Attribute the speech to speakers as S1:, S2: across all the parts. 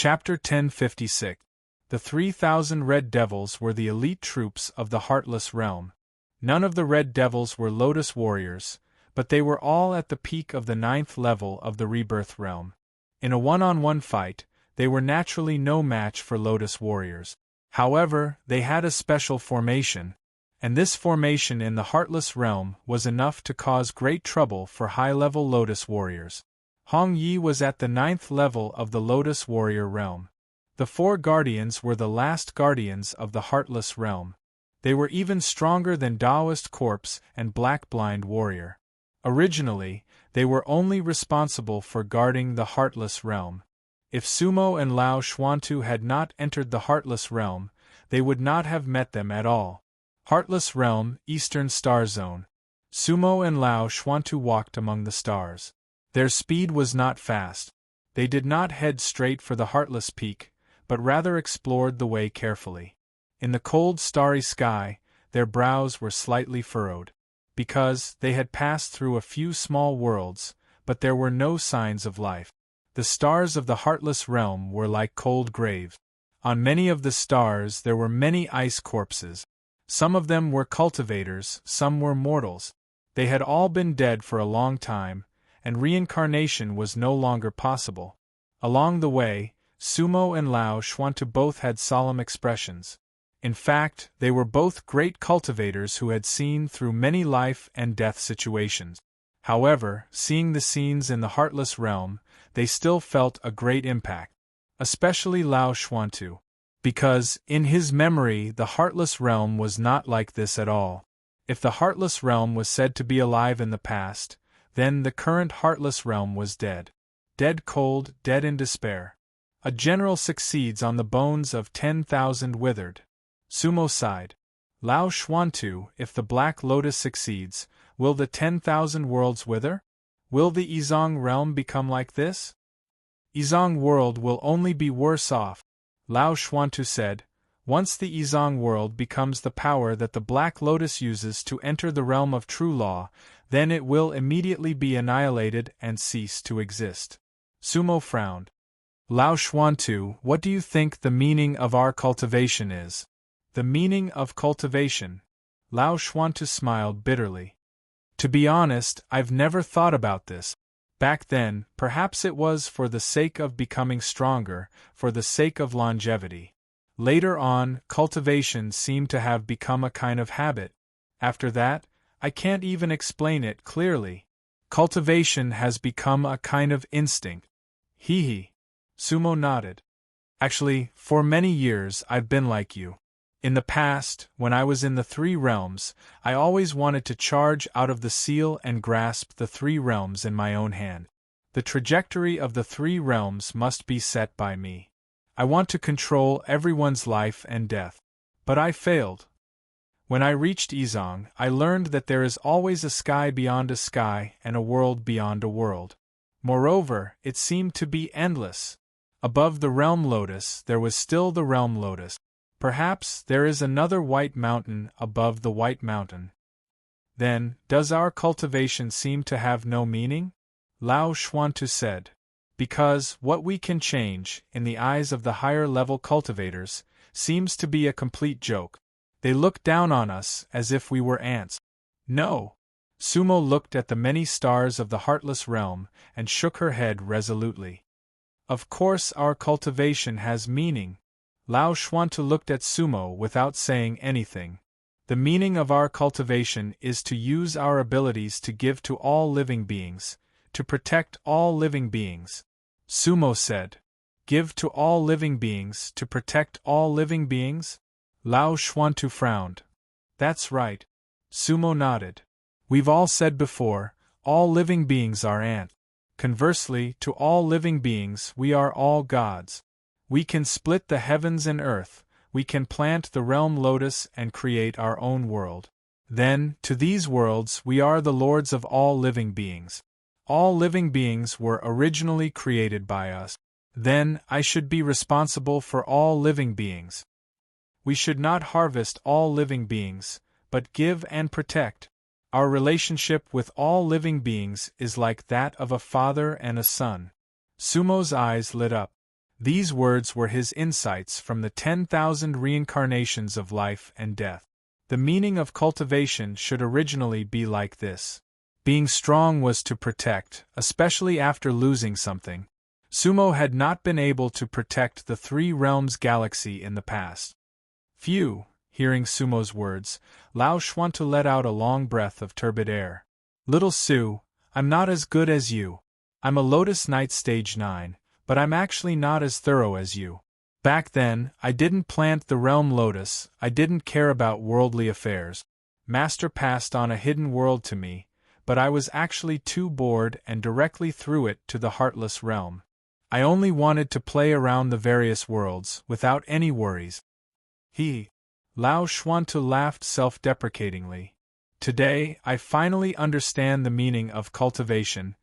S1: Chapter 1056. The 3,000 Red Devils were the elite troops of the Heartless Realm. None of the Red Devils were Lotus Warriors, but they were all at the peak of the 9th level of the Rebirth Realm. In a one-on-one fight, they were naturally no match for Lotus Warriors. However, they had a special formation, and this formation in the Heartless Realm was enough to cause great trouble for high-level Lotus Warriors. Hong Yi was at the 9th level of the Lotus Warrior Realm. The 4 Guardians were the last Guardians of the Heartless Realm. They were even stronger than Taoist Corpse and Black Blind Warrior. Originally, they were only responsible for guarding the Heartless Realm. If Sumo and Lao Xuantu had not entered the Heartless Realm, they would not have met them at all. Heartless Realm, Eastern Star Zone. Sumo and Lao Xuantu walked among the stars. Their speed was not fast. They did not head straight for the Heartless Peak, but rather explored the way carefully. In the cold starry sky, their brows were slightly furrowed. Because they had passed through a few small worlds, but there were no signs of life. The stars of the Heartless Realm were like cold graves. On many of the stars there were many ice corpses. Some of them were cultivators, some were mortals. They had all been dead for a long time, and reincarnation was no longer possible. Along the way, Sumo and Lao Xuantu both had solemn expressions. In fact, they were both great cultivators who had seen through many life and death situations. However, seeing the scenes in the Heartless Realm, they still felt a great impact. Especially Lao Xuantu. Because, in his memory, the Heartless Realm was not like this at all. If the Heartless Realm was said to be alive in the past, then the current Heartless Realm was dead. Dead cold, dead in despair. A general succeeds on the bones of 10,000 withered. Sumo sighed. Lao Xuantu, if the Black Lotus succeeds, will the 10,000 worlds wither? Will the Yizong realm become like this? Yizong world will only be worse off, Lao Xuantu said. Once the Yizong world becomes the power that the Black Lotus uses to enter the realm of true law, then it will immediately be annihilated and cease to exist. Sumo frowned. Lao Xuantu, what do you think the meaning of our cultivation is? The meaning of cultivation? Lao Xuantu smiled bitterly. To be honest, I've never thought about this. Back then, perhaps it was for the sake of becoming stronger, for the sake of longevity. Later on, cultivation seemed to have become a kind of habit. After that, I can't even explain it clearly. Cultivation has become a kind of instinct. Hee. Sumo nodded. Actually, for many years I've been like you. In the past, when I was in the 3 realms, I always wanted to charge out of the seal and grasp the 3 realms in my own hand. The trajectory of the 3 realms must be set by me. I want to control everyone's life and death. But I failed. When I reached Yizong, I learned that there is always a sky beyond a sky and a world beyond a world. Moreover, it seemed to be endless. Above the Realm Lotus there was still the Realm Lotus. Perhaps there is another white mountain above the white mountain. Then, does our cultivation seem to have no meaning? Lao Xuantu said. Because what we can change, in the eyes of the higher-level cultivators, seems to be a complete joke. They look down on us as if we were ants. No. Sumo looked at the many stars of the Heartless Realm and shook her head resolutely. Of course our cultivation has meaning. Lao Xuantu looked at Sumo without saying anything. The meaning of our cultivation is to use our abilities to give to all living beings, to protect all living beings. Sumo said. Give to all living beings to protect all living beings? Lao Xuantu frowned. That's right. Sumo nodded. We've all said before, all living beings are ants. Conversely, to all living beings we are all gods. We can split the heavens and earth, we can plant the realm lotus and create our own world. Then, to these worlds we are the lords of all living beings. All living beings were originally created by us. Then, I should be responsible for all living beings. We should not harvest all living beings, but give and protect. Our relationship with all living beings is like that of a father and a son. Sumo's eyes lit up. These words were his insights from the 10,000 reincarnations of life and death. The meaning of cultivation should originally be like this. Being strong was to protect, especially after losing something. Sumo had not been able to protect the three realms galaxy in the past. Phew, hearing Sumo's words, Lao Shuantu let out a long breath of turbid air. Little Su, I'm not as good as you. I'm a Lotus Knight Stage 9, but I'm actually not as thorough as you. Back then, I didn't plant the realm Lotus, I didn't care about worldly affairs. Master passed on a hidden world to me, but I was actually too bored and directly threw it to the Heartless Realm. I only wanted to play around the various worlds, without any worries. Lao Shuantu laughed self-deprecatingly. Today, I finally understand the meaning of cultivation,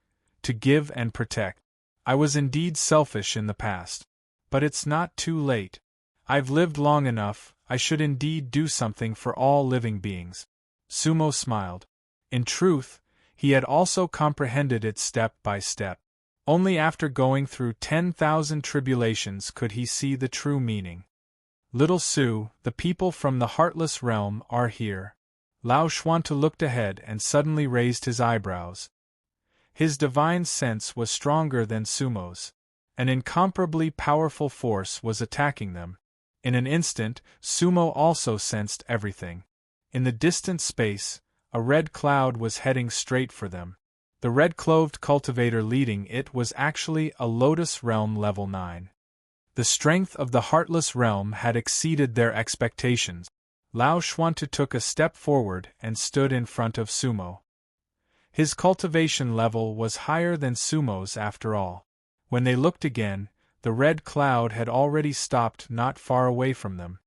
S1: to give and protect. I was indeed selfish in the past. But it's not too late. I've lived long enough, I should indeed do something for all living beings. Sumo smiled. In truth, he had also comprehended it step by step. Only after going through 10,000 tribulations could he see the true meaning. Little Su, the people from the Heartless Realm are here. Lao Shuantu looked ahead and suddenly raised his eyebrows. His divine sense was stronger than Sumo's. An incomparably powerful force was attacking them. In an instant, Sumo also sensed everything. In the distant space, a red cloud was heading straight for them. The red-clothed cultivator leading it was actually a Lotus Realm level 9. The strength of the Heartless Realm had exceeded their expectations. Lao Shuantu took a step forward and stood in front of Sumo. His cultivation level was higher than Sumo's after all. When they looked again, the red cloud had already stopped not far away from them.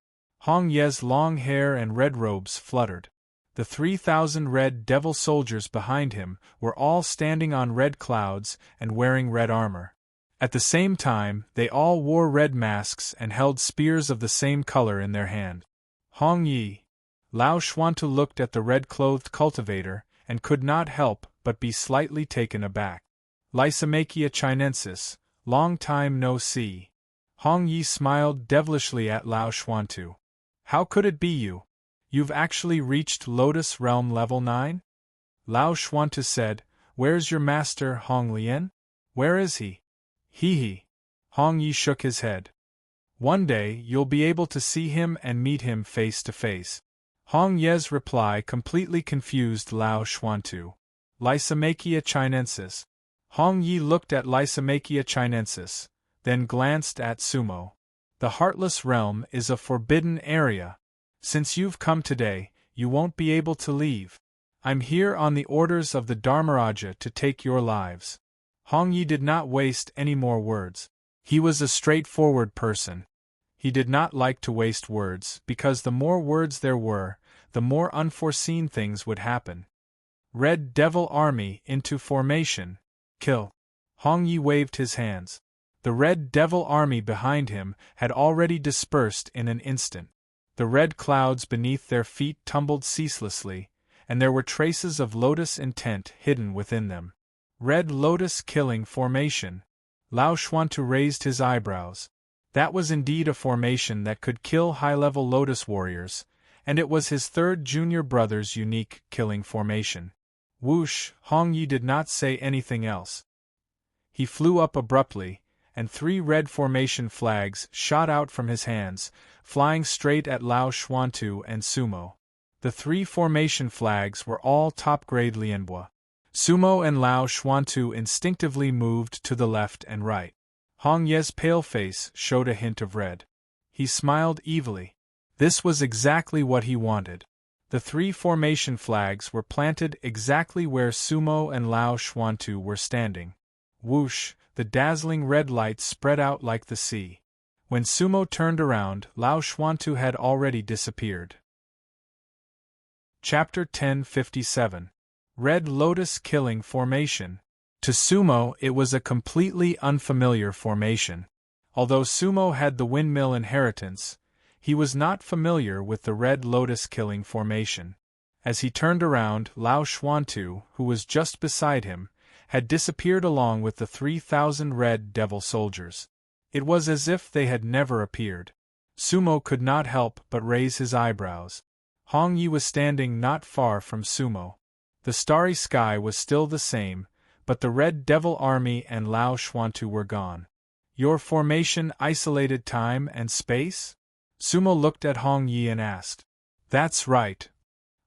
S1: Hong Ye's long hair and red robes fluttered. The 3,000 red devil soldiers behind him were all standing on red clouds and wearing red armor. At the same time, they all wore red masks and held spears of the same color in their hand. Hong Yi. Lao Shuantu looked at the red-clothed cultivator and could not help but be slightly taken aback. Lysimachia chinensis, long time no see. Hong Yi smiled devilishly at Lao Shuantu. How could it be you? You've actually reached Lotus Realm level 9? Lao Shuantu said, Where's your master Hong Lian? Where is he? He. Hong Yi shook his head. One day you'll be able to see him and meet him face to face. Hong Ye's reply completely confused Lao Shuantu. Lysimachia chinensis. Hong Yi looked at Lysimachia chinensis, then glanced at Sumo. The Heartless Realm is a forbidden area. Since you've come today, you won't be able to leave. I'm here on the orders of the Dharmaraja to take your lives. Hong Yi did not waste any more words. He was a straightforward person. He did not like to waste words, because the more words there were, the more unforeseen things would happen. Red Devil Army into formation. Kill. Hong Yi waved his hands. The Red Devil Army behind him had already dispersed in an instant. The red clouds beneath their feet tumbled ceaselessly, and there were traces of lotus intent hidden within them. Red Lotus Killing Formation. Lao Shuantu raised his eyebrows. That was indeed a formation that could kill high-level Lotus warriors, and it was his third junior brother's unique killing formation. Whoosh! Hong Yi did not say anything else. He flew up abruptly, and 3 red formation flags shot out from his hands, flying straight at Lao Shuantu and Sumo. The 3 formation flags were all top-grade Lianbua. Sumo and Lao Shuantu instinctively moved to the left and right. Hong Ye's pale face showed a hint of red. He smiled evilly. This was exactly what he wanted. The 3 formation flags were planted exactly where Sumo and Lao Shuantu were standing. Whoosh! The dazzling red light spread out like the sea. When Sumo turned around, Lao Shuantu had already disappeared. Chapter 1057. Red Lotus Killing Formation. To Sumo, it was a completely unfamiliar formation. Although Sumo had the windmill inheritance, he was not familiar with the Red Lotus Killing Formation. As he turned around, Lao Shuantu, who was just beside him, had disappeared along with the 3,000 red devil soldiers. It was as if they had never appeared. Sumo could not help but raise his eyebrows. Hong Yi was standing not far from Sumo. The starry sky was still the same, but the Red Devil Army and Lao Xuantu were gone. Your formation isolated time and space? Sumo looked at Hong Yi and asked. That's right.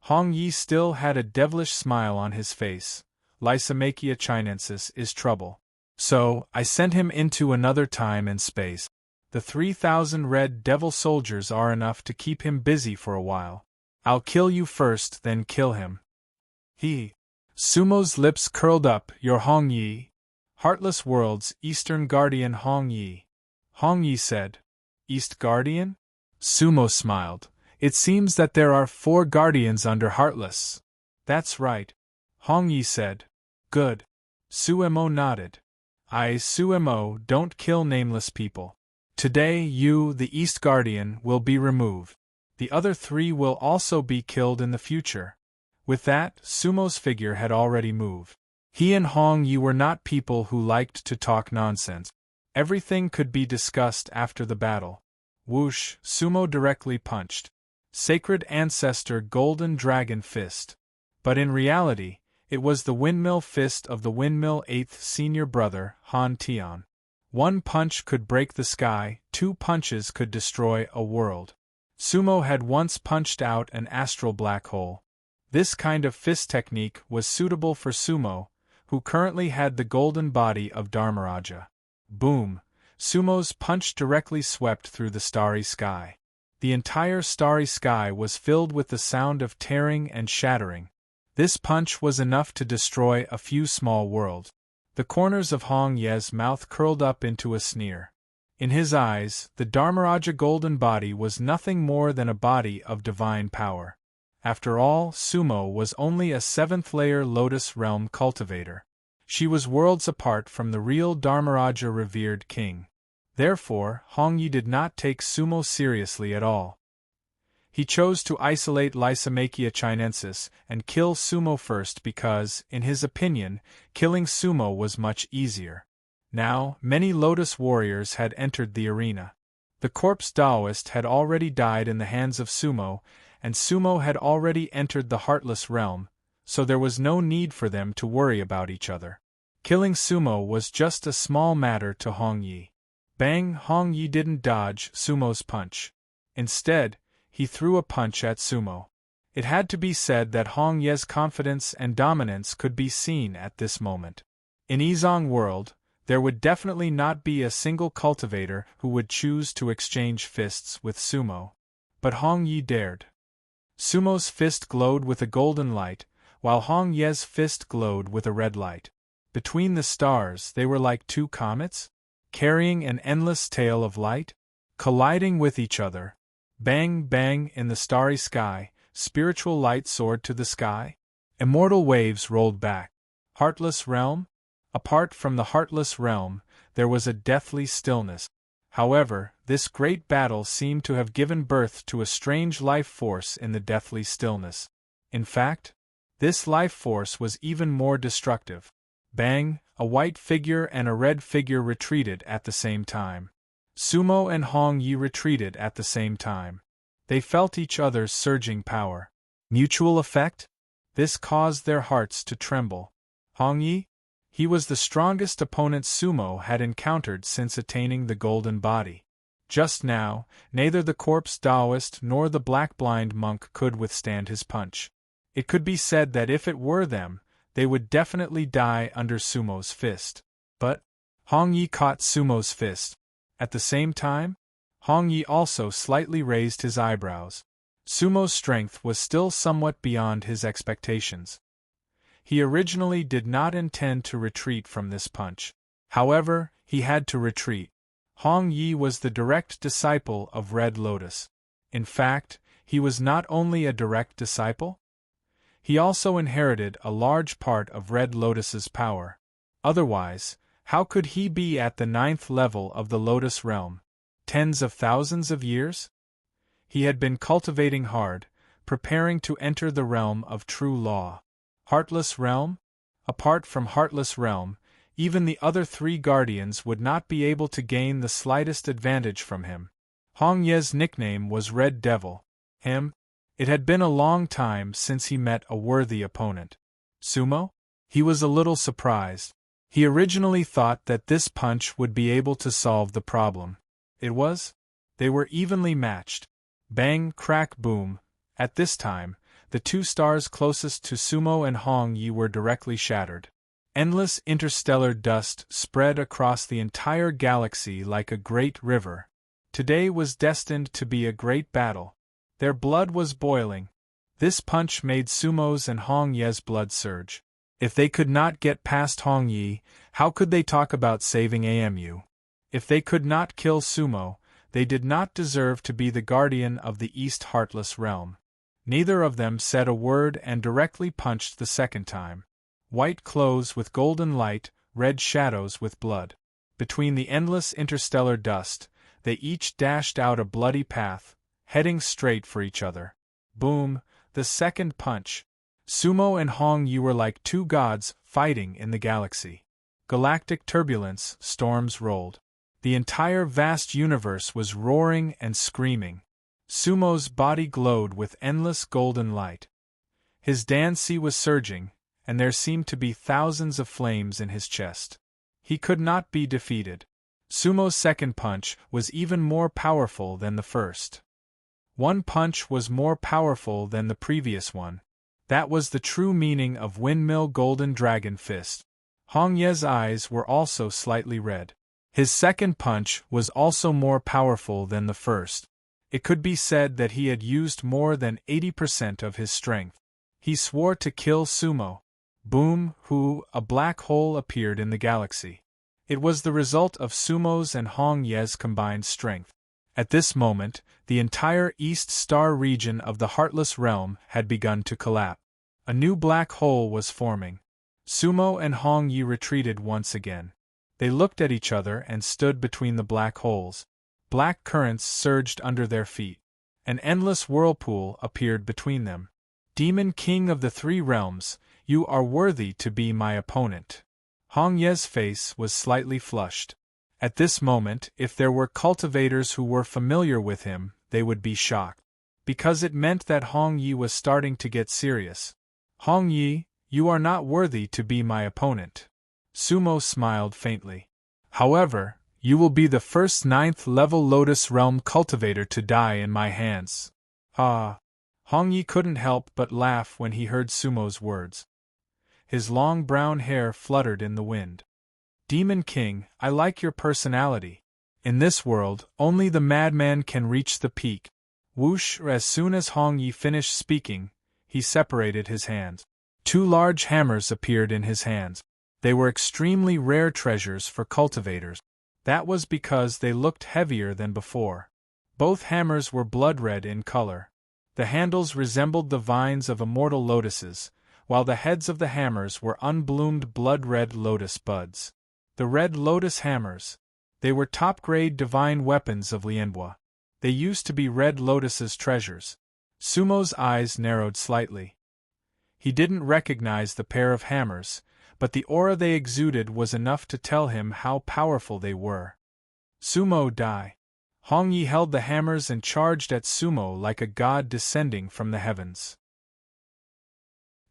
S1: Hong Yi still had a devilish smile on his face. Lysimachia chinensis is trouble. So, I sent him into another time and space. The 3,000 Red Devil soldiers are enough to keep him busy for a while. I'll kill you first, then kill him. Sumo's lips curled up. Your Hong Yi? Heartless World's Eastern Guardian Hong Yi. Hong Yi said. East Guardian? Sumo smiled. It seems that there are 4 guardians under Heartless. That's right. Hong Yi said. Good. Sumo nodded. Sumo, don't kill nameless people. Today you, the East Guardian, will be removed. The other 3 will also be killed in the future. With that, Sumo's figure had already moved. He and Hong Yi were not people who liked to talk nonsense. Everything could be discussed after the battle. Whoosh, Sumo directly punched. Sacred Ancestor Golden Dragon Fist. But in reality, it was the windmill fist of the windmill 8th senior brother, Han Tian. 1 punch could break the sky, 2 punches could destroy a world. Sumo had once punched out an astral black hole. This kind of fist technique was suitable for Sumo, who currently had the golden body of Dharmaraja. Boom! Sumo's punch directly swept through the starry sky. The entire starry sky was filled with the sound of tearing and shattering. This punch was enough to destroy a few small worlds. The corners of Hong Ye's mouth curled up into a sneer. In his eyes, the Dharmaraja golden body was nothing more than a body of divine power. After all, Sumo was only a 7th-layer Lotus Realm cultivator. She was worlds apart from the real Dharmaraja revered king. Therefore, Hong Yi did not take Sumo seriously at all. He chose to isolate Lysimachia chinensis and kill Sumo first because, in his opinion, killing Sumo was much easier. Now, many Lotus warriors had entered the arena. The corpse Taoist had already died in the hands of Sumo, and Sumo had already entered the Heartless Realm, so there was no need for them to worry about each other. Killing Sumo was just a small matter to Hong Yi. Bang! Hong Yi didn't dodge Sumo's punch. Instead, he threw a punch at Sumo. It had to be said that Hong Ye's confidence and dominance could be seen at this moment. In Yizong world, there would definitely not be a single cultivator who would choose to exchange fists with Sumo. But Hong Yi dared. Sumo's fist glowed with a golden light, while Hong Ye's fist glowed with a red light. Between the stars they were like 2 comets, carrying an endless tail of light, colliding with each other. Bang, bang, in the starry sky, spiritual light soared to the sky. Immortal waves rolled back. Heartless Realm? Apart from the Heartless Realm, there was a deathly stillness. However, this great battle seemed to have given birth to a strange life force in the deathly stillness. In fact, this life force was even more destructive. Bang! A white figure and a red figure retreated at the same time. Sumo and Hong Yi retreated at the same time. They felt each other's surging power. Mutual effect? This caused their hearts to tremble. Hong Yi? He was the strongest opponent Sumo had encountered since attaining the golden body. Just now, neither the corpse Taoist nor the black-blind monk could withstand his punch. It could be said that if it were them, they would definitely die under Sumo's fist. But Hong Yi caught Sumo's fist. At the same time, Hong Yi also slightly raised his eyebrows. Sumo's strength was still somewhat beyond his expectations. He originally did not intend to retreat from this punch. However, he had to retreat. Hong Yi was the direct disciple of Red Lotus. In fact, he was not only a direct disciple, he also inherited a large part of Red Lotus's power. Otherwise, how could he be at the 9th level of the Lotus Realm? Tens of thousands of years? He had been cultivating hard, preparing to enter the realm of true law. Heartless Realm? Apart from Heartless Realm, Even the other three guardians would not be able to gain the slightest advantage from him. Hong Ye's nickname was Red Devil. It had been a long time since he met a worthy opponent. Sumo? He was a little surprised. He originally thought that this punch would be able to solve the problem. It was? They were evenly matched. Bang, crack, boom. At this time, the two stars closest to Sumo and Hong Yi were directly shattered. Endless interstellar dust spread across the entire galaxy like a great river. Today was destined to be a great battle. Their blood was boiling. This punch made Sumo's and Hong Ye's blood surge. If they could not get past Hong Yi, how could they talk about saving AMU? If they could not kill Sumo, they did not deserve to be the guardian of the East Heartless Realm. Neither of them said a word and directly punched the second time. White clothes with golden light, red shadows with blood. Between the endless interstellar dust, they each dashed out a bloody path, heading straight for each other. Boom, the second punch. Sumo and Hong Yi were like two gods fighting in the galaxy. Galactic turbulence, storms rolled. The entire vast universe was roaring and screaming. Sumo's body glowed with endless golden light. His Dancy was surging, and there seemed to be thousands of flames in his chest. He could not be defeated. Sumo's second punch was even more powerful than the first. One punch was more powerful than the previous one. That was the true meaning of Windmill Golden Dragon Fist. Hong Ye's eyes were also slightly red. His second punch was also more powerful than the first. It could be said that he had used more than 80% of his strength. He swore to kill Sumo. Boom, hoo, a black hole appeared in the galaxy. It was the result of Sumo's and Hong Ye's combined strength. At this moment, the entire East Star region of the Heartless Realm had begun to collapse. A new black hole was forming. Sumo and Hong Yi retreated once again. They looked at each other and stood between the black holes. Black currents surged under their feet. An endless whirlpool appeared between them. Demon King of the Three Realms, you are worthy to be my opponent. Hong Ye's face was slightly flushed. At this moment, if there were cultivators who were familiar with him, they would be shocked. Because it meant that Hong Yi was starting to get serious. Hong Yi, you are not worthy to be my opponent. Sumo smiled faintly. However, you will be the first 9th-level Lotus Realm cultivator to die in my hands. Ah! Hong Yi couldn't help but laugh when he heard Sumo's words. His long brown hair fluttered in the wind. Demon King, I like your personality. In this world, only the madman can reach the peak. Whoosh! As soon as Hong Yi finished speaking, he separated his hands. Two large hammers appeared in his hands. They were extremely rare treasures for cultivators. That was because they looked heavier than before. Both hammers were blood-red in color. The handles resembled the vines of immortal lotuses, while the heads of the hammers were unbloomed blood-red lotus buds. The red lotus hammers. They were top-grade divine weapons of Lianhua. They used to be red lotus's treasures. Sumo's eyes narrowed slightly. He didn't recognize the pair of hammers, but the aura they exuded was enough to tell him how powerful they were. Sumo die. Hong Yi held the hammers and charged at Sumo like a god descending from the heavens.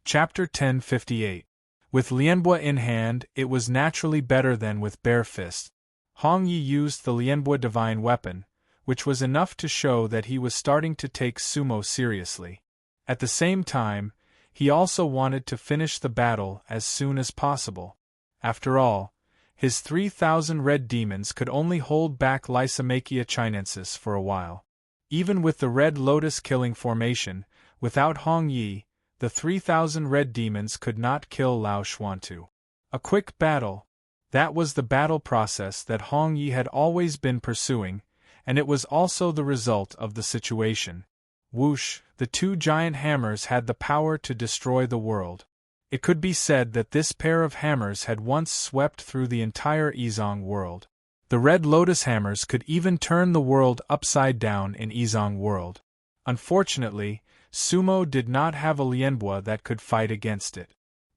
S1: Chapter 1058. With Lianhua in hand, it was naturally better than with bare fists. Hong Yi used the Lianhua divine weapon, which was enough to show that he was starting to take Sumo seriously. At the same time, he also wanted to finish the battle as soon as possible. After all, his 3,000 red demons could only hold back Lysimachia chinensis for a while. Even with the Red Lotus killing formation, without Hong Yi, the 3,000 red demons could not kill Lao Xuantu. A quick battle. That was the battle process that Hong Yi had always been pursuing, and it was also the result of the situation. Whoosh, the two giant hammers had the power to destroy the world. It could be said that this pair of hammers had once swept through the entire Izong world. The Red Lotus hammers could even turn the world upside down in Izong world. Unfortunately, Sumo did not have a Lianhua that could fight against it.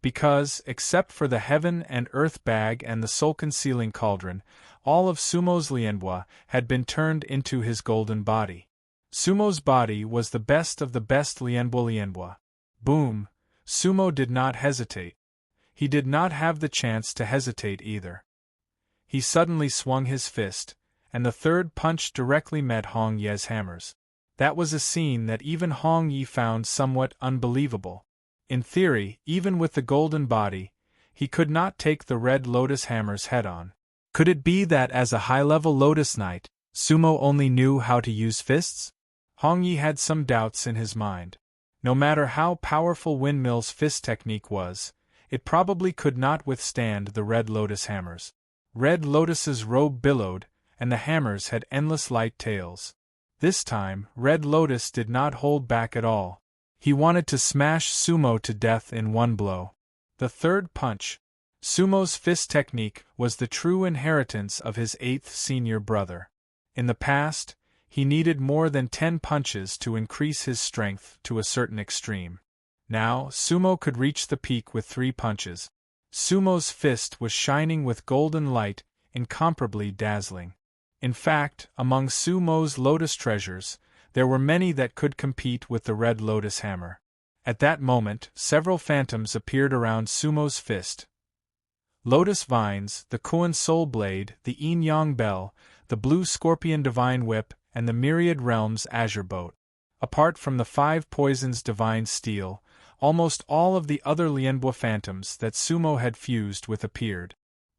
S1: because, except for the heaven and earth bag and the soul-concealing cauldron, all of Sumo's lianhua had been turned into his golden body. Sumo's body was the best of the best lianhua. Boom! Sumo did not hesitate. He did not have the chance to hesitate either. He suddenly swung his fist, and the third punch directly met Hong Ye's hammers. That was a scene that even Hong Yi found somewhat unbelievable. In theory, even with the golden body, he could not take the red lotus hammers head-on. Could it be that as a high-level lotus knight, Sumo only knew how to use fists? Hong Yi had some doubts in his mind. No matter how powerful Windmill's fist technique was, it probably could not withstand the red lotus hammers. Red Lotus's robe billowed, and the hammers had endless light tails. This time, Red Lotus did not hold back at all. He wanted to smash Sumo to death in one blow. The third punch. Sumo's fist technique was the true inheritance of his 8th senior brother. In the past, he needed more than 10 punches to increase his strength to a certain extreme. Now, Sumo could reach the peak with 3 punches. Sumo's fist was shining with golden light, incomparably dazzling. In fact, among Sumo's lotus treasures, there were many that could compete with the red lotus hammer. At that moment, several phantoms appeared around Sumo's fist. Lotus vines, the Kuan soul blade, the yin-yang bell, the blue scorpion divine whip, and the myriad realms azure boat. Apart from the 5 poisons divine steel, almost all of the other lianhua phantoms that Sumo had fused with appeared.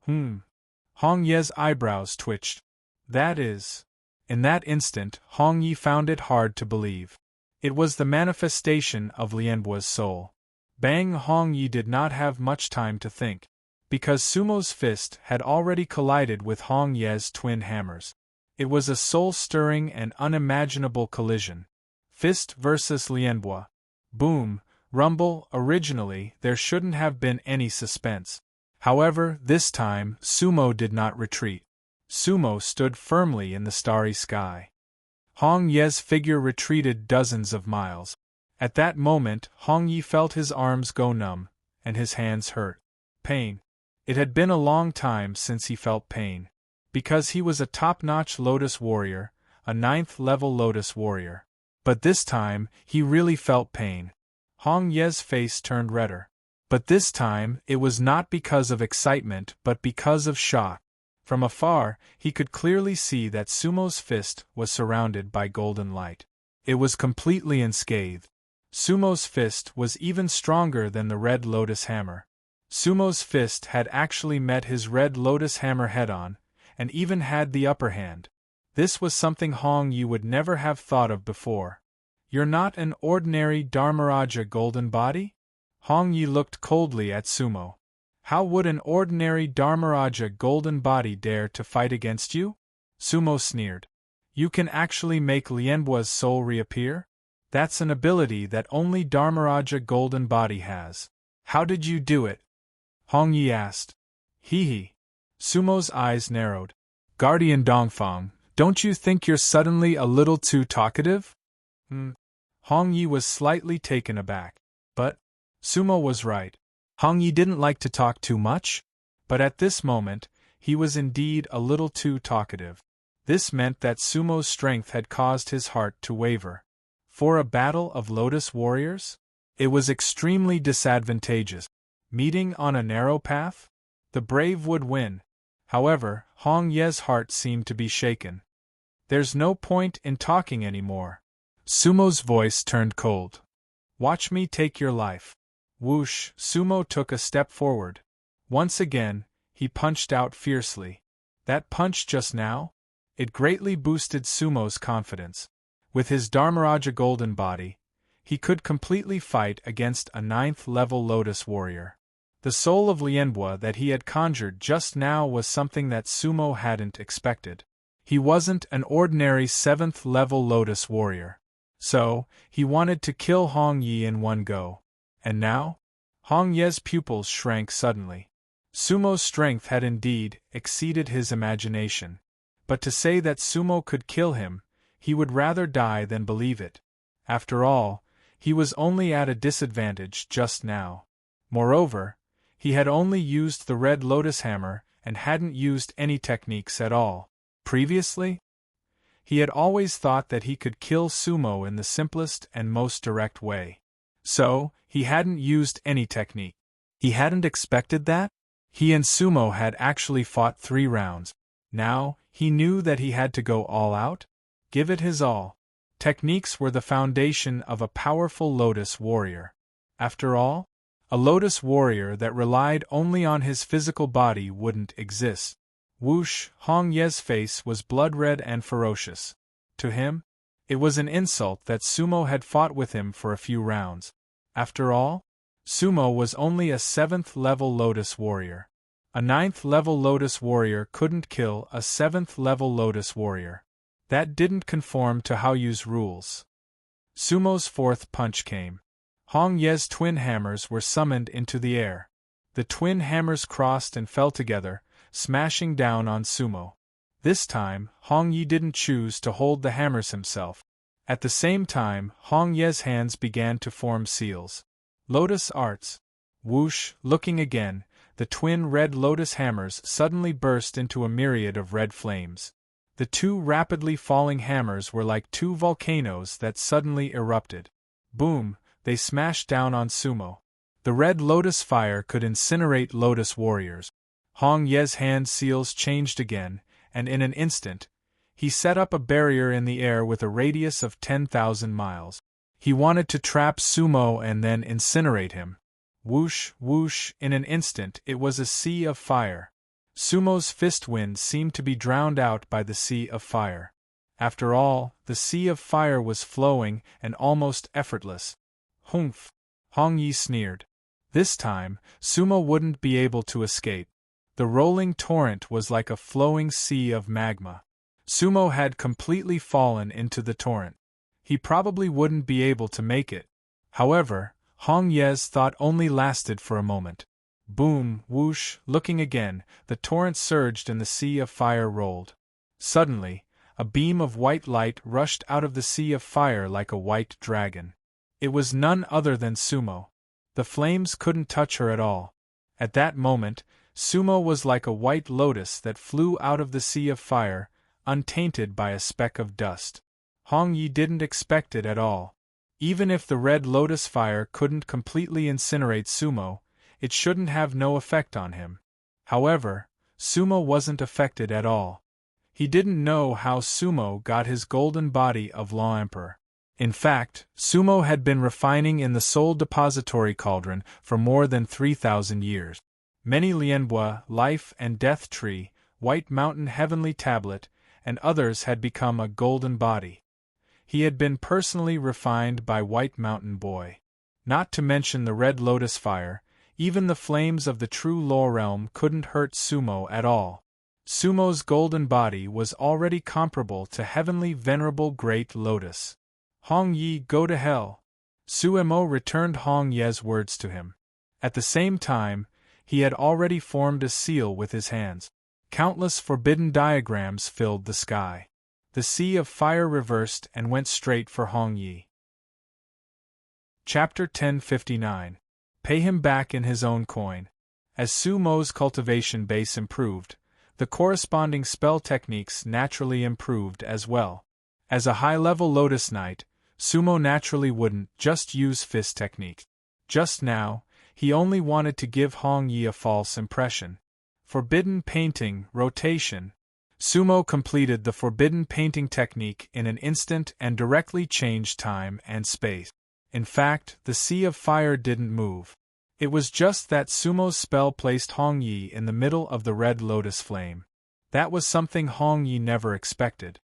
S1: Hong Ye's eyebrows twitched. That is. In that instant, Hong Yi found it hard to believe. It was the manifestation of Lianhua's soul. Bang! Hong Yi did not have much time to think, because Sumo's fist had already collided with Hong Ye's twin hammers. It was a soul-stirring and unimaginable collision. Fist versus Lianhua. Boom! Rumble. Originally, there shouldn't have been any suspense. However, this time, Sumo did not retreat. Sumo stood firmly in the starry sky. Hong Ye's figure retreated dozens of miles. At that moment, Hong Yi felt his arms go numb, and his hands hurt. Pain. It had been a long time since he felt pain. Because he was a top-notch Lotus warrior, a 9th-level Lotus warrior. But this time, he really felt pain. Hong Ye's face turned redder. But this time, it was not because of excitement but because of shock. From afar, he could clearly see that Sumo's fist was surrounded by golden light. It was completely unscathed. Sumo's fist was even stronger than the red lotus hammer. Sumo's fist had actually met his red lotus hammer head-on, and even had the upper hand. This was something Hong Yi would never have thought of before. You're not an ordinary Dharmaraja golden body? Hong Yi looked coldly at Sumo. How would an ordinary Dharmaraja golden body dare to fight against you? Sumo sneered. You can actually make Lianhua's soul reappear? That's an ability that only Dharmaraja golden body has. How did you do it? Hong Yi asked. Hee. Sumo's eyes narrowed. Guardian Dongfang, don't you think you're suddenly a little too talkative? Hong Yi was slightly taken aback. But Sumo was right. Hong Yi didn't like to talk too much, but at this moment, he was indeed a little too talkative. This meant that Sumo's strength had caused his heart to waver. For a battle of Lotus warriors? It was extremely disadvantageous. Meeting on a narrow path? The brave would win. However, Hong Ye's heart seemed to be shaken. There's no point in talking anymore. Sumo's voice turned cold. Watch me take your life. Whoosh! Sumo took a step forward. Once again, he punched out fiercely. That punch just now? It greatly boosted Sumo's confidence. With his Dharmaraja golden body, he could completely fight against a 9th-level Lotus warrior. The soul of Lianhua that he had conjured just now was something that Sumo hadn't expected. He wasn't an ordinary 7th-level Lotus warrior. So, he wanted to kill Hong Yi in one go. And now? Hong Ye's pupils shrank suddenly. Sumo's strength had indeed exceeded his imagination. But to say that Sumo could kill him, he would rather die than believe it. After all, he was only at a disadvantage just now. Moreover, he had only used the red lotus hammer and hadn't used any techniques at all. Previously, he had always thought that he could kill Sumo in the simplest and most direct way. So, he hadn't used any technique. He hadn't expected that? He and Sumo had actually fought 3 rounds. Now, he knew that he had to go all out? Give it his all. Techniques were the foundation of a powerful lotus warrior. After all, a lotus warrior that relied only on his physical body wouldn't exist. Whoosh, Hong Ye's face was blood-red and ferocious. To him, it was an insult that Sumo had fought with him for a few rounds. After all, Sumo was only a 7th-level lotus warrior. A 9th-level lotus warrior couldn't kill a 7th-level lotus warrior. That didn't conform to Haoyu's rules. Sumo's 4th punch came. Hong Ye's twin hammers were summoned into the air. The twin hammers crossed and fell together, smashing down on Sumo. This time, Hong Ye didn't choose to hold the hammers himself. At the same time, Hong Ye's hands began to form seals. Lotus arts. Whoosh, looking again, the twin red lotus hammers suddenly burst into a myriad of red flames. The 2 rapidly falling hammers were like 2 volcanoes that suddenly erupted. Boom, they smashed down on Sumo. The red lotus fire could incinerate lotus warriors. Hong Ye's hand seals changed again, and in an instant, he set up a barrier in the air with a radius of 10,000 miles. He wanted to trap Sumo and then incinerate him. Whoosh, whoosh, in an instant it was a sea of fire. Sumo's fist wind seemed to be drowned out by the sea of fire. After all, the sea of fire was flowing and almost effortless. Humph! Hong Ye sneered. This time, Sumo wouldn't be able to escape. The rolling torrent was like a flowing sea of magma. Sumo had completely fallen into the torrent. He probably wouldn't be able to make it. However, Hong Ye's thought only lasted for a moment. Boom, whoosh, looking again, the torrent surged and the sea of fire rolled. Suddenly, a beam of white light rushed out of the sea of fire like a white dragon. It was none other than Sumo. The flames couldn't touch her at all. At that moment, Sumo was like a white lotus that flew out of the sea of fire, untainted by a speck of dust. Hong Ye didn't expect it at all. Even if the red lotus fire couldn't completely incinerate Sumo, it shouldn't have no effect on him. However, Sumo wasn't affected at all. He didn't know how Sumo got his golden body of Law Emperor. In fact, Sumo had been refining in the Soul Depository Cauldron for more than 3,000 years. Many Lianbua, Life and Death Tree, White Mountain Heavenly Tablet, and others had become a golden body. He had been personally refined by White Mountain Boy. Not to mention the Red Lotus Fire, even the flames of the true Law Realm couldn't hurt Sumo at all. Sumo's golden body was already comparable to Heavenly Venerable Great Lotus. Hong Ye, go to hell! Suemo returned Hong Ye's words to him. At the same time, he had already formed a seal with his hands. Countless forbidden diagrams filled the sky. The sea of fire reversed and went straight for Hong Ye. Chapter 1059. Pay him back in his own coin. As Sumo's cultivation base improved, the corresponding spell techniques naturally improved as well. As a high-level Lotus Knight, Sumo naturally wouldn't just use fist technique. Just now, he only wanted to give Hong Ye a false impression. Forbidden Painting Rotation. Sumo completed the Forbidden Painting technique in an instant and directly changed time and space. In fact, the sea of fire didn't move. It was just that Sumo's spell placed Hong Ye in the middle of the red lotus flame. That was something Hong Ye never expected.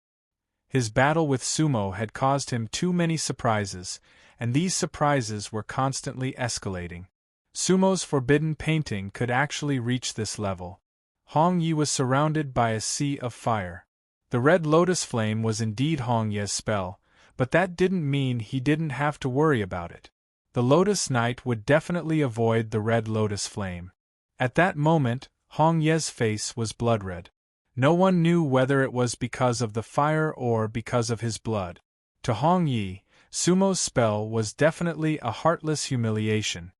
S1: His battle with Sumo had caused him too many surprises, and these surprises were constantly escalating. Sumo's Forbidden Painting could actually reach this level. Hong Ye was surrounded by a sea of fire. The red lotus flame was indeed Hong Ye's spell, but that didn't mean he didn't have to worry about it. The Lotus Knight would definitely avoid the red lotus flame. At that moment, Hong Ye's face was blood-red. No one knew whether it was because of the fire or because of his blood. To Hong Ye, Sumo's spell was definitely a heartless humiliation.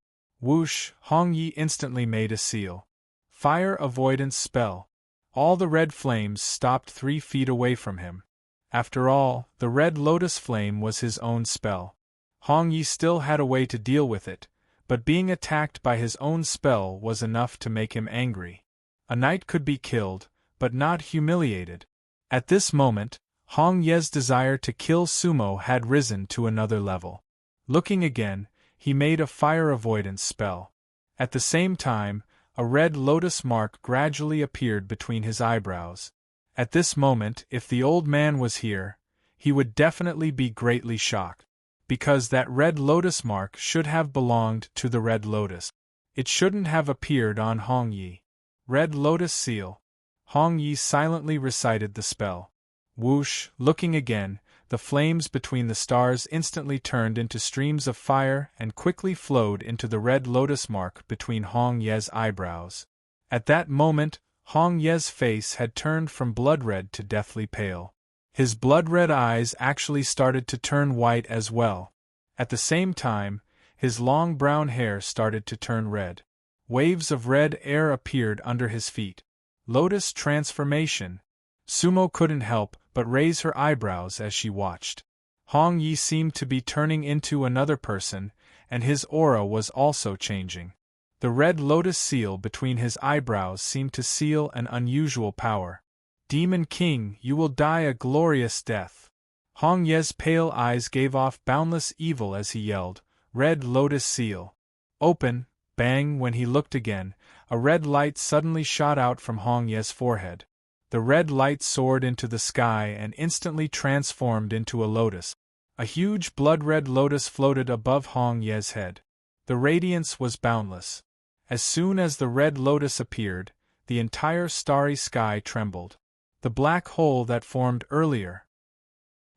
S1: Whoosh, Hong Yi instantly made a seal. Fire avoidance spell. All the red flames stopped 3 feet away from him. After all, the red lotus flame was his own spell. Hong Yi still had a way to deal with it, but being attacked by his own spell was enough to make him angry. A knight could be killed, but not humiliated. At this moment, Hong Ye's desire to kill Sumo had risen to another level. Looking again, he made a fire avoidance spell. At the same time, a red lotus mark gradually appeared between his eyebrows. At this moment, if the old man was here, he would definitely be greatly shocked. Because that red lotus mark should have belonged to the red lotus. It shouldn't have appeared on Hong Yi. Red lotus seal. Hong Yi silently recited the spell. Whoosh, looking again, the flames between the stars instantly turned into streams of fire and quickly flowed into the red lotus mark between Hong Ye's eyebrows. At that moment, Hong Ye's face had turned from blood red to deathly pale. His blood-red eyes actually started to turn white as well. At the same time, his long brown hair started to turn red. Waves of red air appeared under his feet. Lotus transformation. Sumo couldn't help but raise her eyebrows as she watched. Hong Yi seemed to be turning into another person, and his aura was also changing. The red lotus seal between his eyebrows seemed to seal an unusual power. Demon King, you will die a glorious death. Hong Ye's pale eyes gave off boundless evil as he yelled, Red Lotus Seal. Open, bang. When he looked again, a red light suddenly shot out from Hong Ye's forehead. The red light soared into the sky and instantly transformed into a lotus. A huge blood-red lotus floated above Hong Ye's head. The radiance was boundless. As soon as the red lotus appeared, the entire starry sky trembled. The black hole that formed earlier.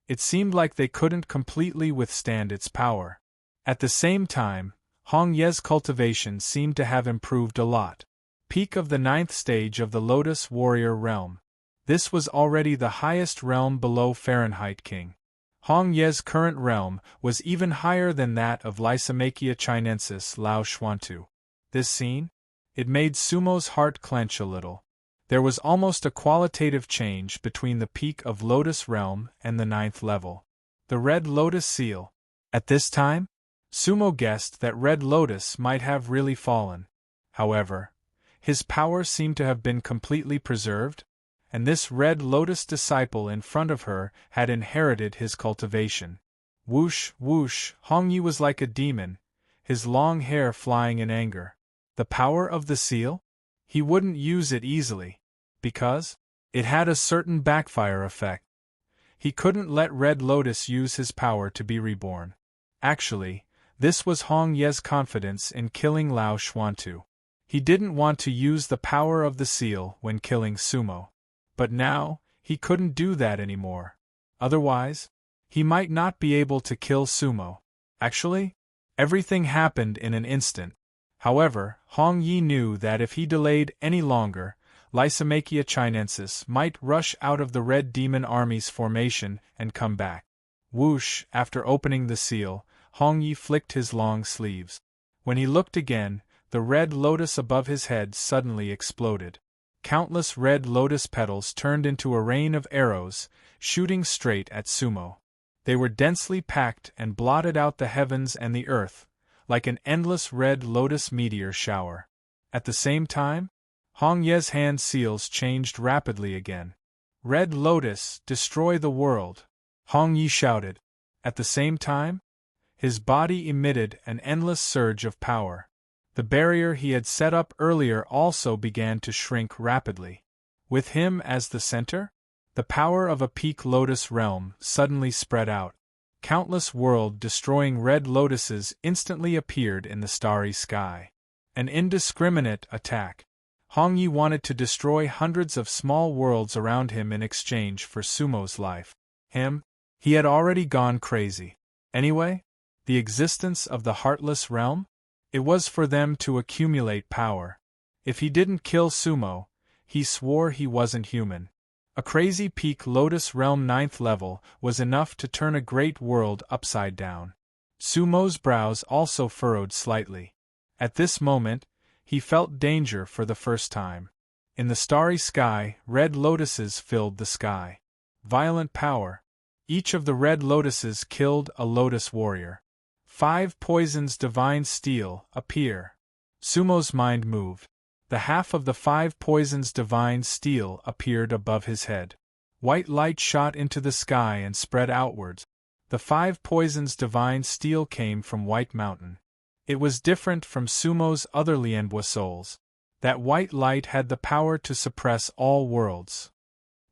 S1: It seemed like they couldn't completely withstand its power. At the same time, Hong Ye's cultivation seemed to have improved a lot. Peak of the 9th stage of the Lotus Warrior realm. This was already the highest realm below Fahrenheit King. Hong Ye's current realm was even higher than that of Lysimachia Chinensis Lao Xuantu. This scene? It made Sumo's heart clench a little. There was almost a qualitative change between the peak of Lotus Realm and the 9th level. The Red Lotus Seal. At this time, Sumo guessed that Red Lotus might have really fallen. However, his power seemed to have been completely preserved, and this Red Lotus disciple in front of her had inherited his cultivation. Whoosh, whoosh, Hong Yi was like a demon, his long hair flying in anger. The power of the seal? He wouldn't use it easily, because it had a certain backfire effect. He couldn't let Red Lotus use his power to be reborn. Actually, this was Hong Ye's confidence in killing Lao Xuantu. He didn't want to use the power of the seal when killing Sumo. But now, he couldn't do that anymore. Otherwise, he might not be able to kill Sumo. Actually, everything happened in an instant. However, Hong Yi knew that if he delayed any longer, Lysimachia Chinensis might rush out of the Red Demon Army's formation and come back. Whoosh, after opening the seal, Hong Yi flicked his long sleeves. When he looked again, the red lotus above his head suddenly exploded. Countless red lotus petals turned into a rain of arrows, shooting straight at Sumo. They were densely packed and blotted out the heavens and the earth, like an endless red lotus meteor shower. At the same time, Hong Ye's hand seals changed rapidly again. Red Lotus, destroy the world! Hong Yi shouted. At the same time, his body emitted an endless surge of power. The barrier he had set up earlier also began to shrink rapidly. With him as the center, the power of a peak lotus realm suddenly spread out. Countless world-destroying red lotuses instantly appeared in the starry sky. An indiscriminate attack. Hong Yi wanted to destroy hundreds of small worlds around him in exchange for Sumo's life. He had already gone crazy. Anyway, the existence of the Heartless Realm? It was for them to accumulate power. If he didn't kill Sumo, he swore he wasn't human. A crazy peak Lotus Realm 9th level was enough to turn a great world upside down. Sumo's brows also furrowed slightly. At this moment, he felt danger for the first time. In the starry sky, red lotuses filled the sky. Violent power. Each of the red lotuses killed a lotus warrior. 5 poisons divine steel appear. Sumo's mind moved. The half of the 5 poisons divine steel appeared above his head. White light shot into the sky and spread outwards. The 5 poisons divine steel came from White Mountain. It was different from Sumo's other Lianbua souls. That white light had the power to suppress all worlds.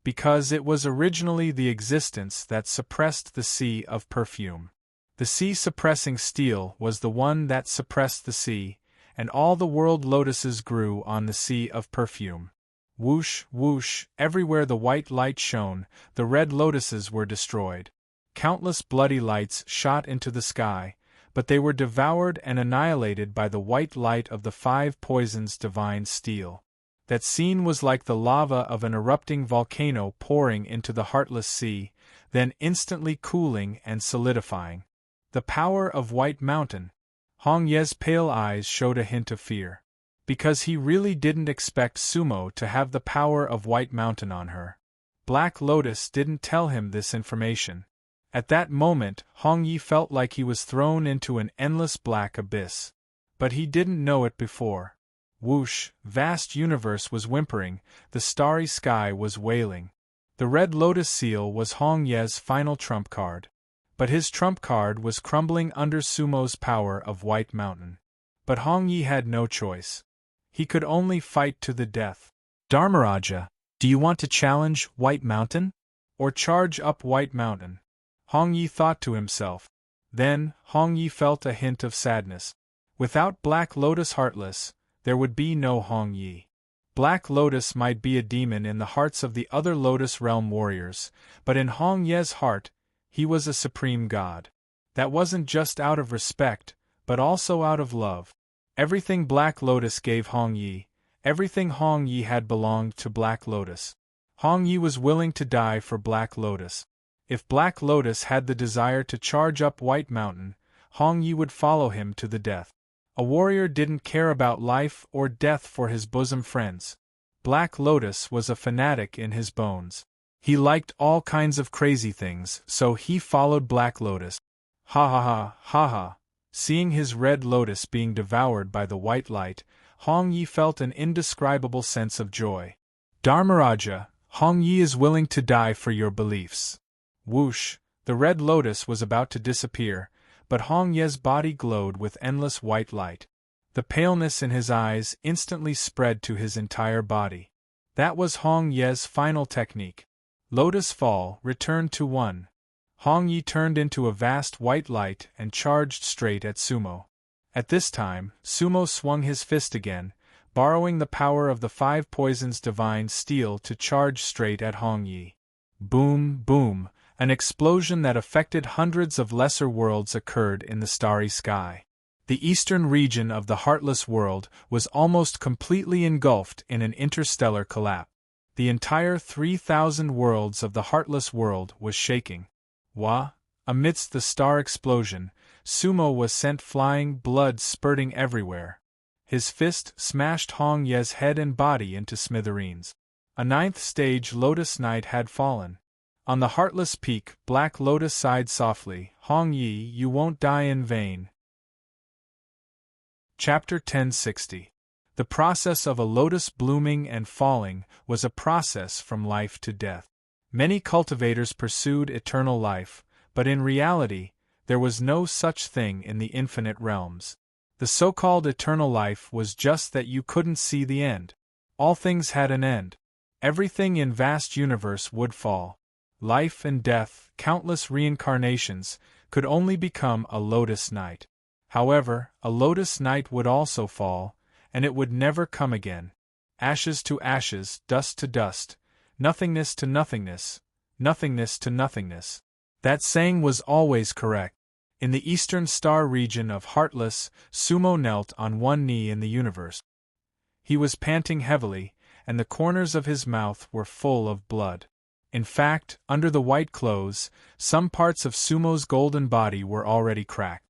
S1: Because it was originally the existence that suppressed the sea of perfume. The sea suppressing steel was the one that suppressed the sea, and all the world lotuses grew on the sea of perfume. Whoosh, whoosh, everywhere the white light shone, the red lotuses were destroyed. Countless bloody lights shot into the sky, but they were devoured and annihilated by the white light of the 5 poisons divine steel. That scene was like the lava of an erupting volcano pouring into the heartless sea, then instantly cooling and solidifying. The power of White Mountain. Hong Ye's pale eyes showed a hint of fear. Because he really didn't expect Sumo to have the power of White Mountain on her. Black Lotus didn't tell him this information. At that moment, Hong Ye felt like he was thrown into an endless black abyss. But he didn't know it before. Whoosh, vast universe was whimpering, the starry sky was wailing. The red lotus seal was Hong Ye's final trump card. But his trump card was crumbling under Sumo's power of White Mountain. But Hong Ye had no choice. He could only fight to the death. Dharmaraja, do you want to challenge White Mountain? Or charge up White Mountain? Hong Ye thought to himself. Then, Hong Ye felt a hint of sadness. Without Black Lotus Heartless, there would be no Hong Ye. Black Lotus might be a demon in the hearts of the other Lotus Realm warriors, but in Hong Ye's heart, he was a supreme god. That wasn't just out of respect, but also out of love. Everything Black Lotus gave Hong Ye, everything Hong Ye had belonged to Black Lotus. Hong Ye was willing to die for Black Lotus. If Black Lotus had the desire to charge up White Mountain, Hong Ye would follow him to the death. A warrior didn't care about life or death for his bosom friends. Black Lotus was a fanatic in his bones. He liked all kinds of crazy things, so he followed Black Lotus. Ha ha ha, ha ha. Seeing his red lotus being devoured by the white light, Hong Ye felt an indescribable sense of joy. Dharmaraja, Hong Ye is willing to die for your beliefs. Whoosh, the red lotus was about to disappear, but Hong Ye's body glowed with endless white light. The paleness in his eyes instantly spread to his entire body. That was Hong Ye's final technique. Lotus Fall returned to 1. Hong Ye turned into a vast white light and charged straight at Sumo. At this time, Sumo swung his fist again, borrowing the power of the 5 poisons divine steel to charge straight at Hong Ye. Boom, boom, an explosion that affected hundreds of lesser worlds occurred in the starry sky. The eastern region of the Heartless World was almost completely engulfed in an interstellar collapse. The entire 3,000 worlds of the Heartless World was shaking. Wah! Amidst the star explosion, Sumo was sent flying, blood spurting everywhere. His fist smashed Hong Ye's head and body into smithereens. A 9th stage Lotus Knight had fallen. On the Heartless Peak, Black Lotus sighed softly, Hong Ye, you won't die in vain. Chapter 1060. The process of a lotus blooming and falling was a process from life to death. Many cultivators pursued eternal life, but in reality, there was no such thing in the infinite realms. The so-called eternal life was just that you couldn't see the end. All things had an end. Everything in vast universe would fall. Life and death, countless reincarnations, could only become a Lotus Knight. However, a Lotus Knight would also fall, and it would never come again. Ashes to ashes, dust to dust, nothingness to nothingness, nothingness to nothingness. That saying was always correct. In the eastern star region of Heartless, Sumo knelt on one knee in the universe. He was panting heavily, and the corners of his mouth were full of blood. In fact, under the white clothes, some parts of Sumo's golden body were already cracked.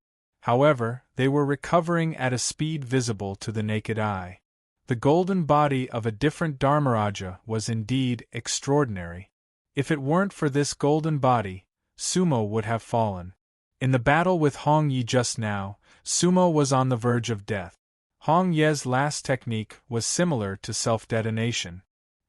S1: However, they were recovering at a speed visible to the naked eye. The golden body of a different Dharmaraja was indeed extraordinary. If it weren't for this golden body, Sumo would have fallen. In the battle with Hong Yi just now, Sumo was on the verge of death. Hong Ye's last technique was similar to self-detonation.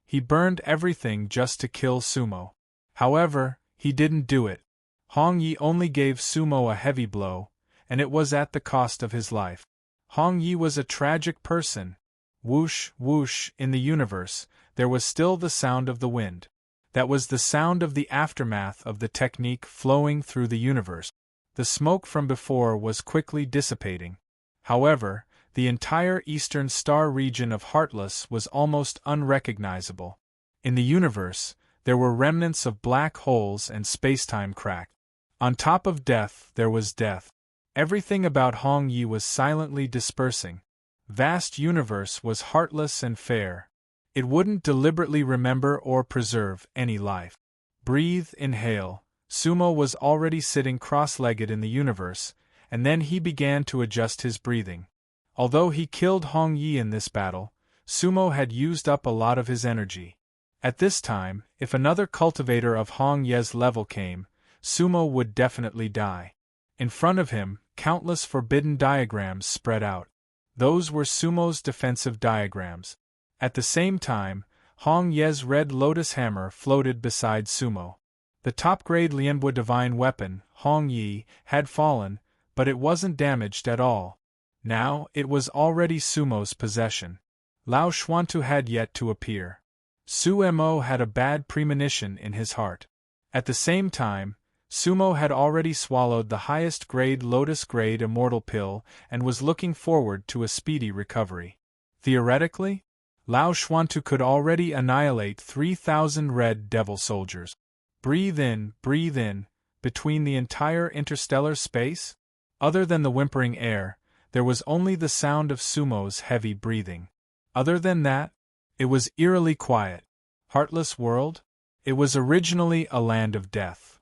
S1: He burned everything just to kill Sumo. However, he didn't do it. Hong Yi only gave Sumo a heavy blow, and it was at the cost of his life. Hong Yi was a tragic person. Whoosh, whoosh, in the universe, there was still the sound of the wind. That was the sound of the aftermath of the technique flowing through the universe. The smoke from before was quickly dissipating. However, the entire eastern star region of Heartless was almost unrecognizable. In the universe, there were remnants of black holes and spacetime crack. On top of death, there was death. Everything about Hong Yi was silently dispersing. Vast universe was heartless and fair. It wouldn't deliberately remember or preserve any life. Breathe, inhale. Sumo was already sitting cross-legged in the universe, and then he began to adjust his breathing. Although he killed Hong Yi in this battle, Sumo had used up a lot of his energy. At this time, if another cultivator of Hong Ye's level came, Sumo would definitely die. In front of him, countless forbidden diagrams spread out. Those were Sumo's defensive diagrams. At the same time, Hong Ye's red lotus hammer floated beside Sumo. The top-grade Lianbua divine weapon, Hong Yi, had fallen, but it wasn't damaged at all. Now, it was already Sumo's possession. Lao Xuantu had yet to appear. Su Mo had a bad premonition in his heart. At the same time, Sumo had already swallowed the highest-grade lotus-grade immortal pill and was looking forward to a speedy recovery. Theoretically, Lao Xuantu could already annihilate 3,000 red devil soldiers. Breathe in, between the entire interstellar space? Other than the whimpering air, there was only the sound of Sumo's heavy breathing. Other than that, it was eerily quiet. Heartless world? It was originally a land of death.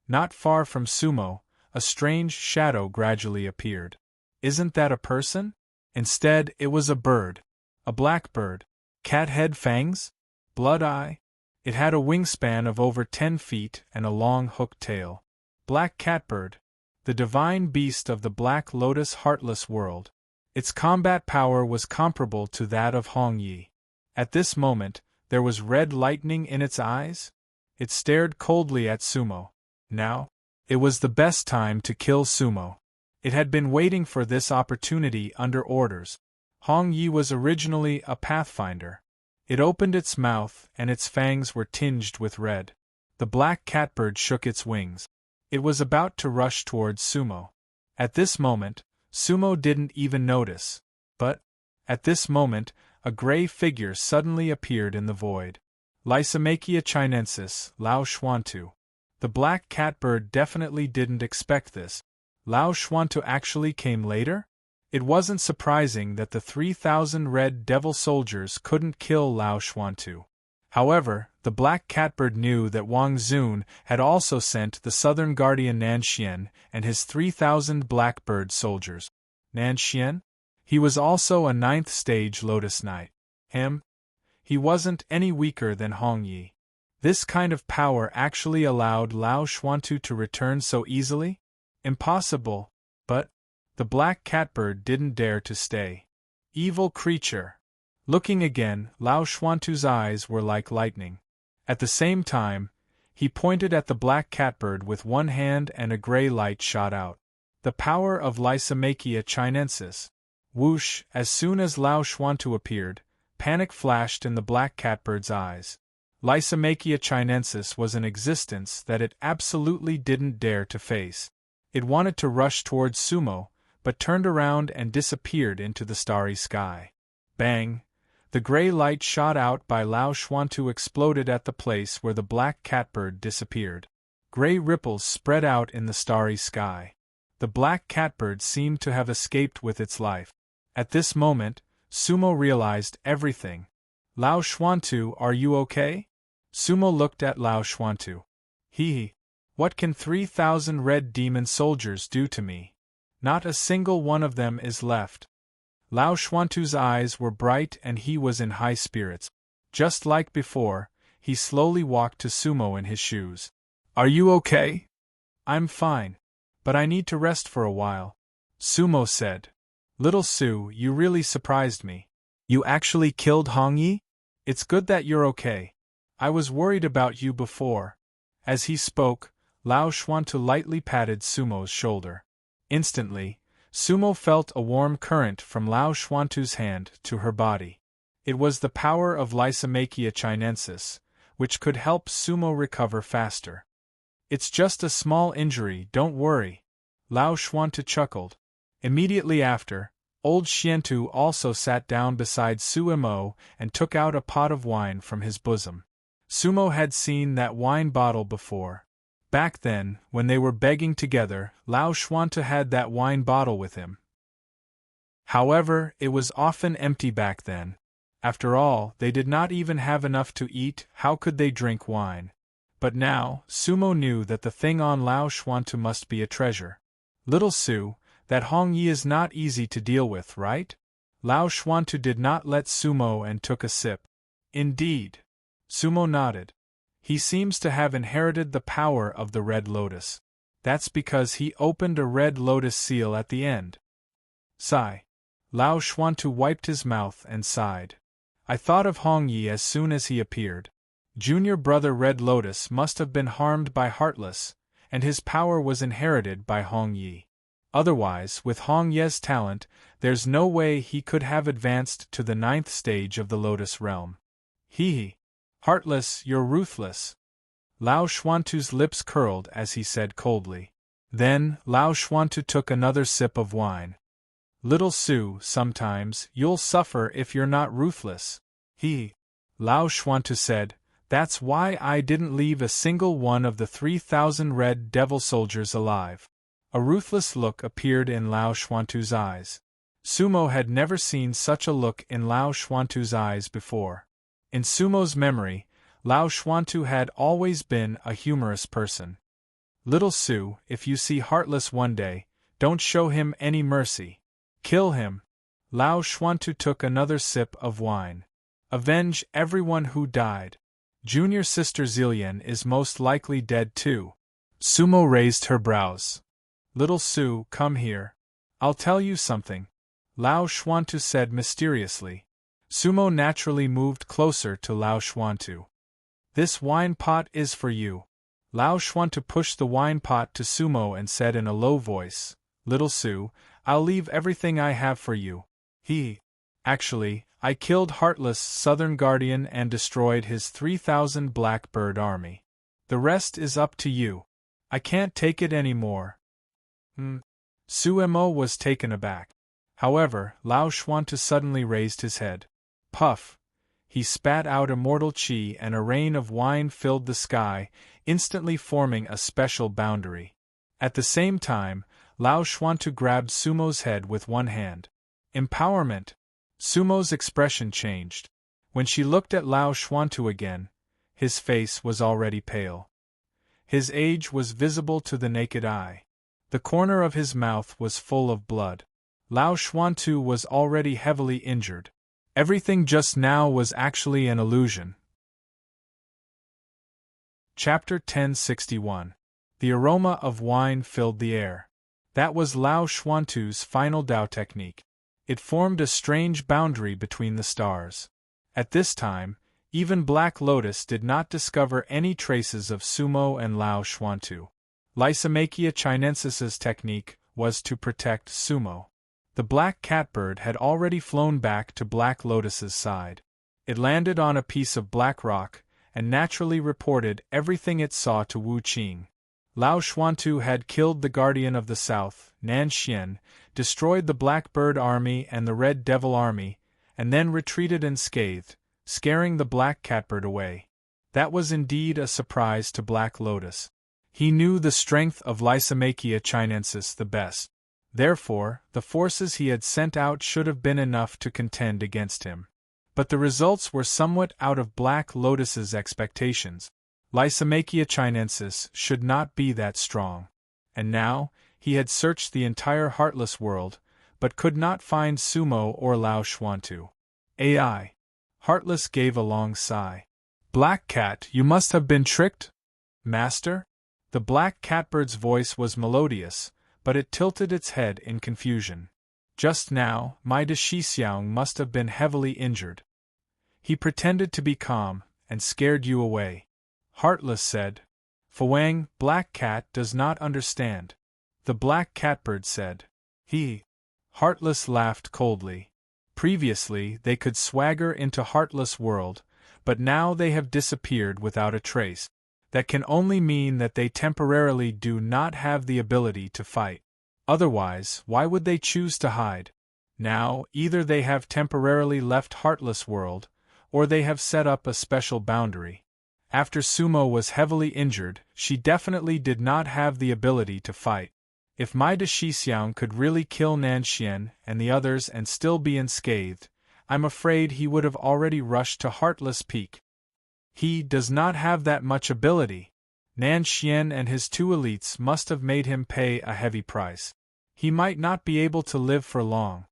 S1: Not far from Sumo, a strange shadow gradually appeared. Isn't that a person? Instead, it was a bird. A black bird. Cat head fangs? Blood eye? It had a wingspan of over 10 feet and a long hooked tail. Black catbird. The divine beast of the Black Lotus Heartless world. Its combat power was comparable to that of Hong Yi. At this moment, there was red lightning in its eyes. It stared coldly at Sumo. Now, it was the best time to kill Sumo. It had been waiting for this opportunity under orders. Hong Yi was originally a pathfinder. It opened its mouth and its fangs were tinged with red. The black catbird shook its wings. It was about to rush towards Sumo. At this moment, Sumo didn't even notice. But, at this moment, a gray figure suddenly appeared in the void. Lysimachia chinensis, Lao Xuantu. The black catbird definitely didn't expect this. Lao Xuantu actually came later? It wasn't surprising that the 3,000 red devil soldiers couldn't kill Lao Xuantu. However, the black catbird knew that Wang Zun had also sent the southern guardian Nanxian and his 3,000 blackbird soldiers. Nanxian? He was also a 9th stage Lotus Knight. He wasn't any weaker than Hong Yi. This kind of power actually allowed Lao Xuantu to return so easily? Impossible, but the black catbird didn't dare to stay. Evil creature. Looking again, Lao Xuantu's eyes were like lightning. At the same time, he pointed at the black catbird with one hand and a gray light shot out. The power of Lysimachia chinensis. Whoosh! As soon as Lao Xuantu appeared, panic flashed in the black catbird's eyes. Lysimachia chinensis was an existence that it absolutely didn't dare to face. It wanted to rush towards Sumo, but turned around and disappeared into the starry sky. Bang! The gray light shot out by Lao Xuantu exploded at the place where the black catbird disappeared. Gray ripples spread out in the starry sky. The black catbird seemed to have escaped with its life. At this moment, Sumo realized everything. Lao Xuantu, are you okay? Sumo looked at Lao Xuantu. What can 3,000 red demon soldiers do to me? Not a single one of them is left. Lao Xuantu's eyes were bright and he was in high spirits. Just like before, he slowly walked to Sumo in his shoes. Are you okay? I'm fine. But I need to rest for a while, Sumo said. Little Su, you really surprised me. You actually killed Hongyi? It's good that you're okay. I was worried about you before. As he spoke, Lao Xuantu lightly patted Sumo's shoulder. Instantly, Sumo felt a warm current from Lao Xuantu's hand to her body. It was the power of Lysimachia chinensis, which could help Sumo recover faster. It's just a small injury, don't worry, Lao Xuantu chuckled. Immediately after, old Xiantu also sat down beside Sumo and took out a pot of wine from his bosom. Sumo had seen that wine bottle before. Back then, when they were begging together, Lao Xuantu had that wine bottle with him. However, it was often empty back then. After all, they did not even have enough to eat, how could they drink wine? But now, Sumo knew that the thing on Lao Xuantu must be a treasure. Little Su, that Hongyi is not easy to deal with, right? Lao Xuantu did not let Sumo and took a sip. Indeed. Sumo nodded. He seems to have inherited the power of the Red Lotus. That's because he opened a Red Lotus seal at the end. Sigh. Lao Xuantu wiped his mouth and sighed. I thought of Hongyi as soon as he appeared. Junior brother Red Lotus must have been harmed by Heartless, and his power was inherited by Hongyi. Otherwise, with Hongye's talent, there's no way he could have advanced to the 9th stage of the Lotus realm. Hee. Heartless, you're ruthless. Lao Xuantu's lips curled as he said coldly. Then, Lao Xuantu took another sip of wine. Little Su, sometimes, you'll suffer if you're not ruthless. Lao Xuantu said, that's why I didn't leave a single one of the 3,000 red devil soldiers alive. A ruthless look appeared in Lao Xuantu's eyes. Sumo had never seen such a look in Lao Xuantu's eyes before. In Sumo's memory, Lao Xuantu had always been a humorous person. Little Su, if you see Heartless one day, don't show him any mercy. Kill him. Lao Xuantu took another sip of wine. Avenge everyone who died. Junior sister Zillian is most likely dead too. Sumo raised her brows. Little Su, come here. I'll tell you something, Lao Xuantu said mysteriously. Sumo naturally moved closer to Lao Xuantu. This wine pot is for you. Lao Xuantu pushed the wine pot to Sumo and said in a low voice, Little Su, I'll leave everything I have for you. Actually, I killed Heartless Southern Guardian and destroyed his 3,000 Blackbird army. The rest is up to you. I can't take it anymore. Suemo was taken aback. However, Lao Xuantu suddenly raised his head. Puff! He spat out immortal chi and a rain of wine filled the sky, instantly forming a special boundary. At the same time, Lao Xuantu grabbed Sumo's head with one hand. Empowerment! Sumo's expression changed. When she looked at Lao Xuantu again, his face was already pale. His age was visible to the naked eye. The corner of his mouth was full of blood. Lao Xuantu was already heavily injured. Everything just now was actually an illusion. Chapter 1061. The aroma of wine filled the air. That was Lao Xuantu's final Dao technique. It formed a strange boundary between the stars. At this time, even Black Lotus did not discover any traces of Sumo and Lao Xuantu. Lysimachia chinensis's technique was to protect Sumo. The black catbird had already flown back to Black Lotus's side. It landed on a piece of black rock, and naturally reported everything it saw to Wu Qing. Lao Xuantu had killed the Guardian of the South, Nan Xian, destroyed the Blackbird army and the Red Devil army, and then retreated unscathed, scaring the black catbird away. That was indeed a surprise to Black Lotus. He knew the strength of Lysimachia chinensis the best. Therefore, the forces he had sent out should have been enough to contend against him. But the results were somewhat out of Black Lotus's expectations. Lysimachia chinensis should not be that strong. And now, He had searched the entire Heartless world, but could not find Sumo or Lao Xuantu. AI. Heartless gave a long sigh. Black Cat, you must have been tricked? Master? The black catbird's voice was melodious, but it tilted its head in confusion. Just now, my de Shixiang must have been heavily injured. He pretended to be calm, and scared you away. Heartless said. Fuang, Black Cat does not understand. The black catbird said. He. Heartless laughed coldly. Previously they could swagger into Heartless world, but now they have disappeared without a trace. That can only mean that they temporarily do not have the ability to fight. Otherwise, why would they choose to hide? Now, either they have temporarily left Heartless world, or they have set up a special boundary. After Sumo was heavily injured, she definitely did not have the ability to fight. If my de Shixiang could really kill Nanxian and the others and still be unscathed, I'm afraid he would have already rushed to Heartless Peak. He does not have that much ability. Nanxian and his two elites must have made him pay a heavy price. He might not be able to live for long.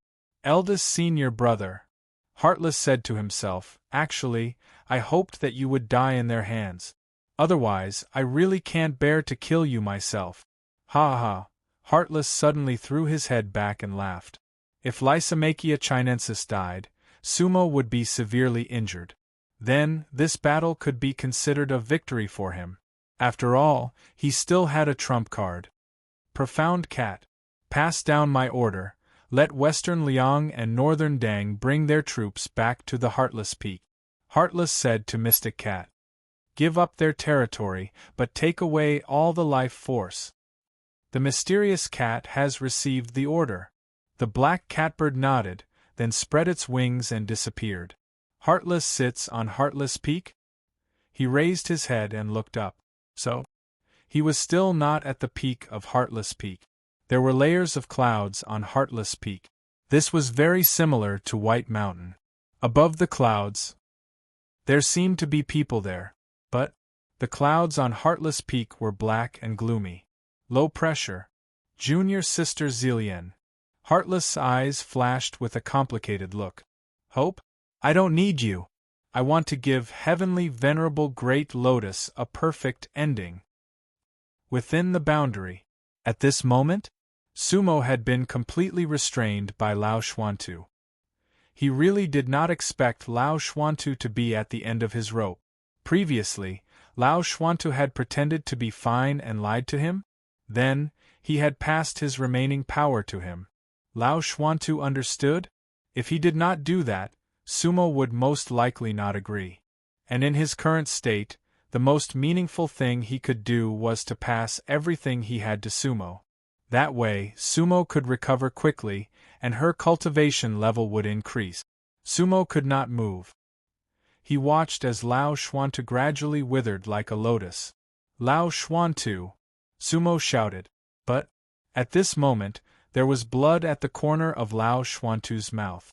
S1: Eldest senior brother. Heartless said to himself, actually, I hoped that you would die in their hands. Otherwise, I really can't bear to kill you myself. Ha ha. Heartless suddenly threw his head back and laughed. If Lysimachia chinensis died, Sumo would be severely injured. Then, this battle could be considered a victory for him. After all, he still had a trump card. Profound Cat. Pass down my order, let Western Liang and Northern Dang bring their troops back to the Heartless Peak. Heartless said to Mystic Cat. Give up their territory, but take away all the life force. The mysterious cat has received the order. The black catbird nodded, then spread its wings and disappeared. Heartless sits on Heartless Peak? He raised his head and looked up. So? He was still not at the peak of Heartless Peak. There were layers of clouds on Heartless Peak. This was very similar to White Mountain. Above the clouds, there seemed to be people there, but the clouds on Heartless Peak were black and gloomy. Low pressure. Junior Sister Zillian. Heartless' eyes flashed with a complicated look. Hope? I don't need you. I want to give Heavenly Venerable Great Lotus a perfect ending. Within the boundary. At this moment, Sumo had been completely restrained by Lao Xuantu. He really did not expect Lao Xuantu to be at the end of his rope. Previously, Lao Xuantu had pretended to be fine and lied to him. Then, he had passed his remaining power to him. Lao Xuantu understood? If he did not do that, Sumo would most likely not agree. And in his current state, the most meaningful thing he could do was to pass everything he had to Sumo. That way, Sumo could recover quickly, and her cultivation level would increase. Sumo could not move. He watched as Lao Xuantu gradually withered like a lotus. Lao Xuantu! Sumo shouted. But, at this moment, there was blood at the corner of Lao Xuantu's mouth.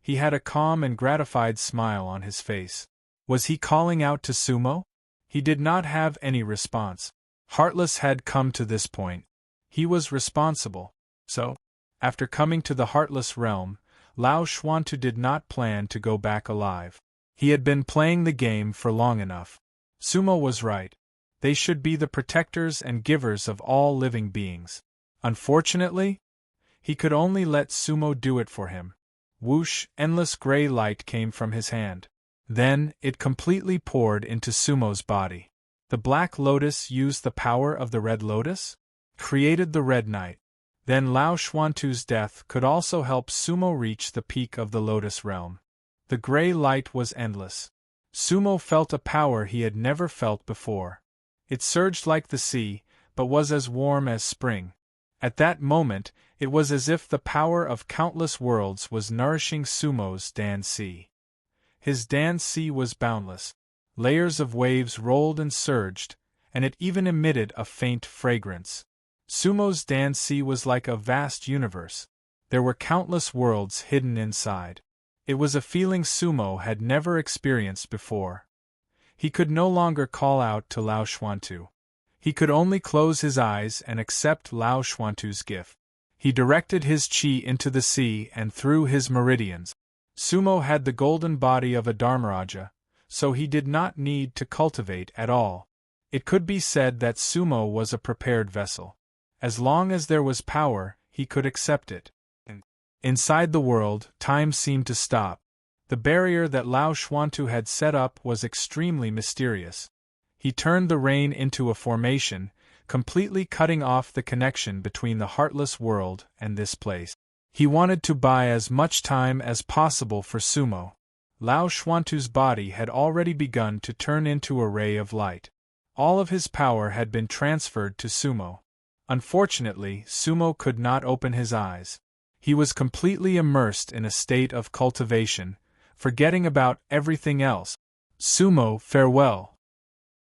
S1: He had a calm and gratified smile on his face. Was he calling out to Sumo? He did not have any response. Heartless had come to this point. He was responsible. So, after coming to the Heartless realm, Lao Xuantu did not plan to go back alive. He had been playing the game for long enough. Sumo was right. They should be the protectors and givers of all living beings. Unfortunately, he could only let Sumo do it for him. Whoosh, endless gray light came from his hand. Then, it completely poured into Sumo's body. The Black Lotus used the power of the Red Lotus? Created the Red Knight. Then Lao Xuantu's death could also help Sumo reach the peak of the Lotus realm. The gray light was endless. Sumo felt a power he had never felt before. It surged like the sea, but was as warm as spring. At that moment, it was as if the power of countless worlds was nourishing Sumo's Dan Sea. His Dan Sea was boundless. Layers of waves rolled and surged, and it even emitted a faint fragrance. Sumo's Dan Sea was like a vast universe. There were countless worlds hidden inside. It was a feeling Sumo had never experienced before. He could no longer call out to Lao Xuantu. He could only close his eyes and accept Lao Xuantu's gift. He directed his qi into the sea and through his meridians. Sumo had the golden body of a Dharmaraja, so he did not need to cultivate at all. It could be said that Sumo was a prepared vessel. As long as there was power, he could accept it. Inside the world, time seemed to stop. The barrier that Lao Xuantu had set up was extremely mysterious. He turned the rain into a formation, completely cutting off the connection between the heartless world and this place. He wanted to buy as much time as possible for Sumo. Lao Xuantu's body had already begun to turn into a ray of light. All of his power had been transferred to Sumo. Unfortunately, Sumo could not open his eyes. He was completely immersed in a state of cultivation, forgetting about everything else. Sumo, farewell,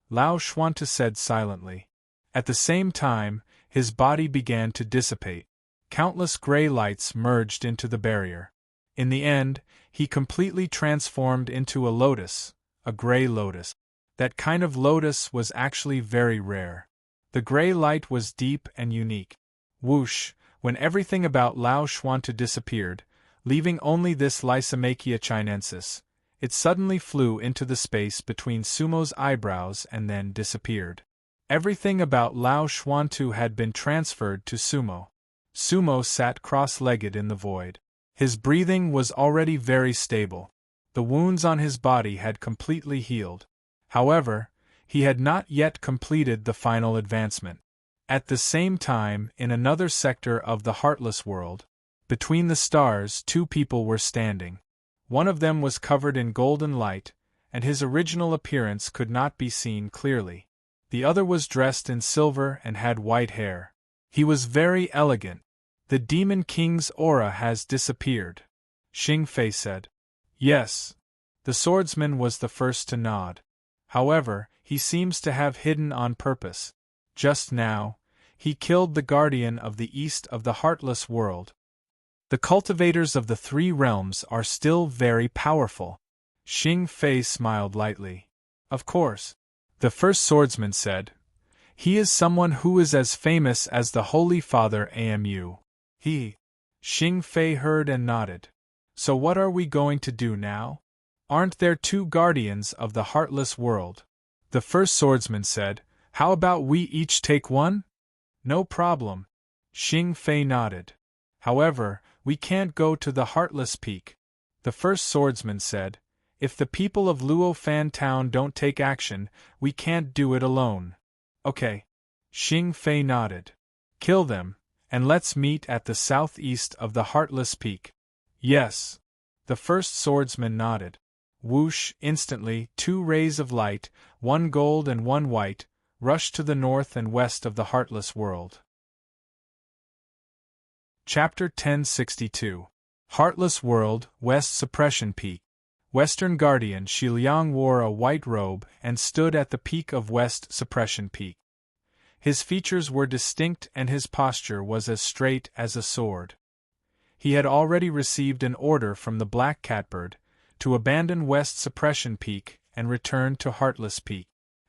S1: Lao Xuantu said silently. At the same time, his body began to dissipate. Countless gray lights merged into the barrier. In the end, he completely transformed into a lotus, a gray lotus. That kind of lotus was actually very rare. The gray light was deep and unique. Whoosh, when everything about Lao Xuantu disappeared, leaving only this Lysimachia chinensis, it suddenly flew into the space between Sumo's eyebrows and then disappeared. Everything about Lao Xuantu had been transferred to Sumo. Sumo sat cross-legged in the void. His breathing was already very stable. The wounds on his body had completely healed. However, he had not yet completed the final advancement. At the same time, in another sector of the heartless world, between the stars, two people were standing. One of them was covered in golden light, and his original appearance could not be seen clearly. The other was dressed in silver and had white hair. He was very elegant. The Demon King's aura has disappeared, Xing Fei said. Yes. The swordsman was the first to nod. However, he seems to have hidden on purpose. Just now, he killed the guardian of the east of the heartless world. The cultivators of the three realms are still very powerful. Xing Fei smiled lightly. Of course, the first swordsman said. He is someone who is as famous as the Holy Father Amu. Xing Fei heard and nodded. So what are we going to do now? Aren't there two guardians of the heartless world? The first swordsman said. How about we each take one? No problem. Xing Fei nodded. However, we can't go to the heartless peak. The first swordsman said. If the people of Luo Fan Town don't take action, we can't do it alone. Okay. Xing Fei nodded. Kill them, and let's meet at the southeast of the heartless peak. Yes. The first swordsman nodded. Whoosh, instantly, two rays of light, one gold and one white, rushed to the north and west of the heartless world. Chapter 1062. Heartless World, West Suppression Peak. Western Guardian Xiliang wore a white robe and stood at the peak of West Suppression Peak. His features were distinct and his posture was as straight as a sword. He had already received an order from the Black Catbird to abandon West Suppression Peak and return to Heartless Peak.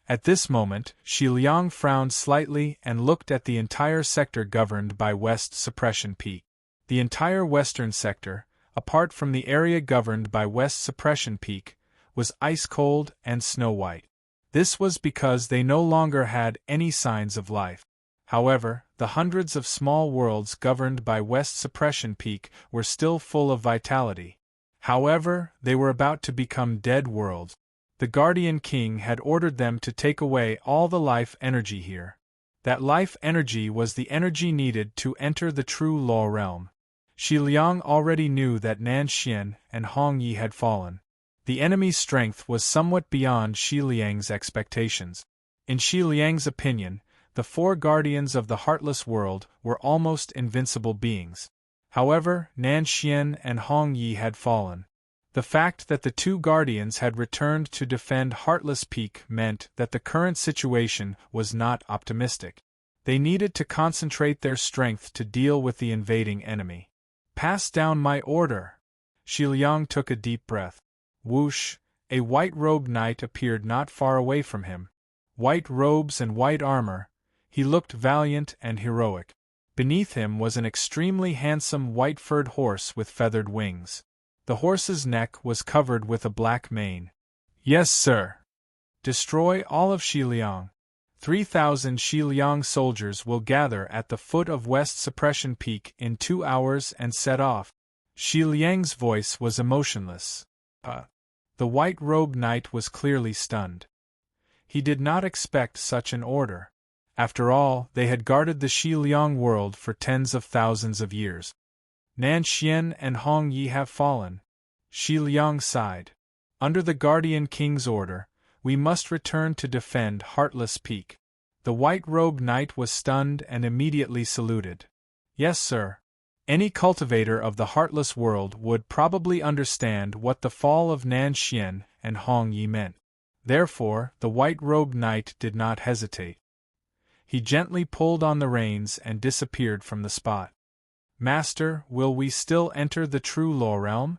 S1: At this moment, Xiliang frowned slightly and looked at the entire sector governed by West Suppression Peak. The entire western sector, apart from the area governed by West Suppression Peak, was ice-cold and snow-white. This was because they no longer had any signs of life. However, the hundreds of small worlds governed by West Suppression Peak were still full of vitality. However, they were about to become dead worlds. The Guardian King had ordered them to take away all the life energy here. That life energy was the energy needed to enter the true law realm. Xiliang already knew that Nanxian and Hong Yi had fallen. The enemy's strength was somewhat beyond Xiliang's expectations. In Xiliang's opinion, the four guardians of the heartless world were almost invincible beings. However, Nanxian and Hong Yi had fallen. The fact that the two guardians had returned to defend Heartless Peak meant that the current situation was not optimistic. They needed to concentrate their strength to deal with the invading enemy. Pass down my order. Xiliang took a deep breath. Whoosh, a white-robed knight appeared not far away from him. white robes and white armor, he looked valiant and heroic. Beneath him was an extremely handsome white-furred horse with feathered wings. The horse's neck was covered with a black mane. Yes, sir. Destroy all of Xiliang. 3,000 Xiliang soldiers will gather at the foot of West Suppression Peak in 2 hours and set off. Xiliang's voice was emotionless. The white-robed knight was clearly stunned. He did not expect such an order. After all, they had guarded the Xiliang world for tens of thousands of years. Nan Xian and Hong Yi have fallen. Xiliang sighed. Under the Guardian King's order, we must return to defend Heartless Peak. The white-robed knight was stunned and immediately saluted. Yes, sir. Any cultivator of the Heartless world would probably understand what the fall of Nan Xian and Hong Yi meant. Therefore, the white-robed knight did not hesitate. He gently pulled on the reins and disappeared from the spot. Master, will we still enter the True Law realm?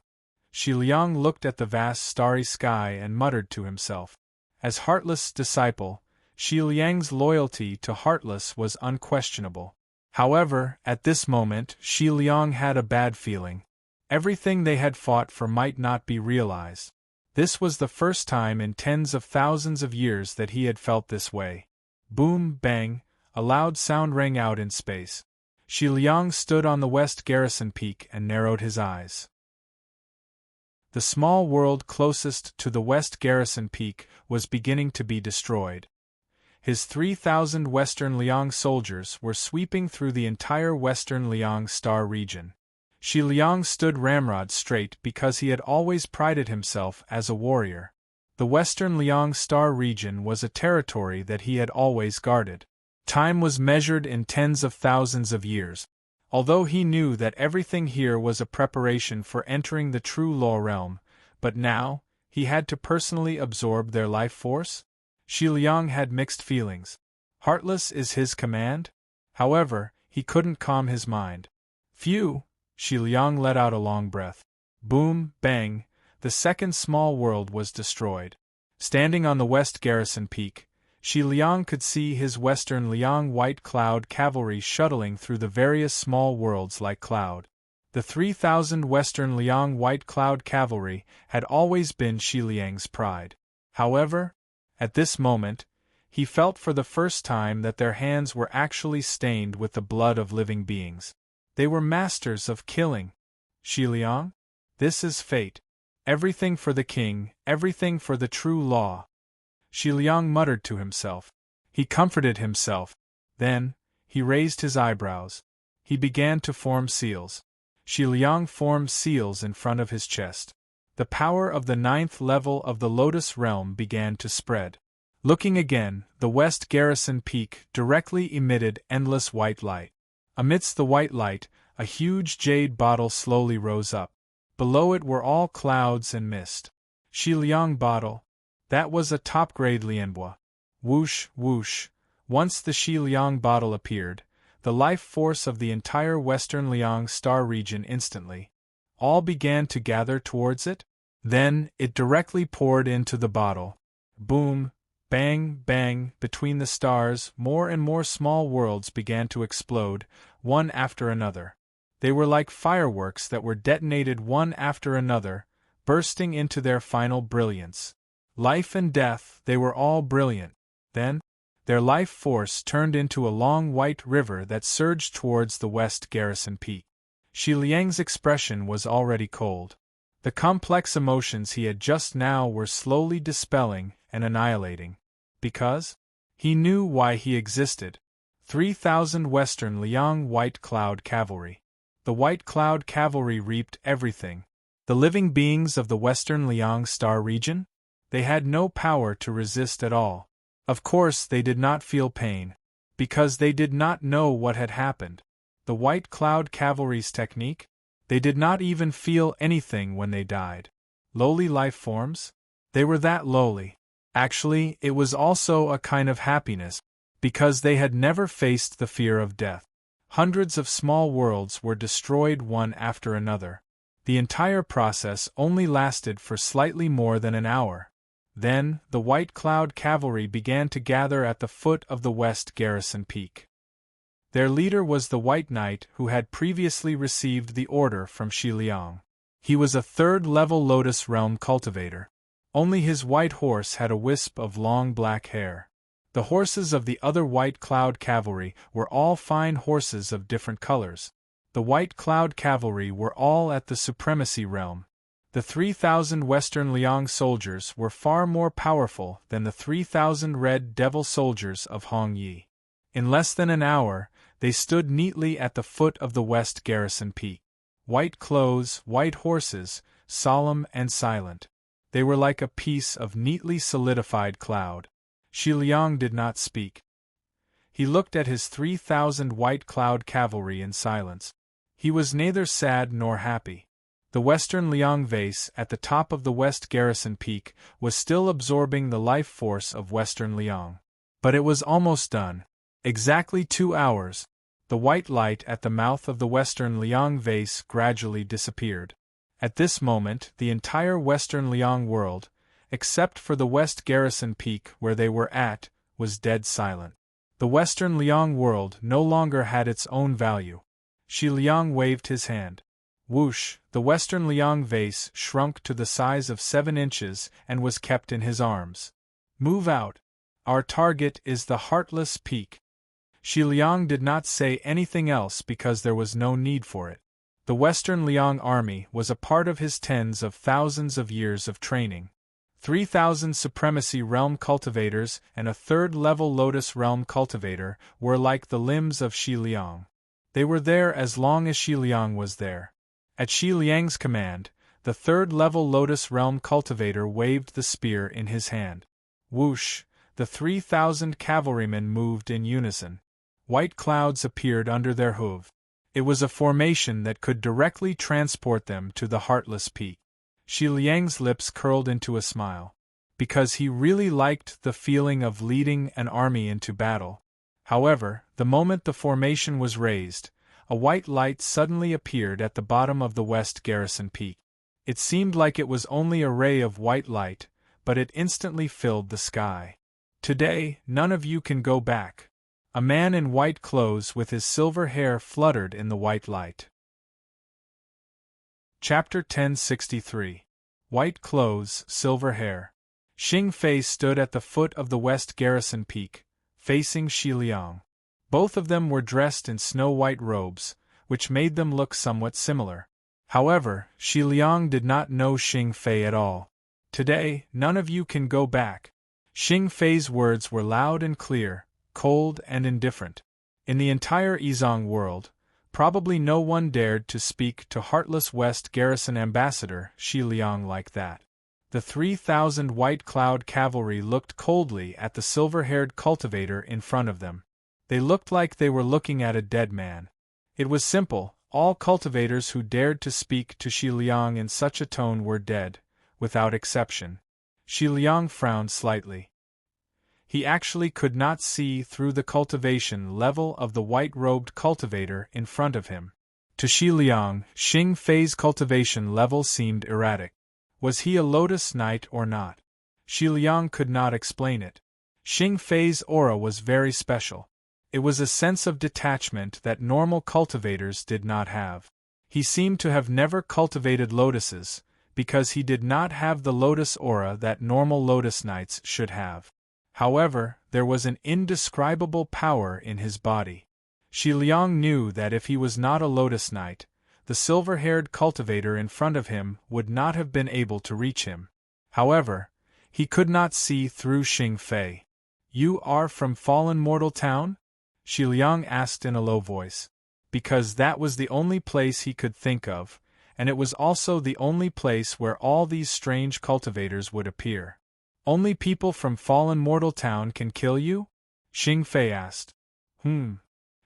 S1: Xiliang looked at the vast starry sky and muttered to himself. As Heartless' disciple, Xiliang's loyalty to Heartless was unquestionable. However, at this moment, Xiliang had a bad feeling. Everything they had fought for might not be realized. This was the first time in tens of thousands of years that he had felt this way. Boom, bang, a loud sound rang out in space. Xiliang stood on the West Garrison Peak and narrowed his eyes. The small world closest to the West Garrison Peak was beginning to be destroyed. His 3,000 Western Liang soldiers were sweeping through the entire Western Liang Star region. Xiliang stood ramrod straight because he had always prided himself as a warrior. The Western Liang Star region was a territory that he had always guarded. Time was measured in tens of thousands of years. Although he knew that everything here was a preparation for entering the True Law realm, but now, he had to personally absorb their life force? Xiliang had mixed feelings. Heartless is his command? However, he couldn't calm his mind. Phew! Xiliang let out a long breath. Boom, bang, the second small world was destroyed. Standing on the West Garrison Peak, Xiliang could see his Western Liang White Cloud cavalry shuttling through the various small worlds like cloud. The 3,000 Western Liang White Cloud cavalry had always been Xiliang's pride. However, at this moment, he felt for the first time that their hands were actually stained with the blood of living beings. They were masters of killing. Xiliang? This is fate. Everything for the king, everything for the True Law. Xiliang muttered to himself. He comforted himself. Then, he raised his eyebrows. He began to form seals. Xiliang formed seals in front of his chest. The power of the 9th level of the Lotus Realm began to spread. Looking again, the West Garrison Peak directly emitted endless white light. Amidst the white light, a huge jade bottle slowly rose up. Below it were all clouds and mist. Xiliang bottle. That was a top-grade lianhua. Whoosh, whoosh. Once the Xiliang bottle appeared, the life force of the entire Western Liang Star region instantly. All began to gather towards it. Then, it directly poured into the bottle. Boom, bang, bang, between the stars, more and more small worlds began to explode, one after another. They were like fireworks that were detonated one after another, bursting into their final brilliance. Life and death, they were all brilliant. Then, their life force turned into a long white river that surged towards the West Garrison Peak. Xiliang's expression was already cold. The complex emotions he had just now were slowly dispelling and annihilating. Because? He knew why he existed. 3,000 Western Liang White Cloud Cavalry. The White Cloud Cavalry reaped everything. The living beings of the Western Liang Star region? They had no power to resist at all. Of course they did not feel pain, because they did not know what had happened. The White Cloud Cavalry's technique? They did not even feel anything when they died. Lowly life forms? They were that lowly. Actually, it was also a kind of happiness, because they had never faced the fear of death. Hundreds of small worlds were destroyed one after another. The entire process only lasted for slightly more than an hour. Then, the White Cloud cavalry began to gather at the foot of the West Garrison Peak. Their leader was the White Knight who had previously received the order from Shi Liang. He was a third-level Lotus Realm cultivator. Only his white horse had a wisp of long black hair. The horses of the other White Cloud cavalry were all fine horses of different colors. The White Cloud cavalry were all at the Supremacy Realm. The 3,000 Western Liang soldiers were far more powerful than the 3,000 Red Devil soldiers of Hong Yi. In less than an hour, they stood neatly at the foot of the West Garrison Peak. White clothes, white horses, solemn and silent. They were like a piece of neatly solidified cloud. Shi Liang did not speak. He looked at his 3,000 White Cloud cavalry in silence. He was neither sad nor happy. The Western Liang vase at the top of the West Garrison Peak was still absorbing the life force of Western Liang. But it was almost done. Exactly 2 hours. The white light at the mouth of the Western Liang vase gradually disappeared. At this moment, the entire Western Liang world, except for the West Garrison Peak where they were at, was dead silent. The Western Liang world no longer had its own value. Shi Liang waved his hand. Whoosh, the Western Liang vase shrunk to the size of 7 inches and was kept in his arms. Move out. Our target is the Heartless Peak. Shi Liang did not say anything else because there was no need for it. The Western Liang army was a part of his tens of thousands of years of training. 3,000 Supremacy Realm cultivators and a third-level Lotus Realm cultivator were like the limbs of Shi Liang. They were there as long as Shi Liang was there. At Shi Liang's command, the third-level Lotus Realm cultivator waved the spear in his hand. Whoosh, the 3,000 cavalrymen moved in unison. White clouds appeared under their hooves. It was a formation that could directly transport them to the Heartless Peak. Shi Liang's lips curled into a smile. Because he really liked the feeling of leading an army into battle. However, the moment the formation was raised, a white light suddenly appeared at the bottom of the West Garrison Peak. It seemed like it was only a ray of white light, but it instantly filled the sky. Today, none of you can go back. A man in white clothes with his silver hair fluttered in the white light. Chapter 1063. White Clothes, Silver Hair. Xing Fei stood at the foot of the West Garrison Peak, facing Shi Liang. Both of them were dressed in snow-white robes, which made them look somewhat similar. However, Shi Liang did not know Xing Fei at all. Today, none of you can go back. Xing Fei's words were loud and clear, cold and indifferent. In the entire Yizong world, probably no one dared to speak to Heartless West Garrison Ambassador Shi Liang like that. The 3,000 White Cloud cavalry looked coldly at the silver-haired cultivator in front of them. They looked like they were looking at a dead man. It was simple, all cultivators who dared to speak to Shi Liang in such a tone were dead, without exception. Shi Liang frowned slightly. He actually could not see through the cultivation level of the white-robed cultivator in front of him. To Shi Liang, Xing Fei's cultivation level seemed erratic. Was he a Lotus Knight or not? Shi Liang could not explain it. Xing Fei's aura was very special. It was a sense of detachment that normal cultivators did not have. He seemed to have never cultivated lotuses, because he did not have the lotus aura that normal Lotus Knights should have. However, there was an indescribable power in his body. Shi Liang knew that if he was not a Lotus Knight, the silver-haired cultivator in front of him would not have been able to reach him. However, he could not see through Xing Fei. You are from Fallen Mortal Town? Shi Liang asked in a low voice. Because that was the only place he could think of, and it was also the only place where all these strange cultivators would appear. Only people from Fallen Mortal Town can kill you? Xing Fei asked.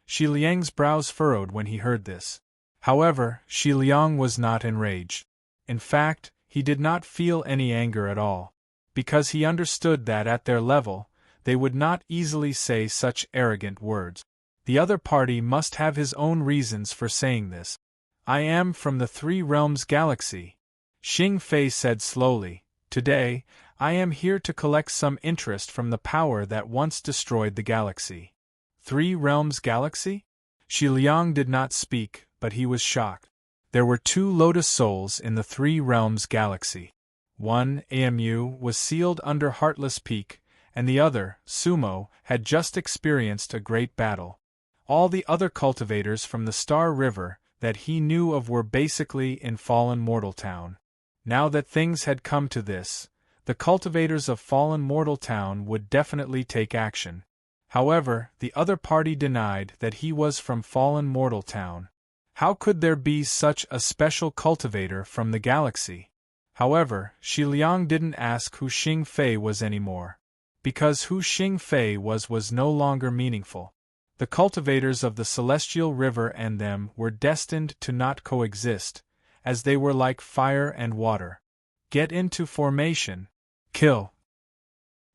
S1: Shi Liang's brows furrowed when he heard this. However, Shi Liang was not enraged. In fact, he did not feel any anger at all, because he understood that at their level, they would not easily say such arrogant words. The other party must have his own reasons for saying this. I am from the Three Realms Galaxy, Xing Fei said slowly. Today, I am here to collect some interest from the power that once destroyed the galaxy. 3 Realms Galaxy? Shi Liang did not speak, but he was shocked. There were 2 Lotus Souls in the 3 Realms Galaxy. One, AMU, was sealed under Heartless Peak, and the other, Sumo, had just experienced a great battle. All the other cultivators from the Star River that he knew of were basically in Fallen Mortal Town. Now that things had come to this, the cultivators of Fallen Mortal Town would definitely take action. However, the other party denied that he was from Fallen Mortal Town. How could there be such a special cultivator from the galaxy? However, Shi Liang didn't ask who Xing Fei was anymore. Because who Xing Fei was no longer meaningful. The cultivators of the Celestial River and them were destined to not coexist, as they were like fire and water. Get into formation. Kill.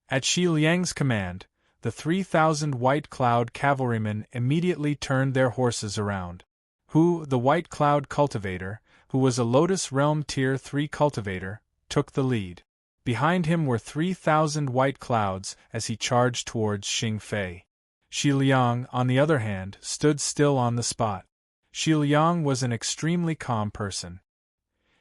S1: At Shi Liang's command, the 3,000 White Cloud cavalrymen immediately turned their horses around. Hu, the White Cloud cultivator, who was a Lotus Realm Tier 3 cultivator, took the lead. Behind him were 3,000 White Clouds as he charged towards Xing Fei. Shi Liang, on the other hand, stood still on the spot. Shi Liang was an extremely calm person.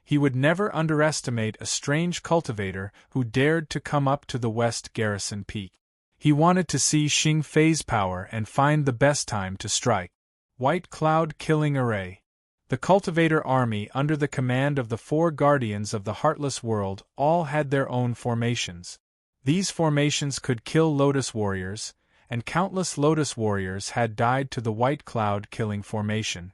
S1: He would never underestimate a strange cultivator who dared to come up to the West Garrison Peak. He wanted to see Xing Fei's power and find the best time to strike. White Cloud Killing Array. The cultivator army under the command of the 4 guardians of the Heartless World all had their own formations. These formations could kill Lotus Warriors, and countless Lotus Warriors had died to the White Cloud Killing formation.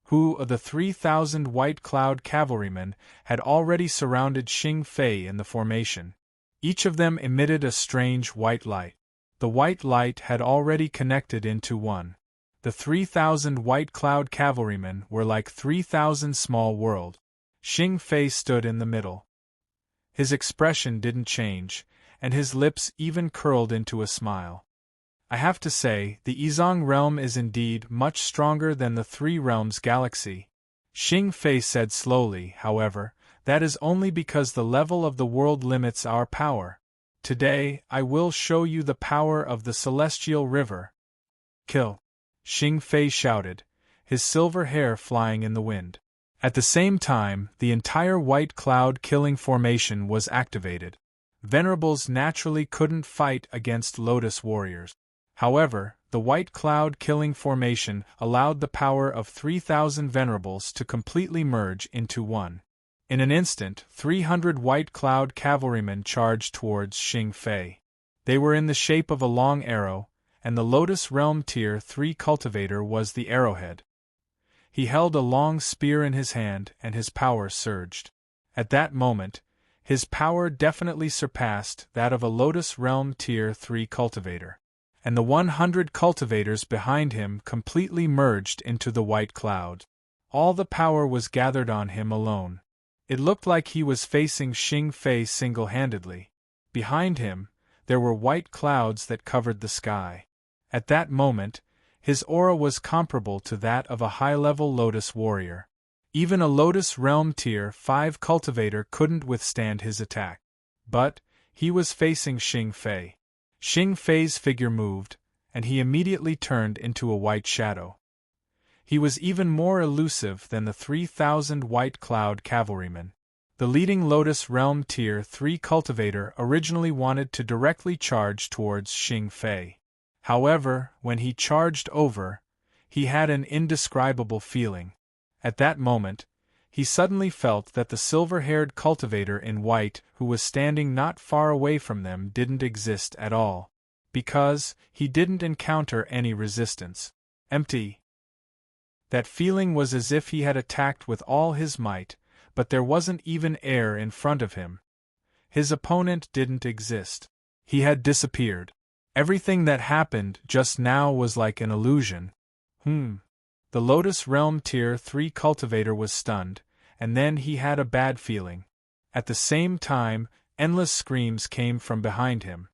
S1: Who of the 3,000 White Cloud cavalrymen had already surrounded Xing Fei in the formation. Each of them emitted a strange white light. The white light had already connected into one. The 3,000 White Cloud cavalrymen were like 3,000 small worlds. Xing Fei stood in the middle. His expression didn't change, and his lips even curled into a smile. I have to say, the Yizong realm is indeed much stronger than the 3 Realms Galaxy. Xing Fei said slowly, however, that is only because the level of the world limits our power. Today, I will show you the power of the Celestial River. Kill! Xing Fei shouted, his silver hair flying in the wind. At the same time, the entire White Cloud Killing formation was activated. Venerables naturally couldn't fight against Lotus Warriors. However, the White Cloud Killing formation allowed the power of 3,000 Venerables to completely merge into one. In an instant, 300 White Cloud cavalrymen charged towards Xing Fei. They were in the shape of a long arrow, and the Lotus Realm Tier 3 cultivator was the arrowhead. He held a long spear in his hand and his power surged. At that moment, his power definitely surpassed that of a Lotus Realm Tier 3 cultivator. And the 100 cultivators behind him completely merged into the White Cloud. All the power was gathered on him alone. It looked like he was facing Xing Fei single-handedly. Behind him, there were white clouds that covered the sky. At that moment, his aura was comparable to that of a high-level Lotus warrior. Even a Lotus Realm Tier 5 cultivator couldn't withstand his attack. But he was facing Xing Fei. Xing Fei's figure moved, and he immediately turned into a white shadow. He was even more elusive than the 3,000 White Cloud cavalrymen. The leading Lotus Realm Tier 3 cultivator originally wanted to directly charge towards Xing Fei. However, when he charged over, he had an indescribable feeling. At that moment, he suddenly felt that the silver-haired cultivator in white who was standing not far away from them didn't exist at all. Because he didn't encounter any resistance. Empty. That feeling was as if he had attacked with all his might, but there wasn't even air in front of him. His opponent didn't exist. He had disappeared. Everything that happened just now was like an illusion. The Lotus Realm Tier 3 cultivator was stunned, and then he had a bad feeling. At the same time, endless screams came from behind him.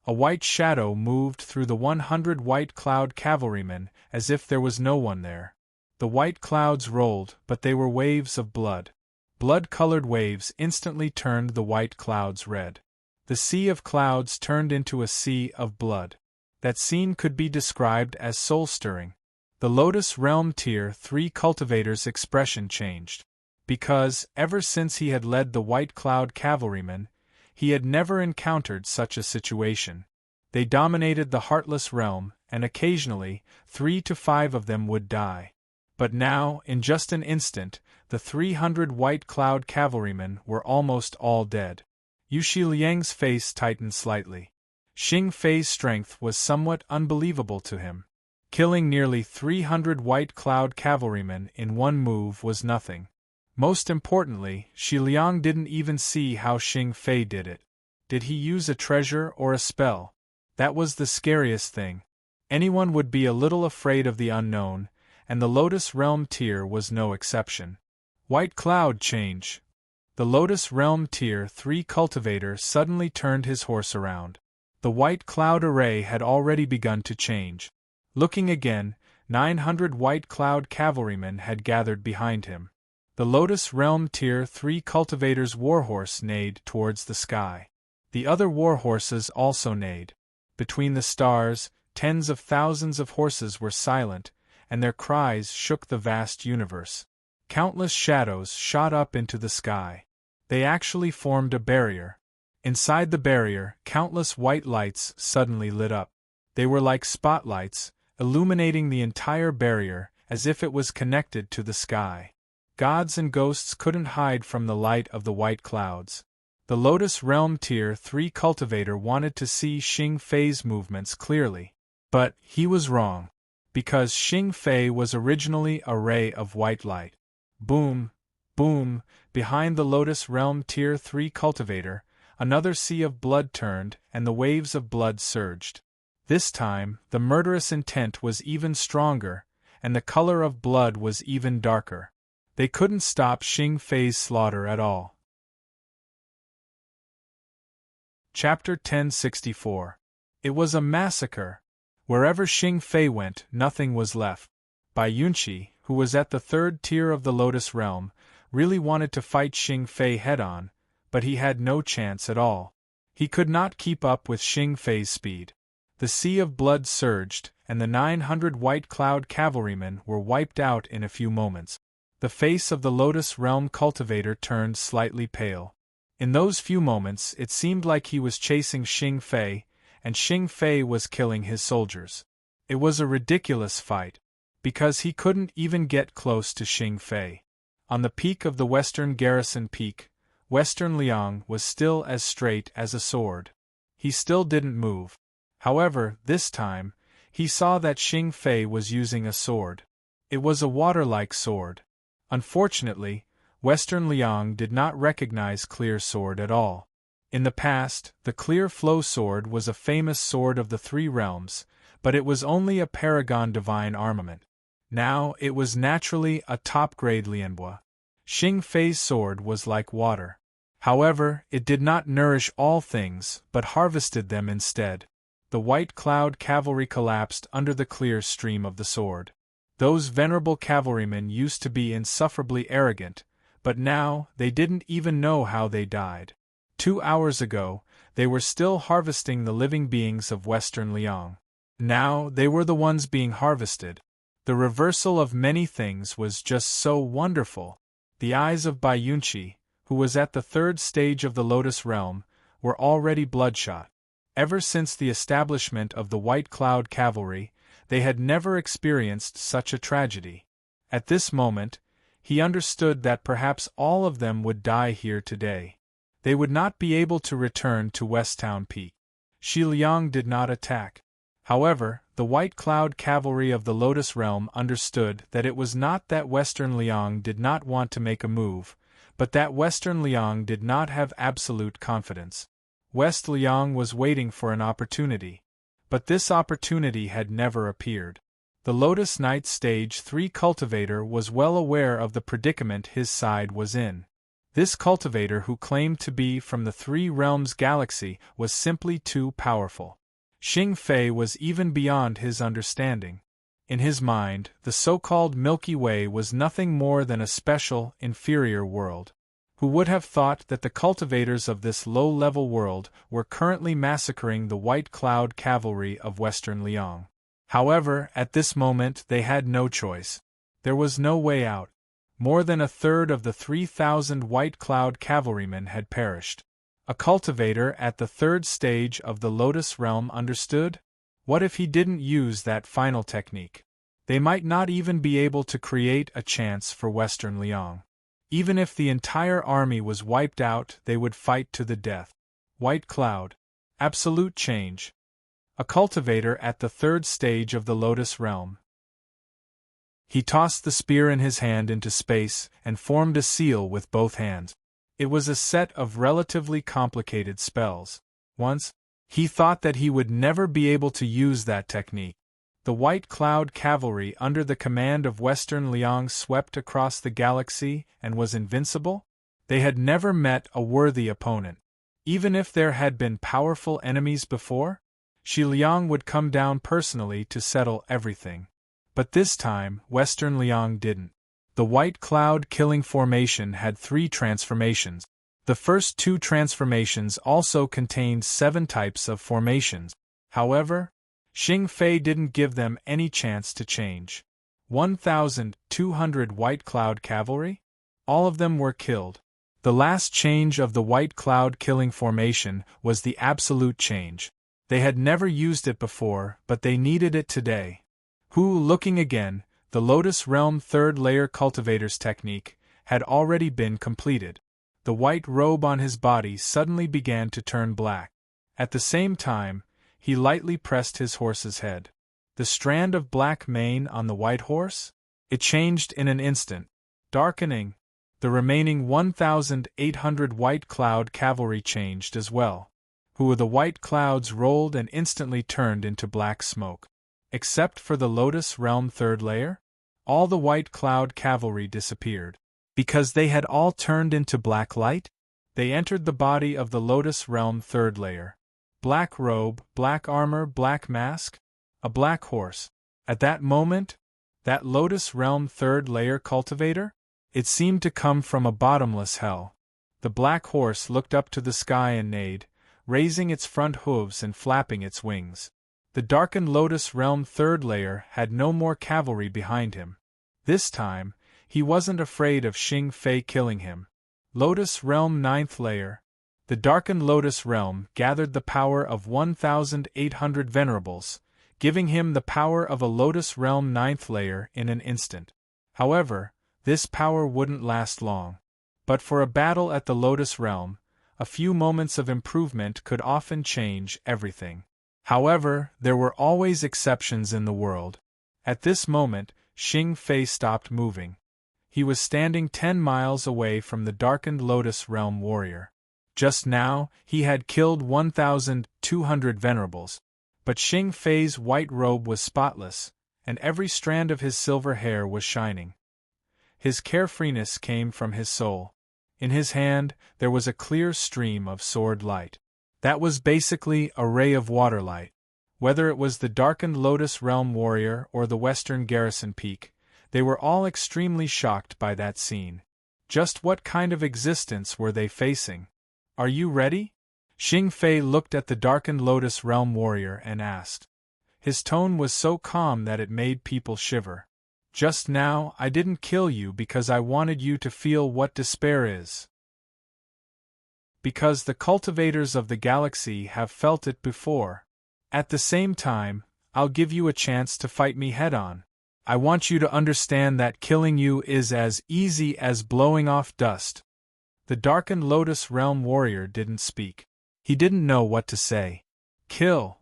S1: A white shadow moved through the 100 White Cloud cavalrymen as if there was no one there. The white clouds rolled, but they were waves of blood. Blood-colored waves instantly turned the white clouds red. The sea of clouds turned into a sea of blood. That scene could be described as soul-stirring. The Lotus Realm Tier 3 cultivator's expression changed. Because, ever since he had led the White Cloud Cavalrymen, he had never encountered such a situation. They dominated the Heartless Realm, and occasionally, 3 to 5 of them would die. But now, in just an instant, the 300 White Cloud Cavalrymen were almost all dead. Yu Shiliang's face tightened slightly. Xing Fei's strength was somewhat unbelievable to him. Killing nearly 300 White Cloud Cavalrymen in one move was nothing. Most importantly, Shiliang didn't even see how Xing Fei did it. Did he use a treasure or a spell? That was the scariest thing. Anyone would be a little afraid of the unknown, and the Lotus Realm Tier was no exception. White Cloud change. The Lotus Realm Tier 3 cultivator suddenly turned his horse around. The White Cloud array had already begun to change. Looking again, 900 White Cloud Cavalrymen had gathered behind him. The Lotus Realm Tier 3 cultivator's warhorse neighed towards the sky. The other warhorses also neighed. Between the stars, tens of thousands of horses were silent, and their cries shook the vast universe. Countless shadows shot up into the sky. They actually formed a barrier. Inside the barrier, countless white lights suddenly lit up. They were like spotlights, illuminating the entire barrier as if it was connected to the sky. Gods and ghosts couldn't hide from the light of the white clouds. The Lotus Realm Tier 3 cultivator wanted to see Xing Fei's movements clearly. But he was wrong. Because Xing Fei was originally a ray of white light. Boom, boom, behind the Lotus Realm Tier 3 cultivator, another sea of blood turned and the waves of blood surged. This time, the murderous intent was even stronger, and the color of blood was even darker. They couldn't stop Xing Fei's slaughter at all. Chapter 1064. It was a massacre. Wherever Xing Fei went, nothing was left. Bai Yunqi, who was at the 3rd tier of the Lotus Realm, really wanted to fight Xing Fei head-on, but he had no chance at all. He could not keep up with Xing Fei's speed. The sea of blood surged, and the 900 White Cloud Cavalrymen were wiped out in a few moments. The face of the Lotus Realm cultivator turned slightly pale. In those few moments it seemed like he was chasing Xing Fei, and Xing Fei was killing his soldiers. It was a ridiculous fight, because he couldn't even get close to Xing Fei. On the peak of the Western Garrison Peak, Western Liang was still as straight as a sword. He still didn't move. However, this time, he saw that Xing Fei was using a sword. It was a water-like sword. Unfortunately, Western Liang did not recognize Clear Sword at all. In the past, the Clear Flow Sword was a famous sword of the 3 realms, but it was only a paragon divine armament. Now it was naturally a top-grade lianhua. Xing Fei's sword was like water. However, it did not nourish all things, but harvested them instead. The White Cloud Cavalry collapsed under the clear stream of the sword. Those venerable cavalrymen used to be insufferably arrogant, but now they didn't even know how they died. 2 hours ago, they were still harvesting the living beings of Western Liang. Now they were the ones being harvested. The reversal of many things was just so wonderful. The eyes of Bai Yunqi, who was at the 3rd stage of the Lotus Realm, were already bloodshot. Ever since the establishment of the White Cloud Cavalry, they had never experienced such a tragedy. At this moment, he understood that perhaps all of them would die here today. They would not be able to return to Westtown Peak. Xiliang did not attack. However, the White Cloud Cavalry of the Lotus Realm understood that it was not that Western Liang did not want to make a move, but that Western Liang did not have absolute confidence. West Liang was waiting for an opportunity. But this opportunity had never appeared. The Lotus Knight Stage 3 cultivator was well aware of the predicament his side was in. This cultivator, who claimed to be from the 3 realms galaxy, was simply too powerful. Xing Fei was even beyond his understanding. In his mind, the so-called Milky Way was nothing more than a special, inferior world. Who would have thought that the cultivators of this low-level world were currently massacring the White Cloud cavalry of Western Liang? However, at this moment they had no choice. There was no way out. More than a third of the 3,000 White Cloud cavalrymen had perished. A cultivator at the third stage of the Lotus Realm understood? What if he didn't use that final technique? They might not even be able to create a chance for Western Liang. Even if the entire army was wiped out, they would fight to the death. White Cloud. Absolute change. A cultivator at the third stage of the Lotus Realm. He tossed the spear in his hand into space and formed a seal with both hands. It was a set of relatively complicated spells. Once, he thought that he would never be able to use that technique. The White Cloud cavalry under the command of Western Liang swept across the galaxy and was invincible? They had never met a worthy opponent. Even if there had been powerful enemies before, Shi Liang would come down personally to settle everything. But this time, Western Liang didn't. The White Cloud killing formation had 3 transformations. The first 2 transformations also contained 7 types of formations. However, Xing Fei didn't give them any chance to change. 1,200 White Cloud cavalry? All of them were killed. The last change of the White Cloud killing formation was the absolute change. They had never used it before, but they needed it today. Looking again, the Lotus Realm third layer cultivator's technique had already been completed. The white robe on his body suddenly began to turn black. At the same time, he lightly pressed his horse's head. The strand of black mane on the white horse? It changed in an instant, darkening. The remaining 1,800 White Cloud cavalry changed as well. The white clouds rolled and instantly turned into black smoke. Except for the Lotus Realm third layer? All the White Cloud cavalry disappeared. Because they had all turned into black light? They entered the body of the Lotus Realm third layer. Black robe, black armor, black mask, a black horse. At that moment, that Lotus Realm third layer cultivator? It seemed to come from a bottomless hell. The black horse looked up to the sky and neighed, raising its front hooves and flapping its wings. The darkened Lotus Realm third layer had no more cavalry behind him. This time, he wasn't afraid of Xing Fei killing him. Lotus Realm ninth layer. The darkened Lotus Realm gathered the power of 1,800 venerables, giving him the power of a Lotus Realm ninth layer in an instant. However, this power wouldn't last long. But for a battle at the Lotus Realm, a few moments of improvement could often change everything. However, there were always exceptions in the world. At this moment, Xing Fei stopped moving. He was standing 10 miles away from the darkened Lotus Realm warrior. Just now, he had killed 1,200 venerables. But Xing Fei's white robe was spotless, and every strand of his silver hair was shining. His carefreeness came from his soul. In his hand, there was a clear stream of sword light. That was basically a ray of water light. Whether it was the darkened Lotus Realm warrior or the Western Garrison Peak, they were all extremely shocked by that scene. Just what kind of existence were they facing? Are you ready? Xing Fei looked at the darkened Lotus Realm warrior and asked. His tone was so calm that it made people shiver. Just now, I didn't kill you because I wanted you to feel what despair is. Because the cultivators of the galaxy have felt it before. At the same time, I'll give you a chance to fight me head-on. I want you to understand that killing you is as easy as blowing off dust. The darkened Lotus Realm warrior didn't speak. He didn't know what to say. Kill!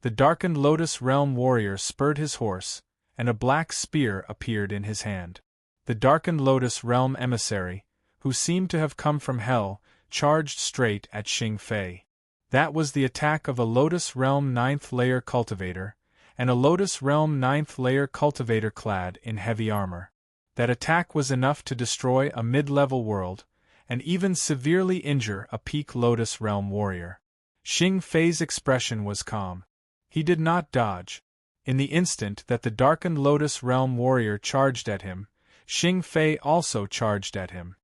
S1: The darkened Lotus Realm warrior spurred his horse, and a black spear appeared in his hand. The darkened Lotus Realm emissary, who seemed to have come from hell, charged straight at Xing Fei. That was the attack of a Lotus Realm 9th layer cultivator, and a Lotus Realm 9th layer cultivator clad in heavy armor. That attack was enough to destroy a mid-level world, and even severely injure a peak Lotus Realm warrior. Xing Fei's expression was calm. He did not dodge. In the instant that the darkened Lotus Realm warrior charged at him, Xing Fei also charged at him.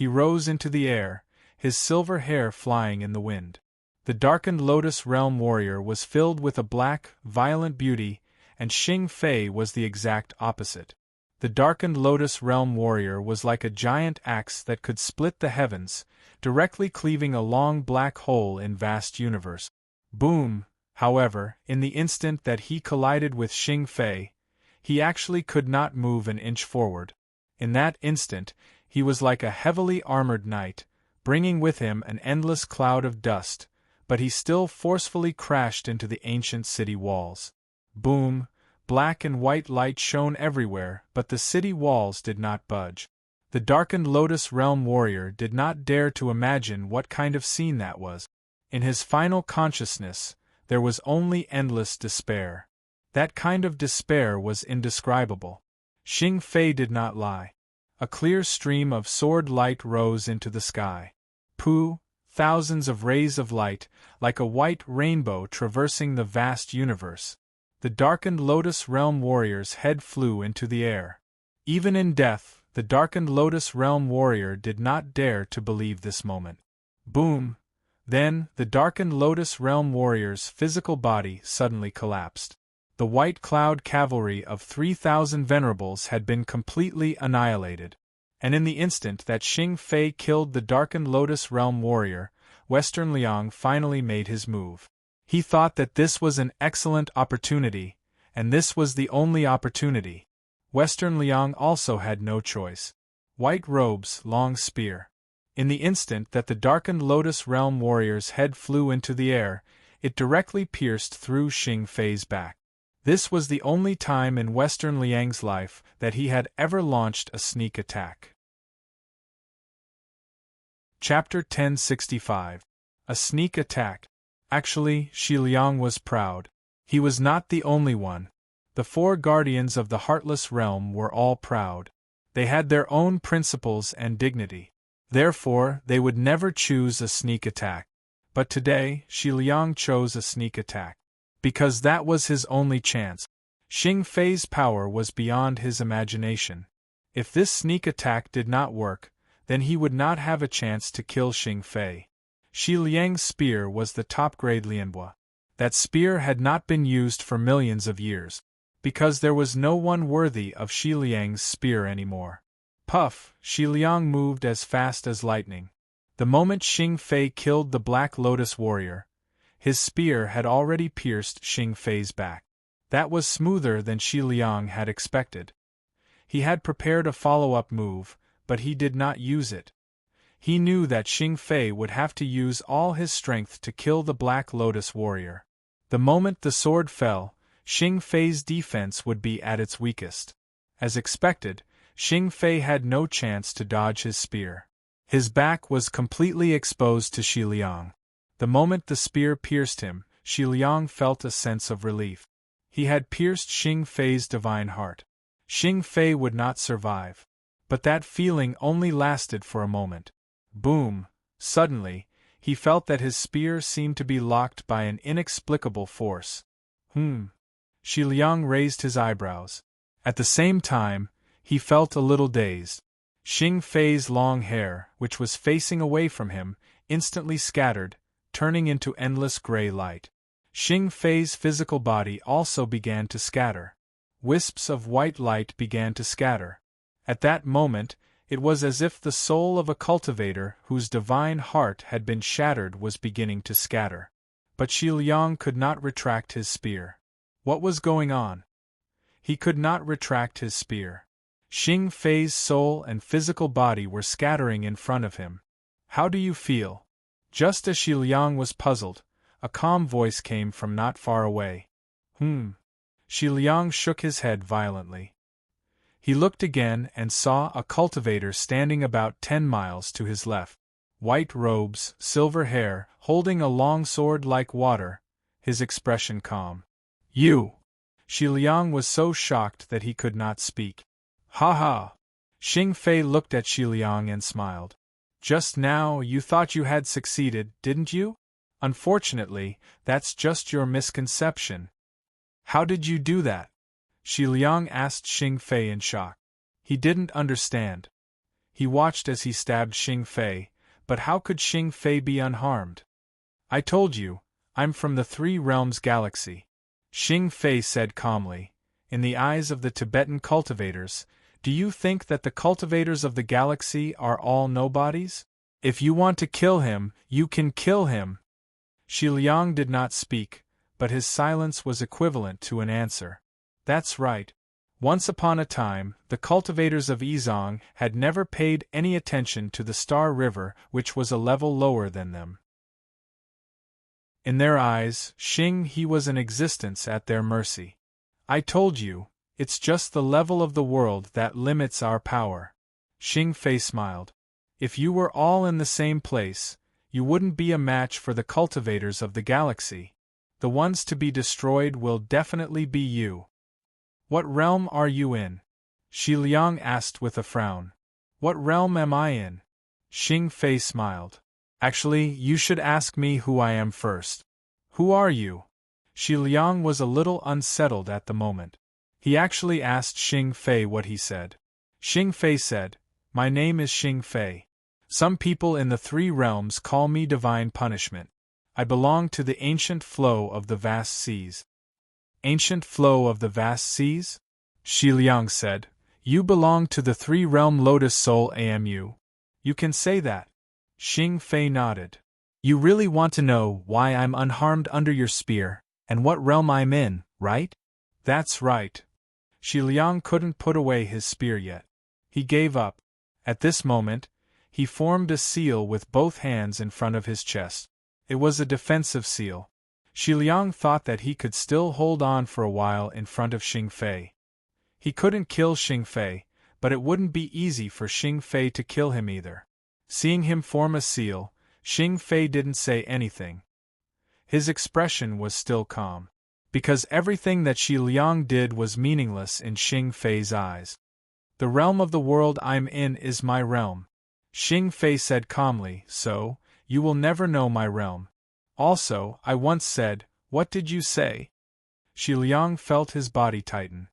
S1: he rose into the air, his silver hair flying in the wind. The darkened Lotus Realm warrior was filled with a black, violent beauty, and Xing Fei was the exact opposite. The darkened Lotus Realm warrior was like a giant axe that could split the heavens, directly cleaving a long black hole in vast universe. Boom! However, in the instant that he collided with Xing Fei, he actually could not move an inch forward. In that instant, he was like a heavily armored knight, bringing with him an endless cloud of dust, but he still forcefully crashed into the ancient city walls. Boom! Black and white light shone everywhere, but the city walls did not budge. The darkened Lotus Realm warrior did not dare to imagine what kind of scene that was. In his final consciousness, there was only endless despair. That kind of despair was indescribable. Xing Fei did not lie. A clear stream of sword light rose into the sky. Pooh! Thousands of rays of light, like a white rainbow traversing the vast universe. The darkened Lotus Realm warrior's head flew into the air. Even in death, the darkened Lotus Realm warrior did not dare to believe this moment. Boom! Then, the darkened Lotus Realm warrior's physical body suddenly collapsed. The white cloud cavalry of 3,000 venerables had been completely annihilated. And in the instant that Xing Fei killed the darkened Lotus Realm warrior, Western Liang finally made his move. He thought that this was an excellent opportunity, and this was the only opportunity. Western Liang also had no choice. White robes, long spear. In the instant that the darkened Lotus Realm warrior's head flew into the air, it directly pierced through Xing Fei's back. This was the only time in Western Liang's life that he had ever launched a sneak attack. Chapter 1065. A Sneak Attack. Actually, Xi Liang was proud. He was not the only one. The four guardians of the Heartless Realm were all proud. They had their own principles and dignity. Therefore, they would never choose a sneak attack. But today, Xi Liang chose a sneak attack. Because that was his only chance. Xing Fei's power was beyond his imagination. If this sneak attack did not work, then he would not have a chance to kill Xing Fei. Xi Liang's spear was the top-grade Lianhua. That spear had not been used for millions of years, because there was no one worthy of Xi Liang's spear anymore. Puff! Xi Liang moved as fast as lightning. The moment Xing Fei killed the Black Lotus warrior, his spear had already pierced Xing Fei's back. That was smoother than Xi Liang had expected. He had prepared a follow-up move, but he did not use it. He knew that Xing Fei would have to use all his strength to kill the Black Lotus warrior. The moment the sword fell, Xing Fei's defense would be at its weakest. As expected, Xing Fei had no chance to dodge his spear. His back was completely exposed to Xi Liang. The moment the spear pierced him, Xi Liang felt a sense of relief. He had pierced Xing Fei's divine heart. Xing Fei would not survive. But that feeling only lasted for a moment. Boom! Suddenly, he felt that his spear seemed to be locked by an inexplicable force. Xi Liang raised his eyebrows. At the same time, he felt a little dazed. Xing Fei's long hair, which was facing away from him, instantly scattered, turning into endless gray light. Xing Fei's physical body also began to scatter. Wisps of white light began to scatter. At that moment, it was as if the soul of a cultivator whose divine heart had been shattered was beginning to scatter. But Xi Liang could not retract his spear. What was going on? He could not retract his spear. Xing Fei's soul and physical body were scattering in front of him. How do you feel? Just as Xi Liang was puzzled, a calm voice came from not far away. Xi Liang shook his head violently. He looked again and saw a cultivator standing about 10 miles to his left. White robes, silver hair, holding a long sword like water, his expression calm. You! Xi Liang was so shocked that he could not speak. Ha ha! Xing Fei looked at Xi Liang and smiled. Just now you thought you had succeeded, didn't you? Unfortunately, that's just your misconception. How did you do that? Xi Liang asked Xing Fei in shock. He didn't understand. He watched as he stabbed Xing Fei, but how could Xing Fei be unharmed? I told you, I'm from the Three Realms Galaxy. Xing Fei said calmly. In the eyes of the Tibetan cultivators, do you think that the cultivators of the galaxy are all nobodies? If you want to kill him, you can kill him. Xi Liang did not speak, but his silence was equivalent to an answer. That's right. Once upon a time, the cultivators of Yizong had never paid any attention to the Star River, which was a level lower than them. In their eyes, Xing He was an existence at their mercy. I told you, it's just the level of the world that limits our power. Xing Fei smiled. If you were all in the same place, you wouldn't be a match for the cultivators of the galaxy. The ones to be destroyed will definitely be you. What realm are you in? Xi Liang asked with a frown. What realm am I in? Xing Fei smiled. Actually, you should ask me who I am first. Who are you? Xi Liang was a little unsettled at the moment. He actually asked Xing Fei what he said. Xing Fei said, My name is Xing Fei. Some people in the Three Realms call me Divine Punishment. I belong to the ancient flow of the vast seas. Ancient flow of the vast seas? Xi Liang said, You belong to the Three-Realm Lotus Soul AMU. You can say that. Xing Fei nodded. You really want to know why I'm unharmed under your spear, and what realm I'm in, right? That's right. Xi Liang couldn't put away his spear yet. He gave up. At this moment, he formed a seal with both hands in front of his chest. It was a defensive seal. Xi Liang thought that he could still hold on for a while in front of Xing Fei. He couldn't kill Xing Fei, but it wouldn't be easy for Xing Fei to kill him either. Seeing him form a seal, Xing Fei didn't say anything. His expression was still calm, because everything that Xi Liang did was meaningless in Xing Fei's eyes. The realm of the world I'm in is my realm. Xing Fei said calmly, so, you will never know my realm. Also, I once said, what did you say? Xi Liang felt his body tighten.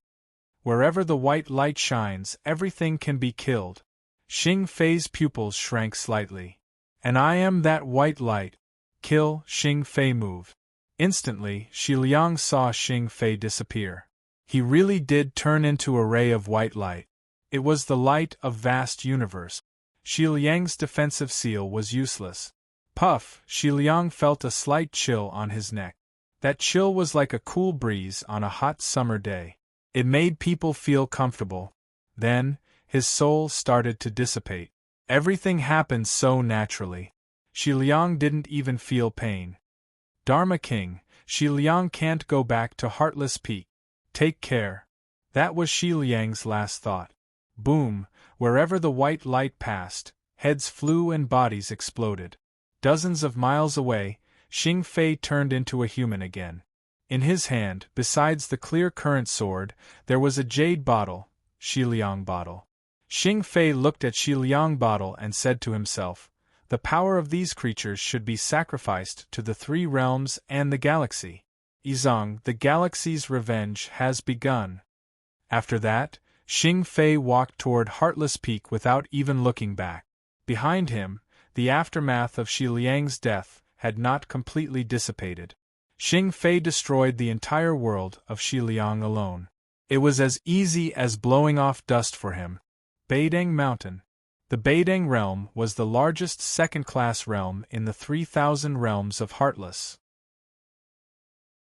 S1: Wherever the white light shines, everything can be killed. Xing Fei's pupils shrank slightly. And I am that white light. Kill, Xing Fei moved. Instantly, Xi Liang saw Xing Fei disappear. He really did turn into a ray of white light. It was the light of vast universe. Xi Liang's defensive seal was useless. Puff, Xi Liang felt a slight chill on his neck. That chill was like a cool breeze on a hot summer day. It made people feel comfortable. Then, his soul started to dissipate. Everything happened so naturally. Xi Liang didn't even feel pain. Dharma King, Xi Liang can't go back to Heartless Peak. Take care. That was Xi Liang's last thought. Boom, wherever the white light passed, heads flew and bodies exploded. Dozens of miles away, Xing Fei turned into a human again. In his hand, besides the clear current sword, there was a jade bottle, Xi Liang bottle. Xing Fei looked at Xi Liang bottle and said to himself, the power of these creatures should be sacrificed to the Three Realms and the galaxy. Yizong, the galaxy's revenge has begun. After that, Xing Fei walked toward Heartless Peak without even looking back. Behind him, the aftermath of Xi Liang's death had not completely dissipated. Xing Fei destroyed the entire world of Xi Liang alone. It was as easy as blowing off dust for him. Beideng Mountain. The Beideng realm was the largest second-class realm in the 3,000 realms of Heartless,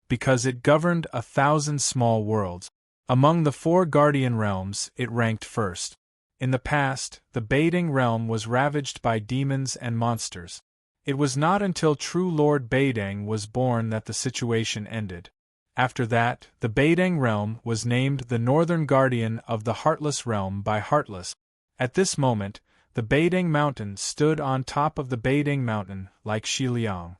S1: because it governed 1,000 small worlds. Among the 4 guardian realms, it ranked first. In the past, the Beideng realm was ravaged by demons and monsters. It was not until true Lord Beideng was born that the situation ended. After that, the Beideng realm was named the Northern Guardian of the Heartless realm by Heartless. At this moment, the Beideng Mountain stood on top of the Beideng Mountain like Xi Liang.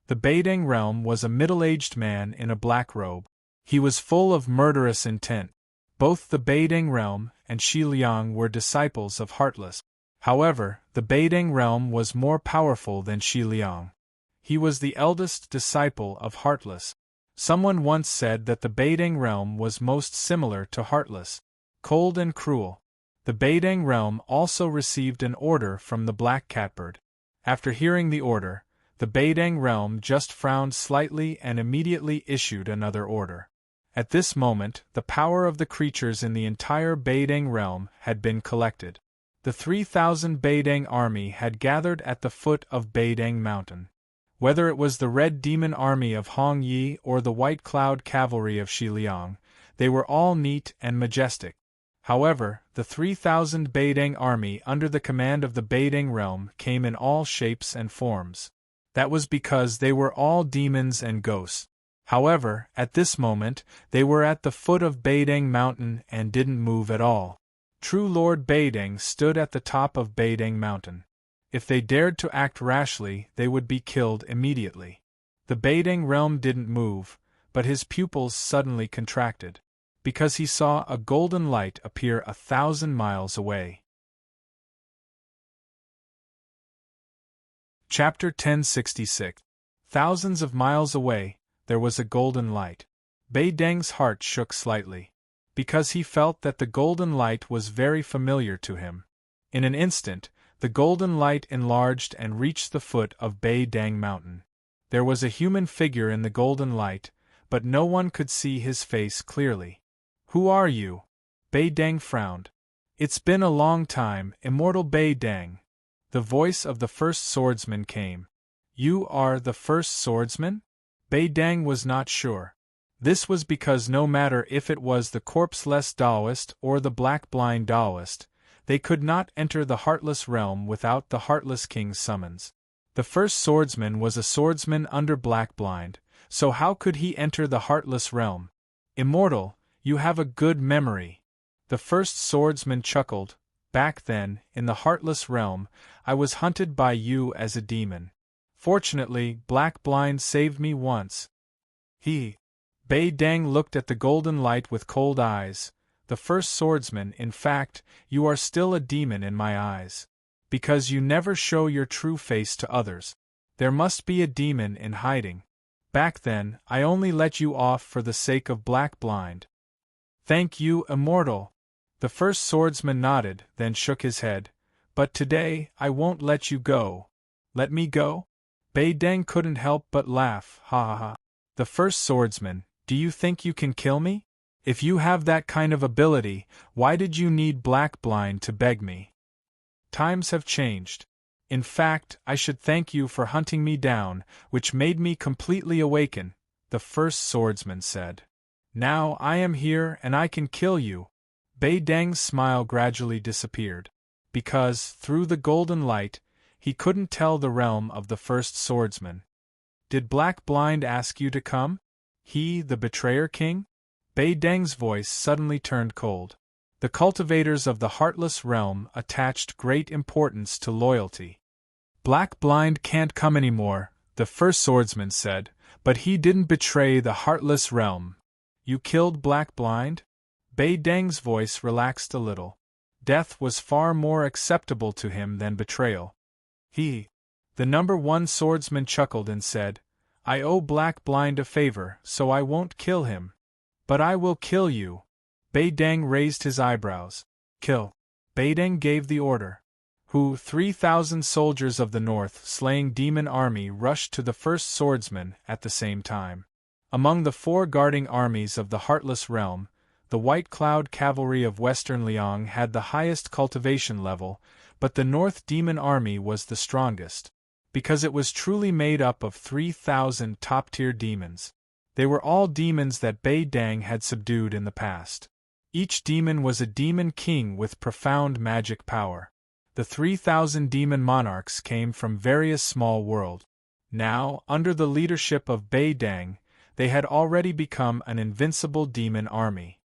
S1: The Beideng realm was a middle-aged man in a black robe. He was full of murderous intent. Both the Beideng realm and Xi Liang were disciples of Heartless. However, the Beideng realm was more powerful than Xi Liang. He was the eldest disciple of Heartless. Someone once said that the Beideng realm was most similar to Heartless. Cold and cruel. The Beidang realm also received an order from the black catbird. After hearing the order, the Beidang realm just frowned slightly and immediately issued another order. At this moment, the power of the creatures in the entire Beidang realm had been collected. The 3,000 Beidang army had gathered at the foot of Beidang Mountain. Whether it was the Red Demon army of Hong Yi or the White Cloud cavalry of Xiliang, they were all neat and majestic. However, the 3,000 Beidang army under the command of the Beidang realm came in all shapes and forms. That was because they were all demons and ghosts. However, at this moment, they were at the foot of Beidang Mountain and didn't move at all. True Lord Beidang stood at the top of Beidang Mountain. If they dared to act rashly, they would be killed immediately. The Beidang realm didn't move, but his pupils suddenly contracted, because he saw a golden light appear 1,000 miles away. Chapter 1066. Thousands of miles away, there was a golden light. Beidang's heart shook slightly, because he felt that the golden light was very familiar to him. In an instant, the golden light enlarged and reached the foot of Beidang Mountain. There was a human figure in the golden light, but no one could see his face clearly. "Who are you?" Beidang frowned. "It's been a long time, immortal Beidang." The voice of the first swordsman came. "You are the first swordsman?" Beidang was not sure. This was because no matter if it was the corpseless Taoist or the black blind Taoist, they could not enter the Heartless realm without the Heartless King's summons. The first swordsman was a swordsman under black blind, so how could he enter the Heartless realm? "Immortal, you have a good memory." The first swordsman chuckled. "Back then, in the Heartless realm, I was hunted by you as a demon. Fortunately, Black Blind saved me once." Beidang looked at the golden light with cold eyes. "The first swordsman, in fact, you are still a demon in my eyes. Because you never show your true face to others. There must be a demon in hiding. Back then, I only let you off for the sake of Black Blind." "Thank you, immortal." The first swordsman nodded, then shook his head. "But today, I won't let you go." "Let me go?" Beidang couldn't help but laugh. "Ha ha ha. The first swordsman, do you think you can kill me? If you have that kind of ability, why did you need Black Blind to beg me?" "Times have changed. In fact, I should thank you for hunting me down, which made me completely awaken," the first swordsman said. "Now I am here and I can kill you." Beidang's smile gradually disappeared, because, through the golden light, he couldn't tell the realm of the first swordsman. "Did Black Blind ask you to come? He, the betrayer king?" Beidang's voice suddenly turned cold. The cultivators of the Heartless realm attached great importance to loyalty. "Black Blind can't come anymore," the first swordsman said, "but he didn't betray the Heartless realm." "You killed Black Blind?" Beidang's voice relaxed a little. Death was far more acceptable to him than betrayal. The number one swordsman chuckled and said, "I owe Black Blind a favor, so I won't kill him. But I will kill you." Beidang raised his eyebrows. "Kill." Beidang gave the order. 3,000 soldiers of the north slaying demon army rushed to the first swordsman at the same time. Among the 4 guarding armies of the Heartless realm, the White Cloud cavalry of Western Liang had the highest cultivation level, but the North Demon Army was the strongest, because it was truly made up of 3,000 top-tier demons. They were all demons that Beidang had subdued in the past. Each demon was a demon king with profound magic power. The 3,000 demon monarchs came from various small worlds. Now, under the leadership of Beidang, they had already become an invincible demon army.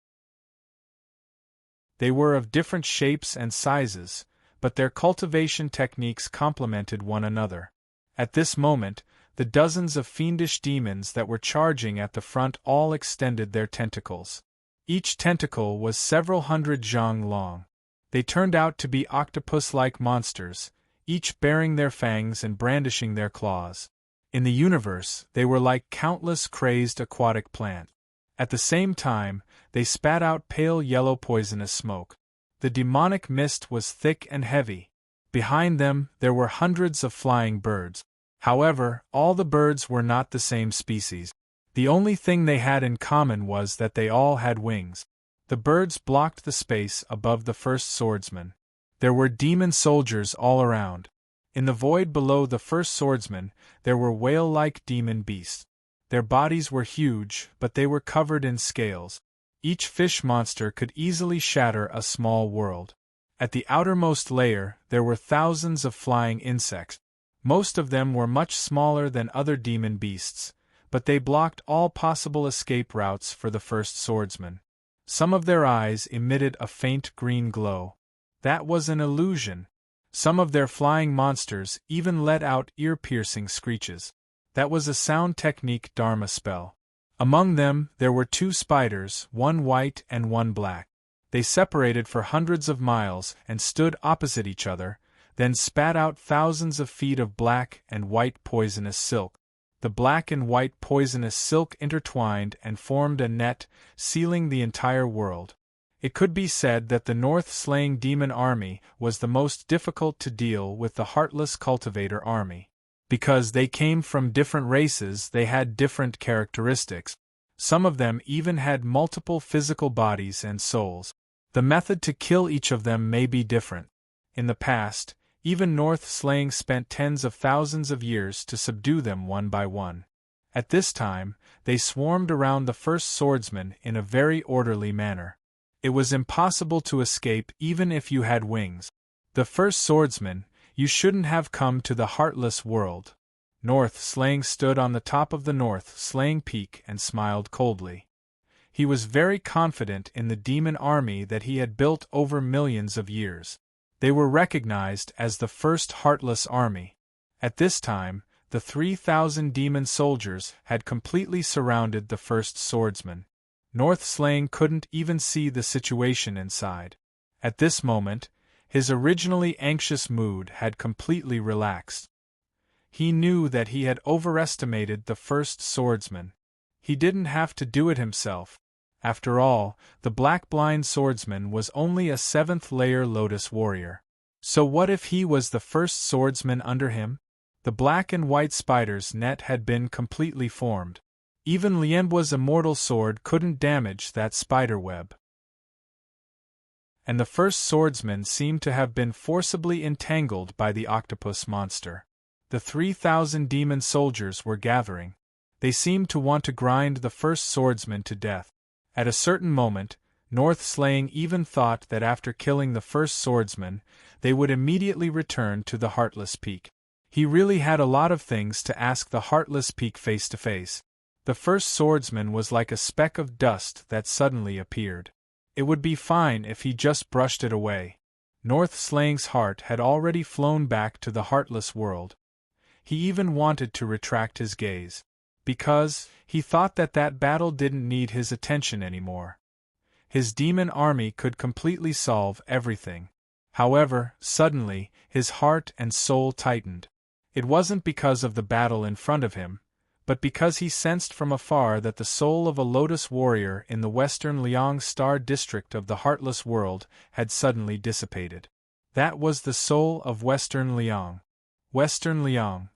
S1: They were of different shapes and sizes, but their cultivation techniques complemented one another. At this moment, the dozens of fiendish demons that were charging at the front all extended their tentacles. Each tentacle was several hundred zhang long. They turned out to be octopus-like monsters, each bearing their fangs and brandishing their claws. In the universe, they were like countless crazed aquatic plants. At the same time, they spat out pale yellow poisonous smoke. The demonic mist was thick and heavy. Behind them, there were hundreds of flying birds. However, all the birds were not the same species. The only thing they had in common was that they all had wings. The birds blocked the space above the first swordsman. There were demon soldiers all around. In the void below the first swordsman, there were whale-like demon beasts. Their bodies were huge, but they were covered in scales. Each fish monster could easily shatter a small world. At the outermost layer, there were thousands of flying insects. Most of them were much smaller than other demon beasts, but they blocked all possible escape routes for the first swordsman. Some of their eyes emitted a faint green glow. That was an illusion. Some of their flying monsters even let out ear-piercing screeches. That was a sound technique Dharma spell. Among them, there were 2 spiders, one white and one black. They separated for hundreds of miles and stood opposite each other, then spat out thousands of feet of black and white poisonous silk. The black and white poisonous silk intertwined and formed a net, sealing the entire world. It could be said that the North-slaying demon army was the most difficult to deal with the heartless cultivator army. Because they came from different races, they had different characteristics. Some of them even had multiple physical bodies and souls. The method to kill each of them may be different. In the past, even North-slaying spent tens of thousands of years to subdue them one by one. At this time, they swarmed around the first swordsman in a very orderly manner. It was impossible to escape even if you had wings. The first swordsman, you shouldn't have come to the heartless world. North-slaying stood on the top of the North-slaying peak and smiled coldly. He was very confident in the demon army that he had built over millions of years. They were recognized as the first heartless army. At this time, the 3,000 demon soldiers had completely surrounded the first swordsman. North-slaying couldn't even see the situation inside. At this moment, his originally anxious mood had completely relaxed. He knew that he had overestimated the first swordsman. He didn't have to do it himself. After all, the black blind swordsman was only a 7th-layer Lotus warrior. So what if he was the first swordsman under him? The black and white spider's net had been completely formed. Even Lienbua's immortal sword couldn't damage that spider web. And the first swordsman seemed to have been forcibly entangled by the octopus monster. The 3,000 demon soldiers were gathering. They seemed to want to grind the first swordsman to death. At a certain moment, North-slaying even thought that after killing the first swordsman, they would immediately return to the Heartless Peak. He really had a lot of things to ask the Heartless Peak face to face. The first swordsman was like a speck of dust that suddenly appeared. It would be fine if he just brushed it away. North-slaying's heart had already flown back to the heartless world. He even wanted to retract his gaze. Because, he thought that that battle didn't need his attention anymore. His demon army could completely solve everything. However, suddenly, his heart and soul tightened. It wasn't because of the battle in front of him, but because he sensed from afar that the soul of a Lotus warrior in the western Liang Star district of the Heartless world had suddenly dissipated. That was the soul of Western Liang. Western Liang.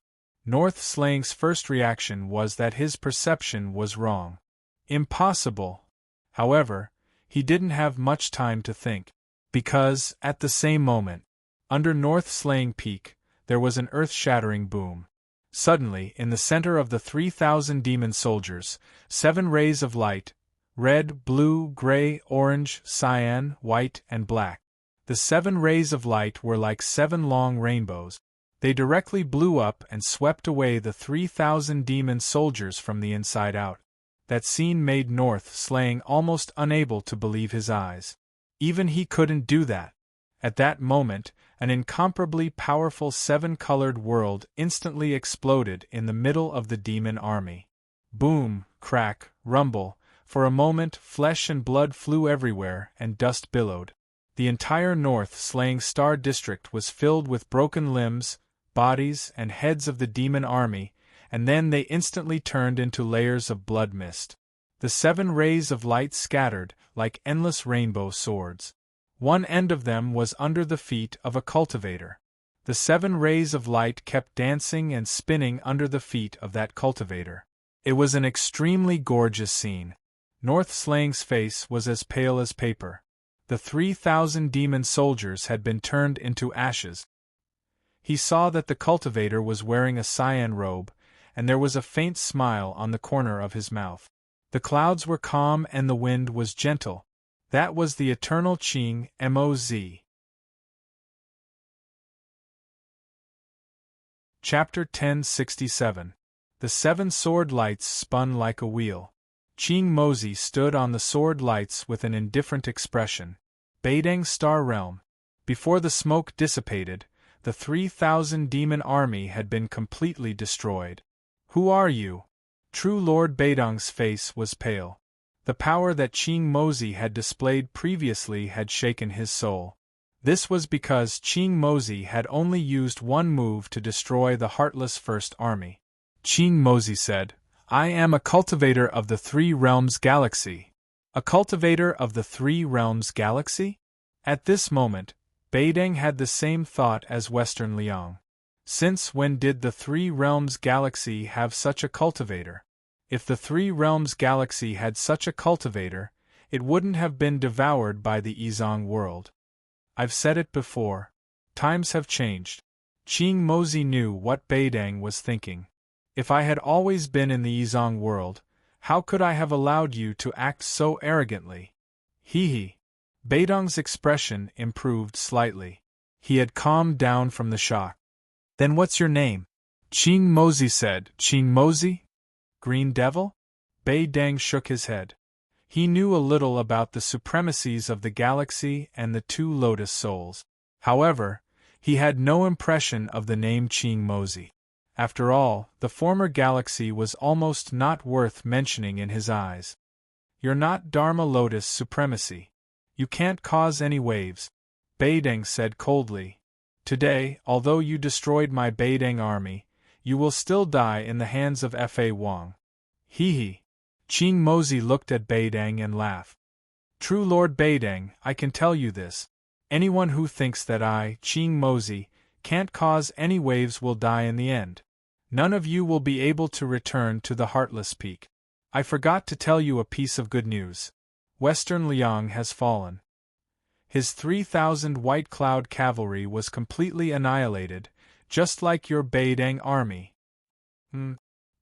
S1: North-slaying's first reaction was that his perception was wrong. Impossible. However, he didn't have much time to think. Because, at the same moment, under North-slaying Peak, there was an earth-shattering boom. Suddenly, in the center of the 3,000 demon soldiers, 7 rays of light, red, blue, gray, orange, cyan, white, and black. The 7 rays of light were like 7 long rainbows. They directly blew up and swept away the 3,000 demon soldiers from the inside out. That scene made North-slaying almost unable to believe his eyes. Even he couldn't do that. At that moment, an incomparably powerful 7-colored world instantly exploded in the middle of the demon army. Boom, crack, rumble. For a moment, flesh and blood flew everywhere and dust billowed. The entire North-slaying Star district was filled with broken limbs, bodies, and heads of the demon army, and then they instantly turned into layers of blood mist. The 7 rays of light scattered, like endless rainbow swords. One end of them was under the feet of a cultivator. The 7 rays of light kept dancing and spinning under the feet of that cultivator. It was an extremely gorgeous scene. North Slang's face was as pale as paper. The 3,000 demon soldiers had been turned into ashes. He saw that the cultivator was wearing a cyan robe, and there was a faint smile on the corner of his mouth. The clouds were calm and the wind was gentle. That was the eternal Qing Moz. Chapter 1067. The 7 sword lights spun like a wheel. Qing Mozi stood on the sword lights with an indifferent expression. Beidang's star realm. Before the smoke dissipated, the 3,000 demon army had been completely destroyed. Who are you? True Lord Beidang's face was pale. The power that Qing Mozi had displayed previously had shaken his soul. This was because Qing Mozi had only used one move to destroy the Heartless First Army. Qing Mozi said, "I am a cultivator of the 3 realms galaxy." A cultivator of the 3 realms galaxy? At this moment, Beidang had the same thought as Western Liang. Since when did the 3 realms galaxy have such a cultivator? If the 3 realms galaxy had such a cultivator, it wouldn't have been devoured by the Yizong world. I've said it before. Times have changed. Qing Mozi knew what Beidang was thinking. If I had always been in the Yizong world, how could I have allowed you to act so arrogantly? Hee. Beidang's expression improved slightly. He had calmed down from the shock. Then what's your name? Qing Mozi said. Qing Mozi? Green Devil? Beidang shook his head. He knew a little about the supremacies of the galaxy and the 2 Lotus Souls. However, he had no impression of the name Qing Mozi. After all, the former galaxy was almost not worth mentioning in his eyes. You're not Dharma Lotus Supremacy. You can't cause any waves, Beidang said coldly. Today, although you destroyed my Beidang army, you will still die in the hands of Fa Wang. Hee. Qing Mozi looked at Beidang and laughed. True Lord Beidang, I can tell you this. Anyone who thinks that I, Qing Mozi, can't cause any waves will die in the end. None of you will be able to return to the Heartless Peak. I forgot to tell you a piece of good news. Western Liang has fallen. His 3,000 White Cloud cavalry was completely annihilated, just like your Beidang army.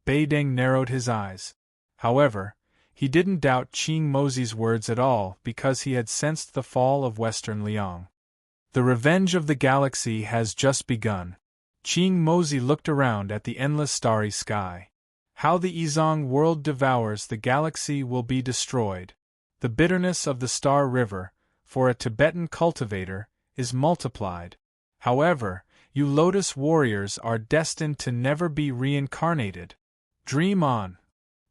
S1: Beidang narrowed his eyes. However, he didn't doubt Qing Mozi's words at all because he had sensed the fall of Western Liang. The revenge of the galaxy has just begun. Qing Mozi looked around at the endless starry sky. How the Yizong world devours the galaxy will be destroyed. The bitterness of the Star River, for a Tibetan cultivator, is multiplied. However, you Lotus warriors are destined to never be reincarnated. Dream on.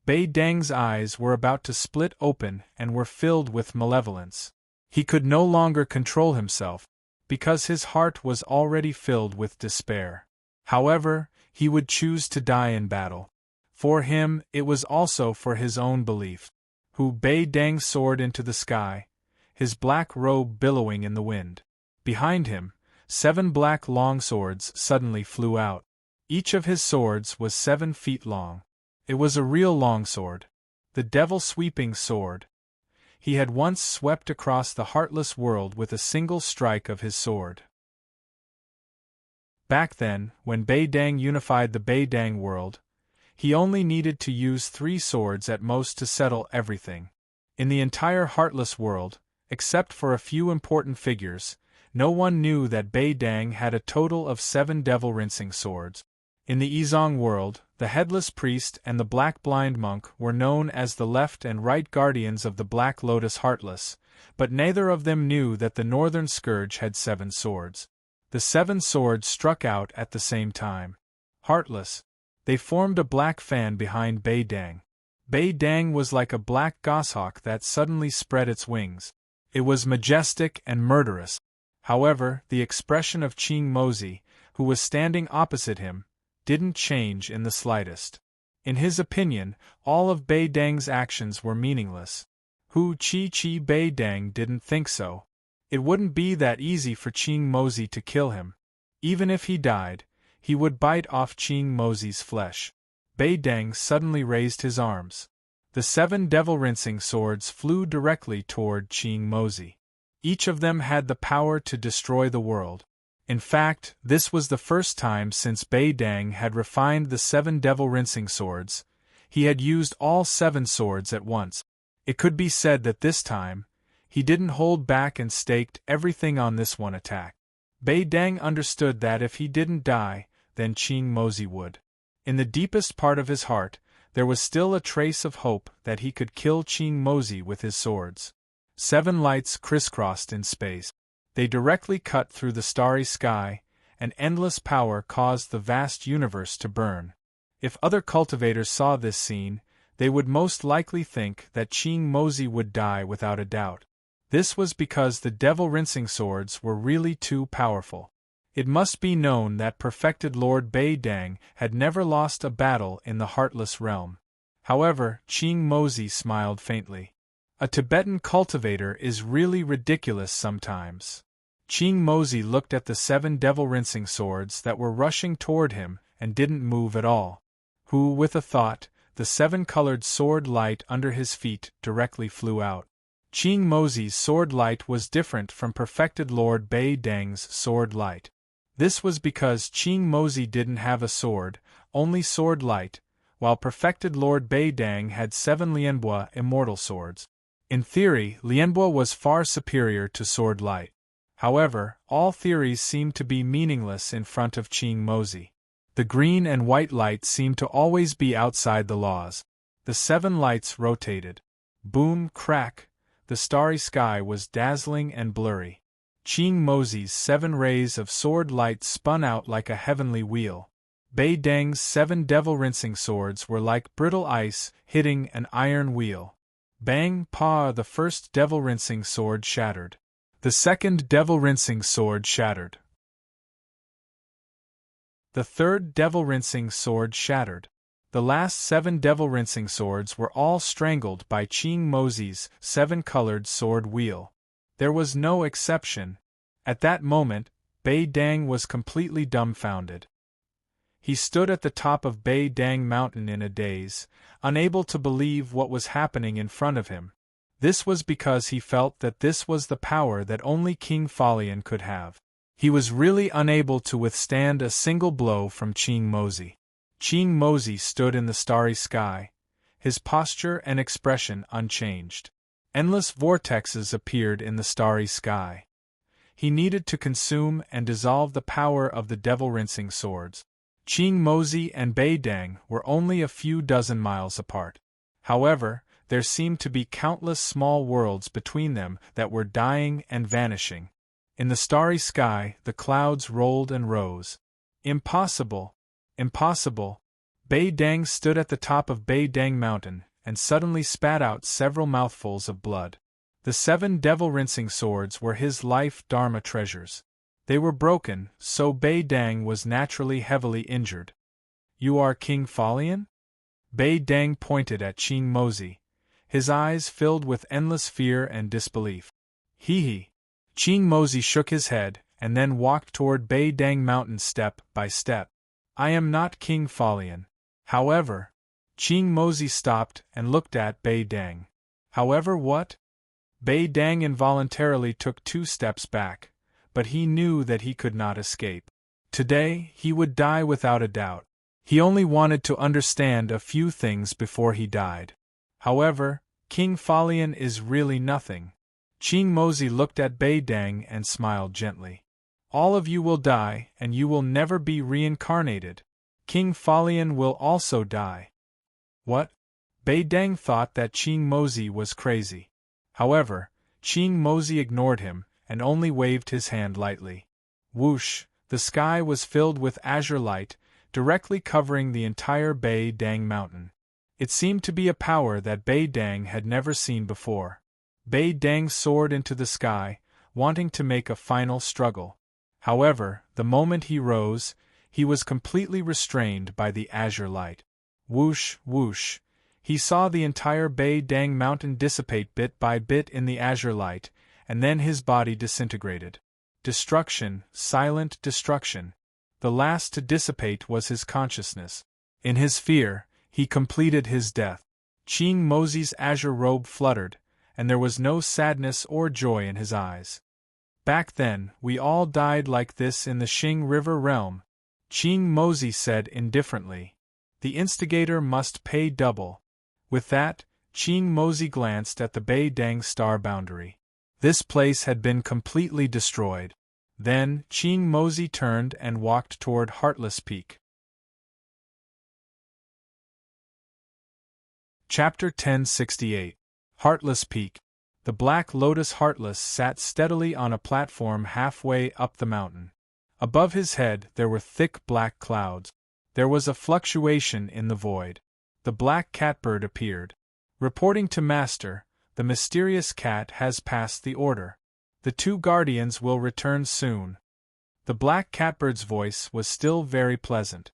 S1: Beidang's eyes were about to split open and were filled with malevolence. He could no longer control himself, because his heart was already filled with despair. However, he would choose to die in battle. For him, it was also for his own belief. Hu Beidang soared into the sky, his black robe billowing in the wind. Behind him, 7 black longswords suddenly flew out. Each of his swords was 7 feet long. It was a real longsword. The Devil Sweeping Sword. He had once swept across the heartless world with a single strike of his sword. Back then, when Beidang unified the Beidang world, he only needed to use 3 swords at most to settle everything. In the entire heartless world, except for a few important figures, no one knew that Beidang had a total of 7 devil-rinsing swords. In the Yizong world, the headless priest and the black blind monk were known as the left and right guardians of the Black Lotus Heartless, but neither of them knew that the Northern Scourge had 7 swords. The 7 swords struck out at the same time. Heartless. They formed a black fan behind Beidang. Beidang was like a black goshawk that suddenly spread its wings. It was majestic and murderous. However, the expression of Qing Mozi, who was standing opposite him, didn't change in the slightest. In his opinion, all of Beidang's actions were meaningless. Hu Chi Beidang didn't think so. It wouldn't be that easy for Ching Mozi to kill him. Even if he died, he would bite off Ching Mozi's flesh. Bei Deng suddenly raised his arms. The 7 devil-rinsing swords flew directly toward Ching Mozi. Each of them had the power to destroy the world. In fact, this was the first time since Bei Deng had refined the 7 devil-rinsing swords. He had used all 7 swords at once. It could be said that this time, he didn't hold back and staked everything on this one attack. Bei Deng understood that if he didn't die, then Ching Mozi would. In the deepest part of his heart, there was still a trace of hope that he could kill Ching Mozi with his swords. 7 lights crisscrossed in space. They directly cut through the starry sky, and endless power caused the vast universe to burn. If other cultivators saw this scene, they would most likely think that Ching Mozi would die without a doubt. This was because the devil-rinsing swords were really too powerful. It must be known that perfected Lord Bei Deng had never lost a battle in the Heartless Realm. However, Ching Mozi smiled faintly. A Tibetan cultivator is really ridiculous sometimes. Ching Mozi looked at the 7 devil-rinsing swords that were rushing toward him and didn't move at all. With a thought, the 7-colored sword light under his feet directly flew out. Ching Mozi's sword light was different from perfected Lord Bei Deng's sword light. This was because Ching Mozi didn't have a sword, only sword light, while perfected Lord Bei Deng had 7 Lianbua immortal swords. In theory, Lianbua was far superior to sword light. However, all theories seemed to be meaningless in front of Ching Mozi. The green and white light seemed to always be outside the laws. The 7 lights rotated. Boom, crack. The starry sky was dazzling and blurry. Ching Mozi's 7 rays of sword light spun out like a heavenly wheel. Bei Deng's 7 devil-rinsing swords were like brittle ice hitting an iron wheel. Bang, pa! The first devil-rinsing sword shattered. The second devil-rinsing sword shattered. The third devil-rinsing sword shattered. The last 7 devil-rinsing swords were all strangled by Ching Mozi's 7-colored sword wheel. There was no exception. At that moment, Bei Deng was completely dumbfounded. He stood at the top of Bei Deng Mountain in a daze, unable to believe what was happening in front of him. This was because he felt that this was the power that only King Falian could have. He was really unable to withstand a single blow from Ching Mozi. Ching Mozi stood in the starry sky, his posture and expression unchanged. Endless vortexes appeared in the starry sky. He needed to consume and dissolve the power of the devil-rinsing swords. Ching Mozi and Bei Deng were only a few dozen miles apart. However, there seemed to be countless small worlds between them that were dying and vanishing. In the starry sky, the clouds rolled and rose. Impossible! Impossible! Bei Deng stood at the top of Bei Deng Mountain and suddenly spat out several mouthfuls of blood. The 7 devil-rinsing swords were his life dharma treasures. They were broken, so Bei Deng was naturally heavily injured. You are King Falian? Bei Deng pointed at Ching Mozi, his eyes filled with endless fear and disbelief. Hee. Ching Mozi shook his head and then walked toward Bei Deng Mountain step by step. I am not King Falian. However, Ching Mozi stopped and looked at Bei Deng. However what? Bei Deng involuntarily took 2 steps back, but he knew that he could not escape. Today, he would die without a doubt. He only wanted to understand a few things before he died. However, King Falian is really nothing. Ching Mozi looked at Bei Deng and smiled gently. All of you will die, and you will never be reincarnated. King Falian will also die. What? Bei Deng thought that Ching Mozi was crazy. However, Ching Mozi ignored him and only waved his hand lightly. Whoosh! The sky was filled with azure light, directly covering the entire Bei Deng Mountain. It seemed to be a power that Bei Deng had never seen before. Bei Deng soared into the sky, wanting to make a final struggle. However, the moment he rose, he was completely restrained by the azure light. Whoosh, whoosh. He saw the entire Bei Deng Mountain dissipate bit by bit in the azure light, and then his body disintegrated. Destruction, silent destruction. The last to dissipate was his consciousness. In his fear, he completed his death. Qing Mozi's azure robe fluttered, and there was no sadness or joy in his eyes. Back then, we all died like this in the Xing River realm, Qing Mozi said indifferently. The instigator must pay double. With that, Qing Mozi glanced at the Bei Dang star boundary. This place had been completely destroyed. Then, Qing Mozi turned and walked toward Heartless Peak. Chapter 1068. Heartless Peak. The Black Lotus Heartless sat steadily on a platform halfway up the mountain. Above his head there were thick black clouds. There was a fluctuation in the void. The black catbird appeared. Reporting to Master, the mysterious cat has passed the order. The 2 guardians will return soon. The black catbird's voice was still very pleasant.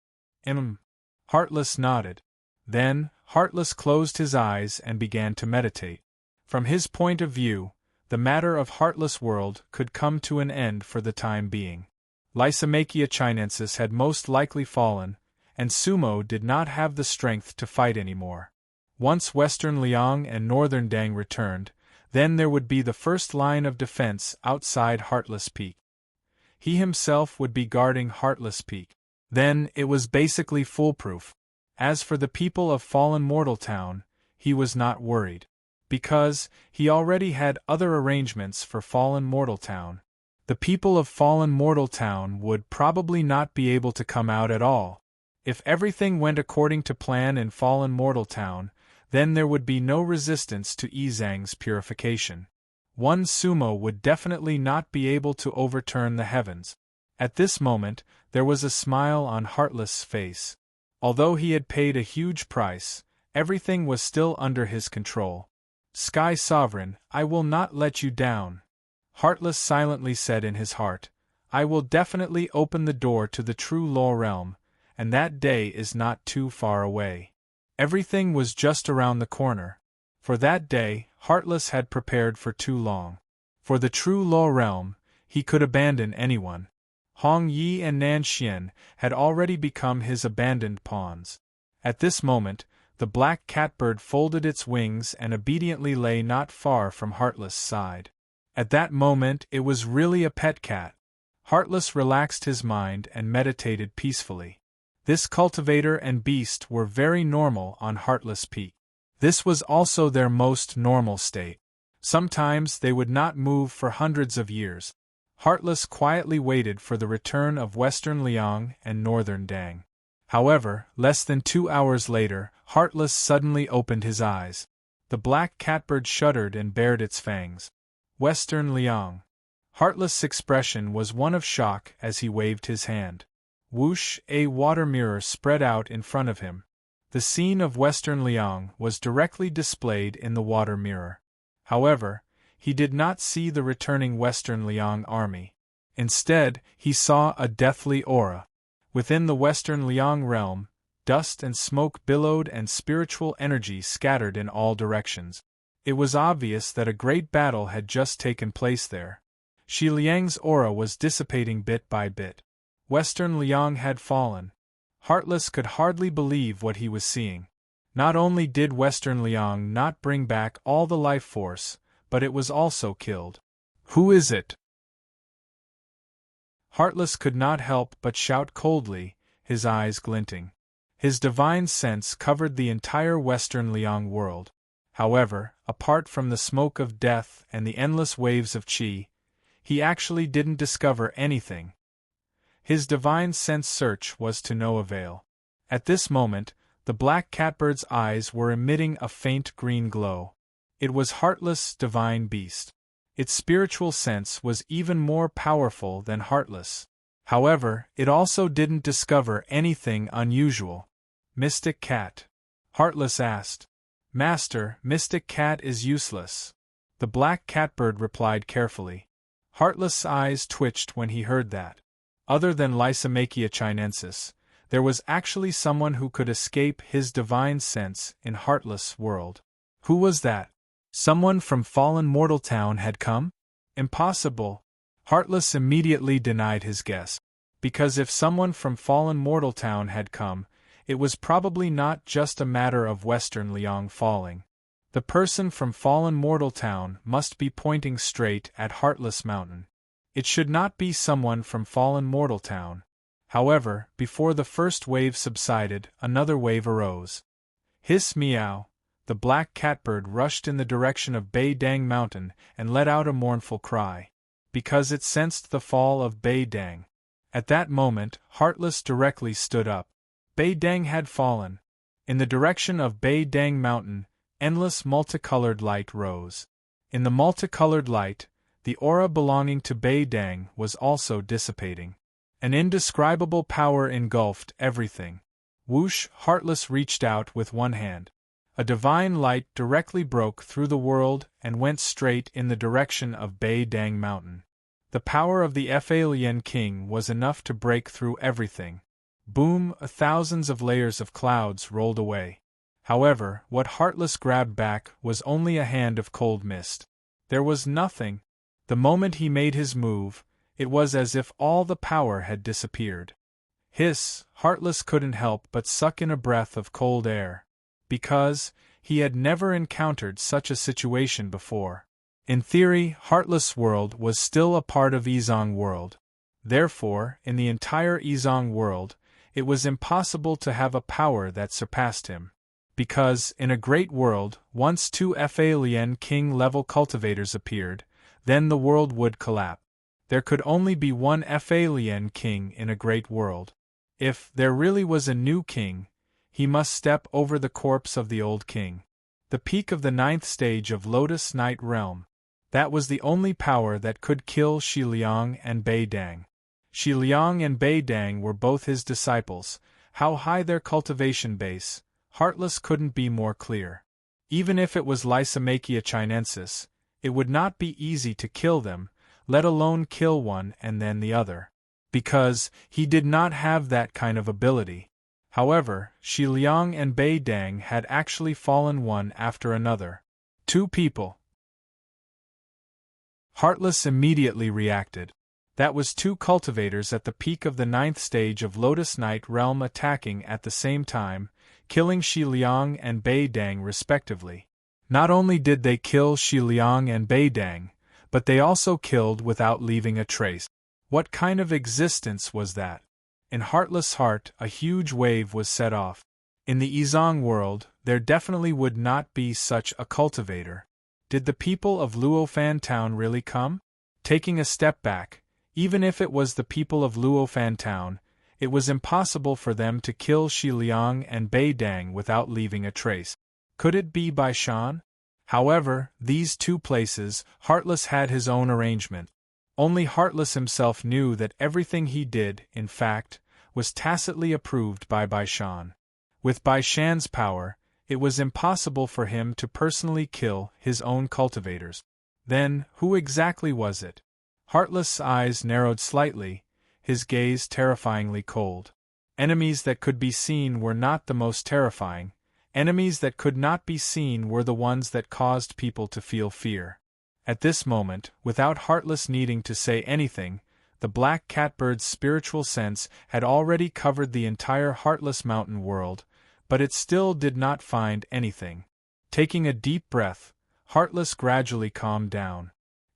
S1: Heartless nodded. Then, Heartless closed his eyes and began to meditate. From his point of view, the matter of Heartless World could come to an end for the time being. Lysimachia Chinensis had most likely fallen, and Sumo did not have the strength to fight anymore. Once Western Liang and Northern Dang returned, then there would be the first line of defense outside Heartless Peak. He himself would be guarding Heartless Peak. Then it was basically foolproof. As for the people of Fallen Mortal Town, he was not worried. Because he already had other arrangements for Fallen Mortal Town. The people of Fallen Mortal Town would probably not be able to come out at all. If everything went according to plan in Fallen Mortal Town, then there would be no resistance to Yizhang's purification. One Sumo would definitely not be able to overturn the heavens. At this moment, there was a smile on Heartless' face. Although he had paid a huge price, everything was still under his control. Sky Sovereign, I will not let you down. Heartless silently said in his heart, I will definitely open the door to the true law realm, and that day is not too far away. Everything was just around the corner. For that day, Heartless had prepared for too long. For the true law realm, he could abandon anyone. Hong Yi and Nan Xian had already become his abandoned pawns. At this moment, the black catbird folded its wings and obediently lay not far from Heartless' side. At that moment it was really a pet cat. Heartless relaxed his mind and meditated peacefully. This cultivator and beast were very normal on Heartless Peak. This was also their most normal state. Sometimes they would not move for hundreds of years. Heartless quietly waited for the return of Western Liang and Northern Dang. However, less than 2 hours later, Heartless suddenly opened his eyes. The black catbird shuddered and bared its fangs. Western Liang. Heartless' expression was one of shock as he waved his hand. Whoosh, a water mirror spread out in front of him. The scene of Western Liang was directly displayed in the water mirror. However, he did not see the returning Western Liang army. Instead, he saw a deathly aura. Within the Western Liang realm, dust and smoke billowed and spiritual energy scattered in all directions. It was obvious that a great battle had just taken place there. Shi Liang's aura was dissipating bit by bit. Western Liang had fallen. Heartless could hardly believe what he was seeing. Not only did Western Liang not bring back all the life force, but it was also killed. Who is it? Heartless could not help but shout coldly, his eyes glinting. His divine sense covered the entire Western Liang world. However, apart from the smoke of death and the endless waves of qi, he actually didn't discover anything. His divine sense search was to no avail. At this moment, the black catbird's eyes were emitting a faint green glow. It was Heartless' divine beast. Its spiritual sense was even more powerful than Heartless. However, it also didn't discover anything unusual. Mystic Cat. Heartless asked. Master, Mystic Cat is useless. The black catbird replied carefully. Heartless' eyes twitched when he heard that. Other than Lysimachia Chinensis, there was actually someone who could escape his divine sense in Heartless' world. Who was that? Someone from Fallen Mortal Town had come? Impossible. Heartless immediately denied his guess. Because if someone from fallen Mortaltown had come, it was probably not just a matter of Western Liang falling. The person from fallen Mortaltown must be pointing straight at Heartless Mountain. It should not be someone from fallen Mortaltown. However, before the first wave subsided, another wave arose. Hiss meow! The black catbird rushed in the direction of Bei Dang Mountain and let out a mournful cry. Because it sensed the fall of Bei Dang. At that moment, Heartless directly stood up. Bei Dang had fallen. In the direction of Bei Dang Mountain, endless multicolored light rose. In the multicolored light, the aura belonging to Bei Dang was also dissipating. An indescribable power engulfed everything. Whoosh! Heartless reached out with one hand. A divine light directly broke through the world and went straight in the direction of Bei Dang Mountain. The power of the Alien King was enough to break through everything. Boom! Thousands of layers of clouds rolled away. However, what Heartless grabbed back was only a hand of cold mist. There was nothing. The moment he made his move, it was as if all the power had disappeared. Hiss! Heartless couldn't help but suck in a breath of cold air. Because he had never encountered such a situation before. In theory, Heartless World was still a part of Izong World. Therefore, in the entire Izong World, it was impossible to have a power that surpassed him. Because, in a great world, once two Alien King level cultivators appeared, then the world would collapse. There could only be one Alien King in a great world. If there really was a new king, he must step over the corpse of the old king. The peak of the 9th stage of Lotus Night Realm. That was the only power that could kill Shi Liang and Bei Dang. Shi Liang and Bei Dang were both his disciples. How high their cultivation base, Heartless couldn't be more clear. Even if it was Lysimachia chinensis, it would not be easy to kill them, let alone kill one and then the other. Because he did not have that kind of ability. However, Shi Liang and Bei Dang had actually fallen one after another. Two people. Heartless immediately reacted. That was two cultivators at the peak of the 9th stage of Lotus Night Realm attacking at the same time, killing Shi Liang and Bei Dang respectively. Not only did they kill Shi Liang and Bei Dang, but they also killed without leaving a trace. What kind of existence was that? In Heartless' heart, a huge wave was set off. In the Izong world, there definitely would not be such a cultivator. Did the people of Luofan Town really come? Taking a step back, even if it was the people of Luofan Town, it was impossible for them to kill Shi Liang and Bei Dang without leaving a trace. Could it be Baishan? However, these two places, Heartless had his own arrangement. Only Heartless himself knew that everything he did, in fact, was tacitly approved by Baishan. With Baishan's power, it was impossible for him to personally kill his own cultivators. Then, who exactly was it? Heartless' eyes narrowed slightly, his gaze terrifyingly cold. Enemies that could be seen were not the most terrifying. Enemies that could not be seen were the ones that caused people to feel fear. At this moment, without Heartless needing to say anything, the black catbird's spiritual sense had already covered the entire Heartless Mountain world, but it still did not find anything. Taking a deep breath, Heartless gradually calmed down.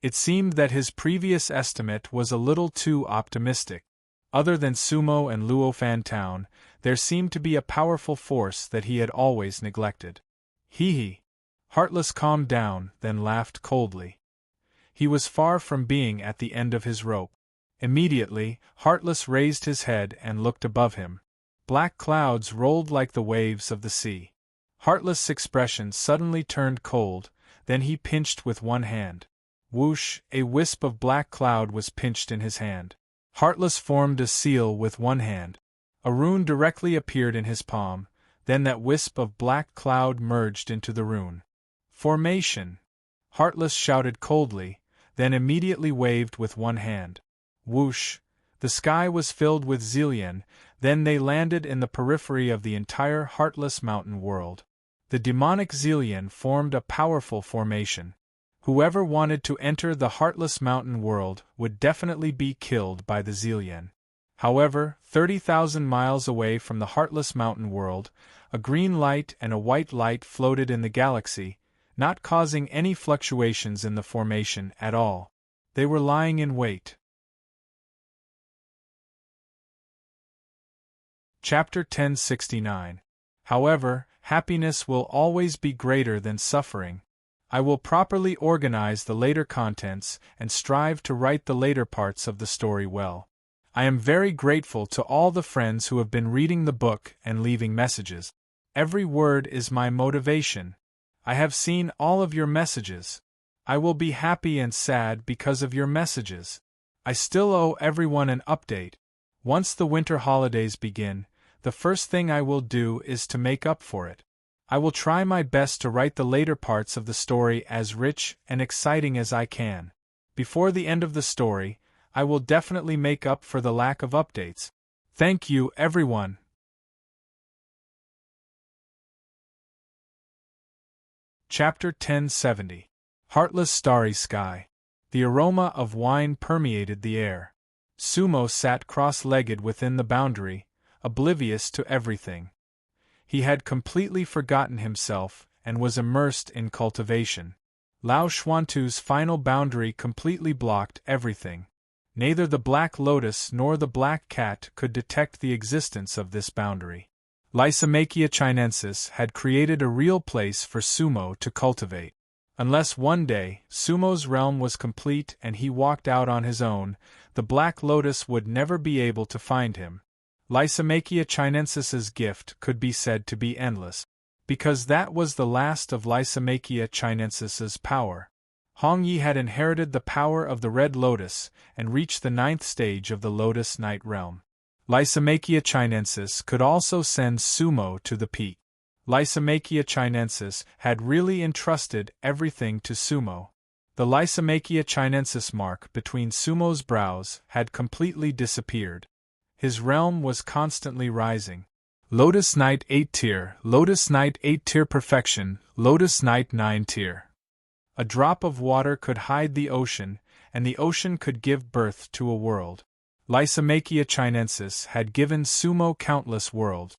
S1: It seemed that his previous estimate was a little too optimistic. Other than Sumo and Luofan Town, there seemed to be a powerful force that he had always neglected. Hee. Heartless calmed down, then laughed coldly. He was far from being at the end of his rope. Immediately, Heartless raised his head and looked above him. Black clouds rolled like the waves of the sea. Heartless' expression suddenly turned cold, then he pinched with one hand. Whoosh! A wisp of black cloud was pinched in his hand. Heartless formed a seal with one hand. A rune directly appeared in his palm, then that wisp of black cloud merged into the rune. Formation! Heartless shouted coldly, then immediately waved with one hand. Whoosh! The sky was filled with Zillion, then they landed in the periphery of the entire Heartless Mountain world. The demonic Zillion formed a powerful formation. Whoever wanted to enter the Heartless Mountain world would definitely be killed by the Zillion. However, 30,000 miles away from the Heartless Mountain world, a green light and a white light floated in the galaxy, not causing any fluctuations in the formation at all. They were lying in wait. Chapter 1069. However, happiness will always be greater than suffering. I will properly organize the later contents and strive to write the later parts of the story well. I am very grateful to all the friends who have been reading the book and leaving messages. Every word is my motivation. I have seen all of your messages. I will be happy and sad because of your messages. I still owe everyone an update. Once the winter holidays begin, the first thing I will do is to make up for it. I will try my best to write the later parts of the story as rich and exciting as I can. Before the end of the story, I will definitely make up for the lack of updates. Thank you, everyone. Chapter 1070. Heartless Starry Sky. The aroma of wine permeated the air. Sumo sat cross-legged within the boundary, oblivious to everything. He had completely forgotten himself and was immersed in cultivation. Lao Xuantu's final boundary completely blocked everything. Neither the Black Lotus nor the Black Cat could detect the existence of this boundary. Lysimachia chinensis had created a real place for Sumo to cultivate. Unless one day, Sumo's realm was complete and he walked out on his own, the Black Lotus would never be able to find him. Lysimachia chinensis's gift could be said to be endless, because that was the last of Lysimachia chinensis's power. Hongyi had inherited the power of the Red Lotus and reached the 9th stage of the Lotus Night realm. Lysimachia chinensis could also send Sumo to the peak. Lysimachia chinensis had really entrusted everything to Sumo. The Lysimachia chinensis mark between Sumo's brows had completely disappeared. His realm was constantly rising. Lotus Night 8 tier, Lotus Night 8 tier perfection, Lotus Night 9 tier. A drop of water could hide the ocean, and the ocean could give birth to a world. Lysimachia chinensis had given Sumo countless worlds.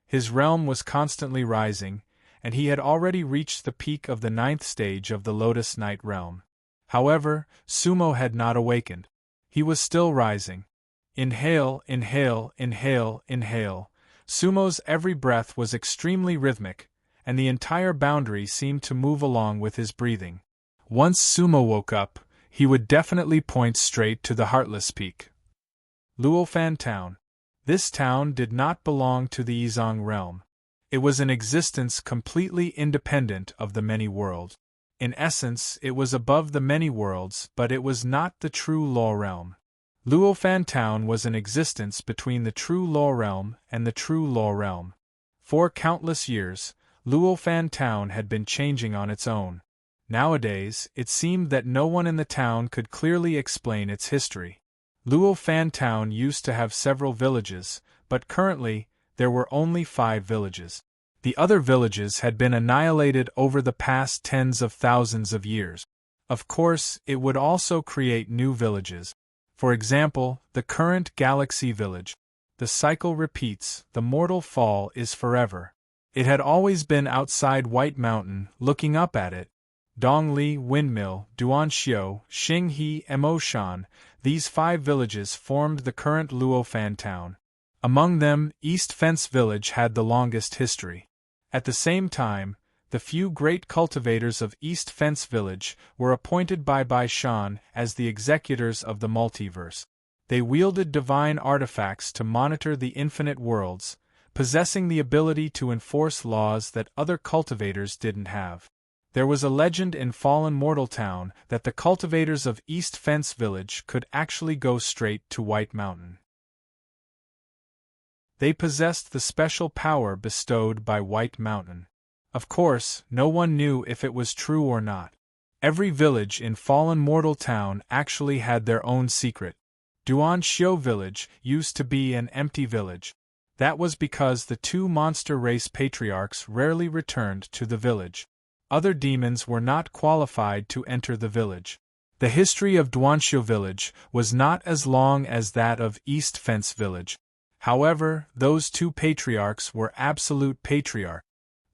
S1: His realm was constantly rising, and he had already reached the peak of the 9th stage of the Lotus Night realm. However, Sumo had not awakened. He was still rising. Inhale, inhale, inhale, inhale. Sumo's every breath was extremely rhythmic, and the entire boundary seemed to move along with his breathing. Once Sumo woke up, he would definitely point straight to the Heartless Peak. Luofan Town. This town did not belong to the Yizong realm. It was an existence completely independent of the many worlds. In essence, it was above the many worlds, but it was not the true law realm. Luofan Town was an existence between the true law realm and the true law realm. For countless years, Luofan Town had been changing on its own. Nowadays, it seemed that no one in the town could clearly explain its history. Luofan Town used to have several villages, but currently, there were only 5 villages. The other villages had been annihilated over the past tens of thousands of years. Of course, it would also create new villages. For example, the current Galaxy Village. The cycle repeats, the mortal fall is forever. It had always been outside White Mountain, looking up at it. Dongli, Windmill, Duanxiu, Xinghe, Emoshan, these 5 villages formed the current Luofan Town. Among them, East Fence Village had the longest history. At the same time, the few great cultivators of East Fence Village were appointed by Bai Shan as the executors of the multiverse. They wielded divine artifacts to monitor the infinite worlds, possessing the ability to enforce laws that other cultivators didn't have. There was a legend in Fallen Mortal Town that the cultivators of East Fence Village could actually go straight to White Mountain. They possessed the special power bestowed by White Mountain. Of course, no one knew if it was true or not. Every village in Fallen Mortal Town actually had their own secret. Duanxiu Village used to be an empty village. That was because the 2 monster race patriarchs rarely returned to the village. Other demons were not qualified to enter the village. The history of Duanxiu village was not as long as that of East Fence village. However, those two patriarchs were absolute patriarchs.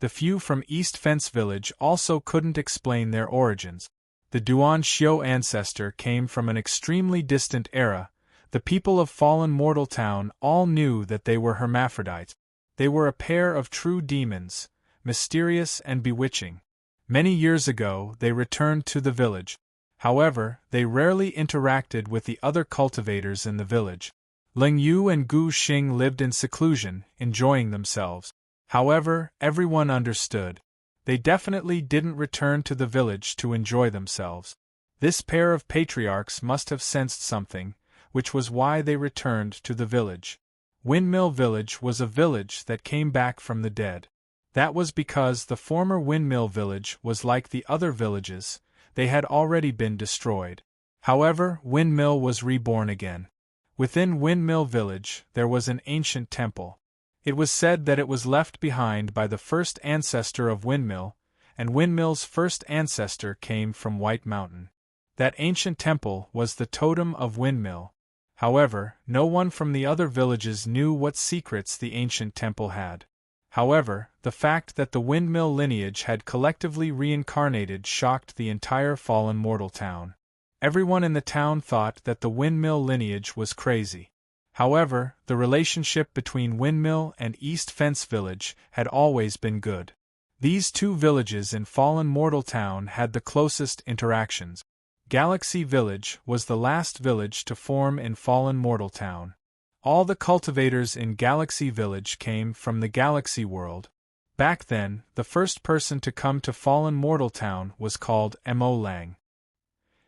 S1: The few from East Fence village also couldn't explain their origins. The Duanxiu ancestor came from an extremely distant era. The people of Fallen Mortal Town all knew that they were hermaphrodites. They were a pair of true demons, mysterious and bewitching. Many years ago, they returned to the village. However, they rarely interacted with the other cultivators in the village. Ling Yu and Gu Xing lived in seclusion, enjoying themselves. However, everyone understood. They definitely didn't return to the village to enjoy themselves. This pair of patriarchs must have sensed something, which was why they returned to the village. Windmill Village was a village that came back from the dead. That was because the former Windmill Village was like the other villages, they had already been destroyed. However, Windmill was reborn again. Within Windmill Village, there was an ancient temple. It was said that it was left behind by the first ancestor of Windmill, and Windmill's first ancestor came from White Mountain. That ancient temple was the totem of Windmill. However, no one from the other villages knew what secrets the ancient temple had. However, the fact that the Windmill lineage had collectively reincarnated shocked the entire Fallen Mortal Town. Everyone in the town thought that the Windmill lineage was crazy. However, the relationship between Windmill and East Fence Village had always been good. These two villages in Fallen Mortal Town had the closest interactions. Galaxy Village was the last village to form in Fallen Mortal Town. All the cultivators in Galaxy Village came from the Galaxy world. Back then, the first person to come to Fallen Mortal Town was called Mo Lang.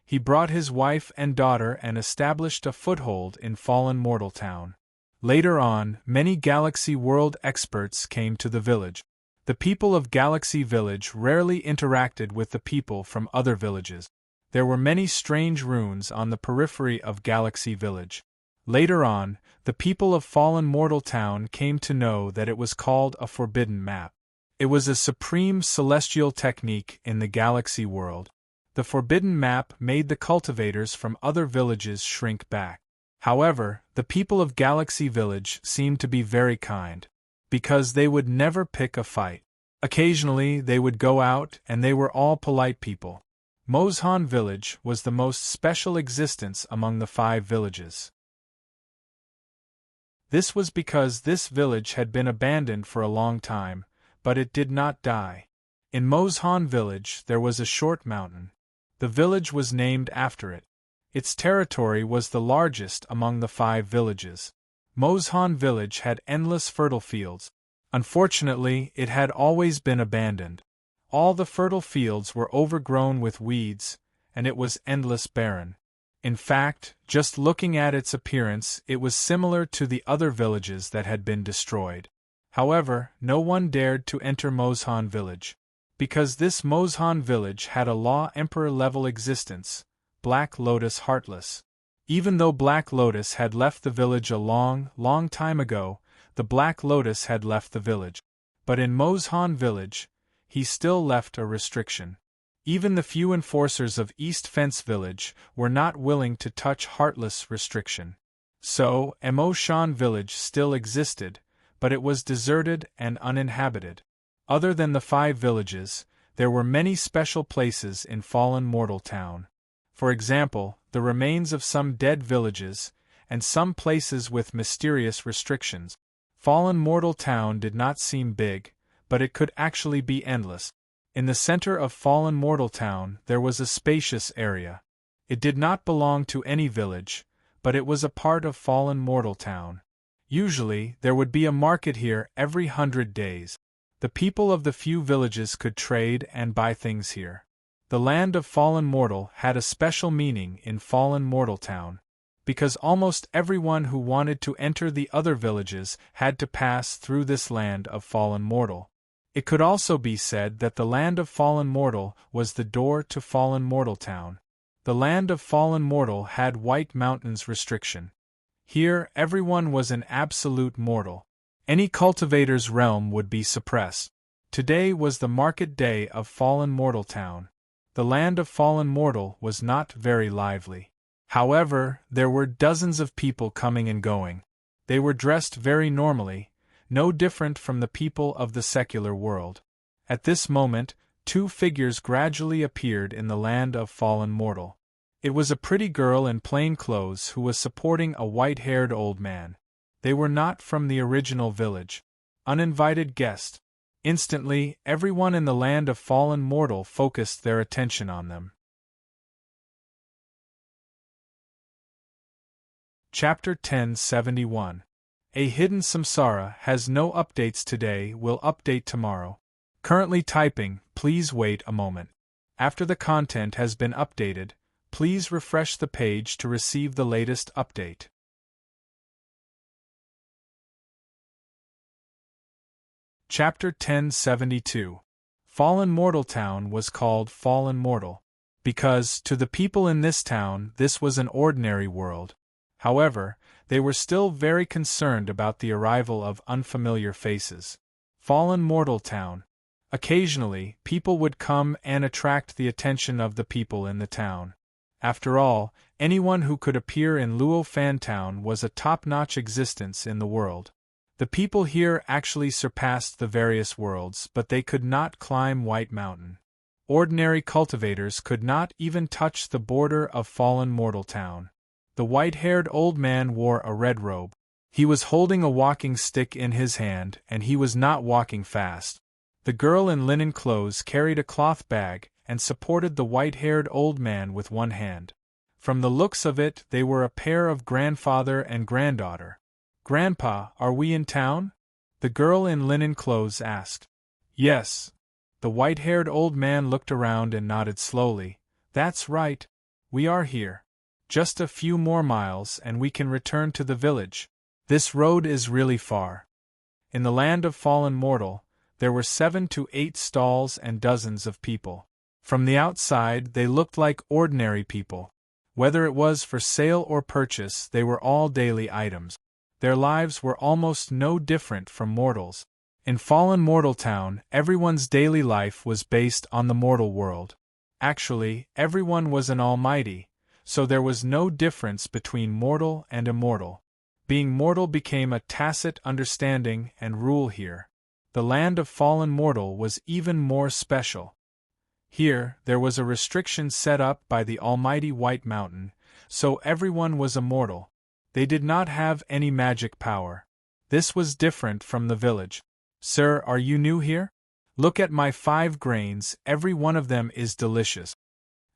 S1: He brought his wife and daughter and established a foothold in Fallen Mortal Town. Later on, many Galaxy World experts came to the village. The people of Galaxy Village rarely interacted with the people from other villages. There were many strange runes on the periphery of Galaxy Village. Later on, the people of Fallen Mortal Town came to know that it was called a forbidden map. It was a supreme celestial technique in the Galaxy world. The forbidden map made the cultivators from other villages shrink back. However, the people of Galaxy Village seemed to be very kind, because they would never pick a fight. Occasionally they would go out and they were all polite people. Mozhan Village was the most special existence among the 5 villages. This was because this village had been abandoned for a long time, but it did not die. In Mozhan Village there was a short mountain. The village was named after it. Its territory was the largest among the 5 villages. Mozhan Village had endless fertile fields. Unfortunately, it had always been abandoned. All the fertile fields were overgrown with weeds, and it was endless barren. In fact, just looking at its appearance, it was similar to the other villages that had been destroyed. However, no one dared to enter Mozhan Village. Because this Mozhan Village had a Law Emperor-level existence, Black Lotus Heartless. Even though Black Lotus had left the village a long, long time ago, the Black Lotus had left the village. But in Mozhan Village, he still left a restriction. Even the few enforcers of East Fence Village were not willing to touch Heartless restriction. So, Emoshan Village still existed, but it was deserted and uninhabited. Other than the 5 villages, there were many special places in Fallen Mortal Town. For example, the remains of some dead villages, and some places with mysterious restrictions. Fallen Mortal Town did not seem big, but it could actually be endless. In the center of Fallen Mortal Town there was a spacious area. It did not belong to any village, but it was a part of Fallen Mortal Town. Usually, there would be a market here every 100 days. The people of the few villages could trade and buy things here. The land of Fallen Mortal had a special meaning in Fallen Mortal Town, because almost everyone who wanted to enter the other villages had to pass through this land of Fallen Mortal. It could also be said that the land of Fallen Mortal was the door to Fallen Mortal Town. The land of Fallen Mortal had White Mountains restriction. Here, everyone was an absolute mortal. Any cultivator's realm would be suppressed. Today was the market day of Fallen Mortal Town. The land of Fallen Mortal was not very lively. However, there were dozens of people coming and going. They were dressed very normally, no different from the people of the secular world. At this moment, two figures gradually appeared in the land of Fallen Mortal. It was a pretty girl in plain clothes who was supporting a white-haired old man. They were not from the original village. Uninvited guest. Instantly, everyone in the land of Fallen Mortal focused their attention on them. Chapter 1071. A hidden samsara has no updates today, will update tomorrow. Currently typing, please wait a moment. After the content has been updated, please refresh the page to receive the latest update. Chapter 1072. Fallen Mortal Town was called Fallen Mortal because, to the people in this town, this was an ordinary world. However, they were still very concerned about the arrival of unfamiliar faces. Fallen Mortal Town. Occasionally, people would come and attract the attention of the people in the town. After all, anyone who could appear in Luo Fan Town was a top-notch existence in the world. The people here actually surpassed the various worlds, but they could not climb White Mountain. Ordinary cultivators could not even touch the border of Fallen Mortal Town. The white-haired old man wore a red robe. He was holding a walking stick in his hand, and he was not walking fast. The girl in linen clothes carried a cloth bag and supported the white-haired old man with one hand. From the looks of it, they were a pair of grandfather and granddaughter. "Grandpa, are we in town?" the girl in linen clothes asked. "Yes." The white-haired old man looked around and nodded slowly. "That's right. We are here. Just a few more miles and we can return to the village. This road is really far." In the land of Fallen Mortal, there were 7 to 8 stalls and dozens of people. From the outside, they looked like ordinary people. Whether it was for sale or purchase, they were all daily items. Their lives were almost no different from mortals. In Fallen Mortal Town, everyone's daily life was based on the mortal world. Actually, everyone was an almighty, so there was no difference between mortal and immortal. Being mortal became a tacit understanding and rule here. The land of Fallen Mortal was even more special. Here, there was a restriction set up by the almighty White Mountain, so everyone was immortal. They did not have any magic power. This was different from the village. "Sir, are you new here? Look at my 5 grains, every one of them is delicious."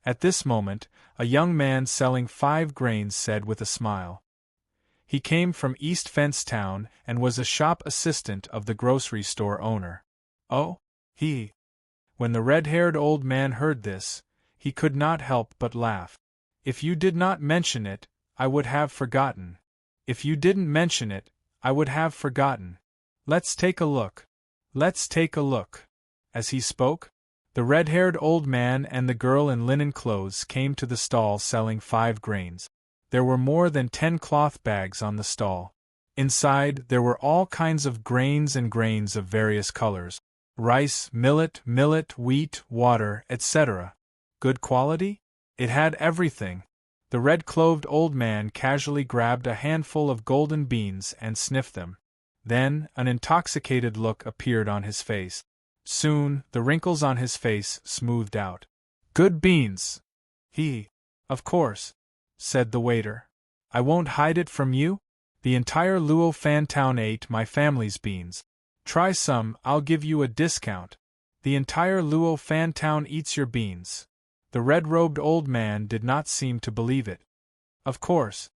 S1: At this moment, a young man selling 5 grains said with a smile. He came from East Fence Town and was a shop assistant of the grocery store owner. "Oh, he." When the red-haired old man heard this, he could not help but laugh. "If you did not mention it, I would have forgotten. If you didn't mention it, I would have forgotten. Let's take a look. Let's take a look." As he spoke, the red-haired old man and the girl in linen clothes came to the stall selling 5 grains. There were more than 10 cloth bags on the stall. Inside, there were all kinds of grains and grains of various colors. Rice, millet, wheat, water, etc. Good quality? It had everything. The red-clothed old man casually grabbed a handful of golden beans and sniffed them. Then, an intoxicated look appeared on his face. Soon, the wrinkles on his face smoothed out. "Good beans!" "Of course," said the waiter. "I won't hide it from you. The entire Luo Fan Town ate my family's beans. Try some, I'll give you a discount. The entire Luo Fan Town eats your beans." The red-robed old man did not seem to believe it. "Of course."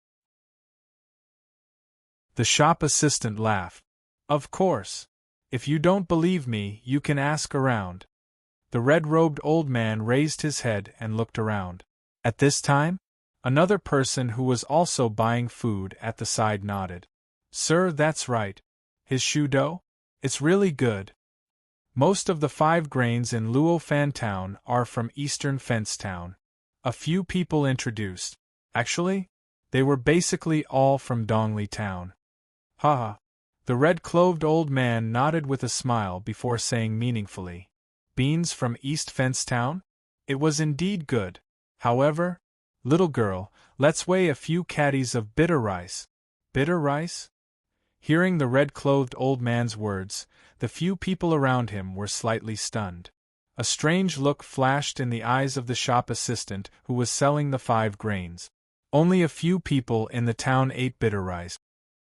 S1: The shop assistant laughed. "Of course. If you don't believe me, you can ask around." The red-robed old man raised his head and looked around. At this time, another person who was also buying food at the side nodded. "Sir, that's right. His shoe dough? It's really good." Most of the 5 grains in Luo Fan Town are from Eastern Fence Town. A few people introduced. Actually, they were basically all from Dongli Town. "Haha. The red-clothed old man nodded with a smile before saying meaningfully, "Beans from East Fence Town? It was indeed good. However, little girl, let's weigh a few caddies of bitter rice." Bitter rice? Hearing the red-clothed old man's words, the few people around him were slightly stunned. A strange look flashed in the eyes of the shop assistant who was selling the 5 grains. Only a few people in the town ate bitter rice.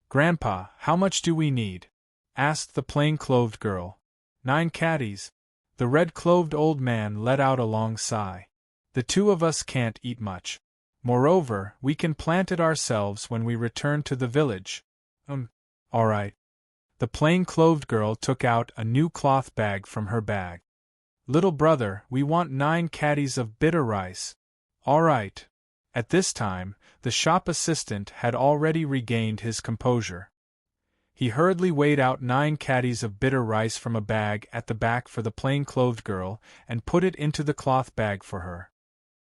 S1: "Grandpa, how much do we need?" asked the plain-clothed girl. 9 caddies. The red-clothed old man let out a long sigh. "The 2 of us can't eat much. Moreover, we can plant it ourselves when we return to the village." All right." The plain-clothed girl took out a new cloth bag from her bag. "Little brother, we want 9 caddies of bitter rice." "All right." At this time, the shop assistant had already regained his composure. He hurriedly weighed out 9 caddies of bitter rice from a bag at the back for the plain-clothed girl and put it into the cloth bag for her.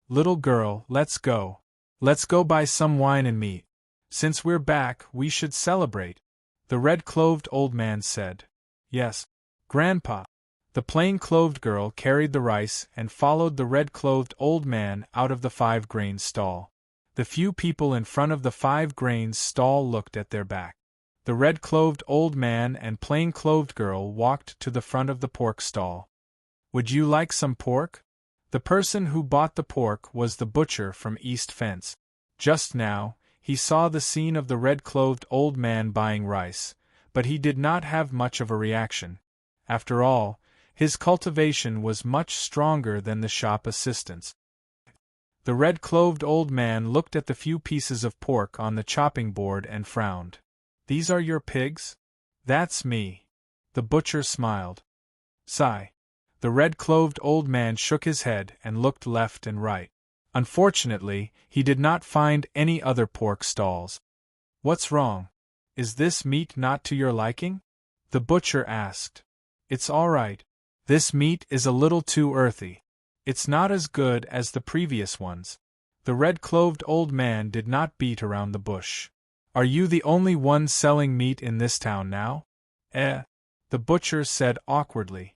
S1: "Little girl, let's go. Let's go buy some wine and meat. Since we're back, we should celebrate," the red-clothed old man said. "Yes, Grandpa." The plain-clothed girl carried the rice and followed the red-clothed old man out of the 5-grain stall. The few people in front of the 5-grain stall looked at their back. The red-clothed old man and plain-clothed girl walked to the front of the pork stall. "Would you like some pork?" The person who bought the pork was the butcher from East Fence. Just now, he saw the scene of the red-clothed old man buying rice, but he did not have much of a reaction. After all, his cultivation was much stronger than the shop assistant's. The red-clothed old man looked at the few pieces of pork on the chopping board and frowned. "These are your pigs?" "That's me." The butcher smiled. Sigh. The red-clothed old man shook his head and looked left and right. Unfortunately, he did not find any other pork stalls. "What's wrong? Is this meat not to your liking?" the butcher asked. "It's all right. This meat is a little too earthy. It's not as good as the previous ones." The red-clothed old man did not beat around the bush. "Are you the only one selling meat in this town now?" The butcher said awkwardly.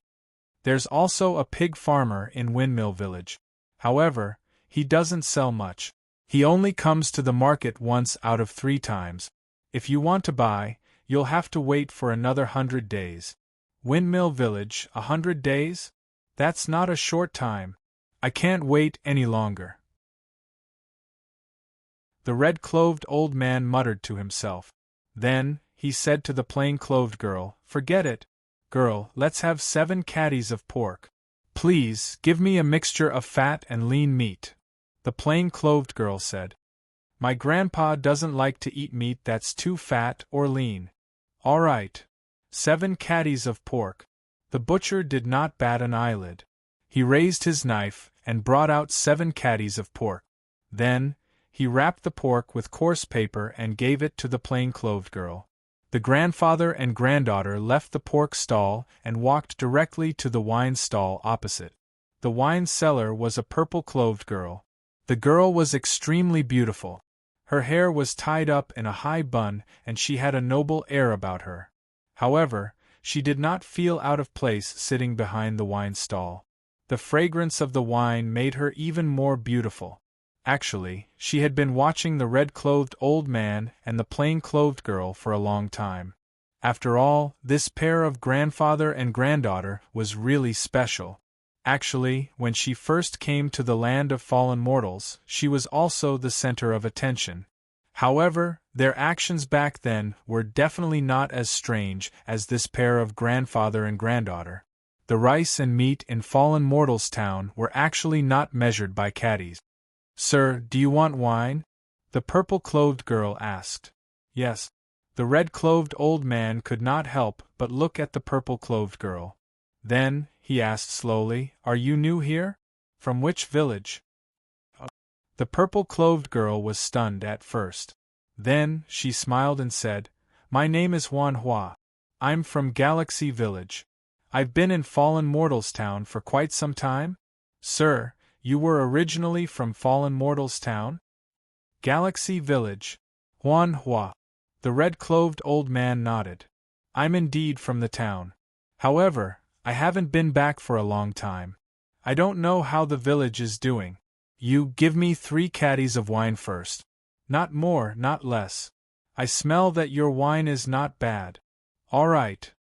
S1: "There's also a pig farmer in Windmill Village. However, he doesn't sell much. He only comes to the market once out of 3 times. If you want to buy, you'll have to wait for another 100 days. Windmill Village, 100 days? That's not a short time. I can't wait any longer." The red-clothed old man muttered to himself. Then, he said to the plain-clothed girl, "Forget it. Girl, let's have 7 caddies of pork. Please, give me a mixture of fat and lean meat." The plain-clothed girl said, "My grandpa doesn't like to eat meat that's too fat or lean." "All right. 7 caddies of pork." The butcher did not bat an eyelid. He raised his knife and brought out 7 caddies of pork. Then, he wrapped the pork with coarse paper and gave it to the plain-clothed girl. The grandfather and granddaughter left the pork stall and walked directly to the wine stall opposite. The wine seller was a purple-clothed girl. The girl was extremely beautiful. Her hair was tied up in a high bun and she had a noble air about her. However, she did not feel out of place sitting behind the wine stall. The fragrance of the wine made her even more beautiful. Actually, she had been watching the red-clothed old man and the plain-clothed girl for a long time. After all, this pair of grandfather and granddaughter was really special. Actually, when she first came to the land of fallen mortals, she was also the center of attention. However, their actions back then were definitely not as strange as this pair of grandfather and granddaughter. The rice and meat in Fallen Mortals Town were actually not measured by caddies. "Sir, do you want wine?" the purple-clothed girl asked. "Yes." The red-clothed old man could not help but look at the purple-clothed girl. Then, he asked slowly, "Are you new here? From which village?" The purple-clothed girl was stunned at first. Then, she smiled and said, "My name is Juan Hua. I'm from Galaxy Village. I've been in Fallen Mortals Town for quite some time." "Sir, you were originally from Fallen Mortals Town?" "Galaxy Village." Juan Hua. The red-clothed old man nodded. I'm indeed from the town. However, I haven't been back for a long time. I don't know how the village is doing. You give me 3 caddies of wine first. Not more, not less. I smell that your wine is not bad. All right.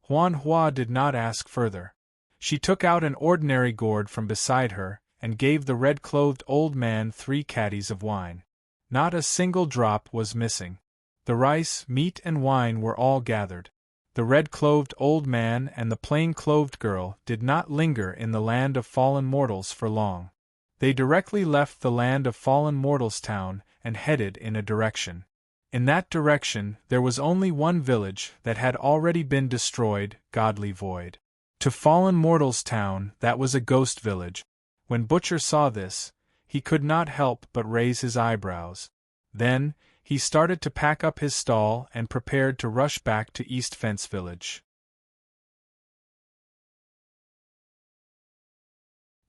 S1: Huan Hua did not ask further. She took out an ordinary gourd from beside her, and gave the red-clothed old man 3 caddies of wine. Not a single drop was missing. The rice, meat and wine were all gathered. The red-clothed old man and the plain-clothed girl did not linger in the land of fallen mortals for long. They directly left the land of fallen mortals town and headed in a direction. In that direction there was only one village that had already been destroyed, Godly Void. To fallen mortals town, that was a ghost village. When Butcher saw this, he could not help but raise his eyebrows. Then, he started to pack up his stall and prepared to rush back to East Fence Village.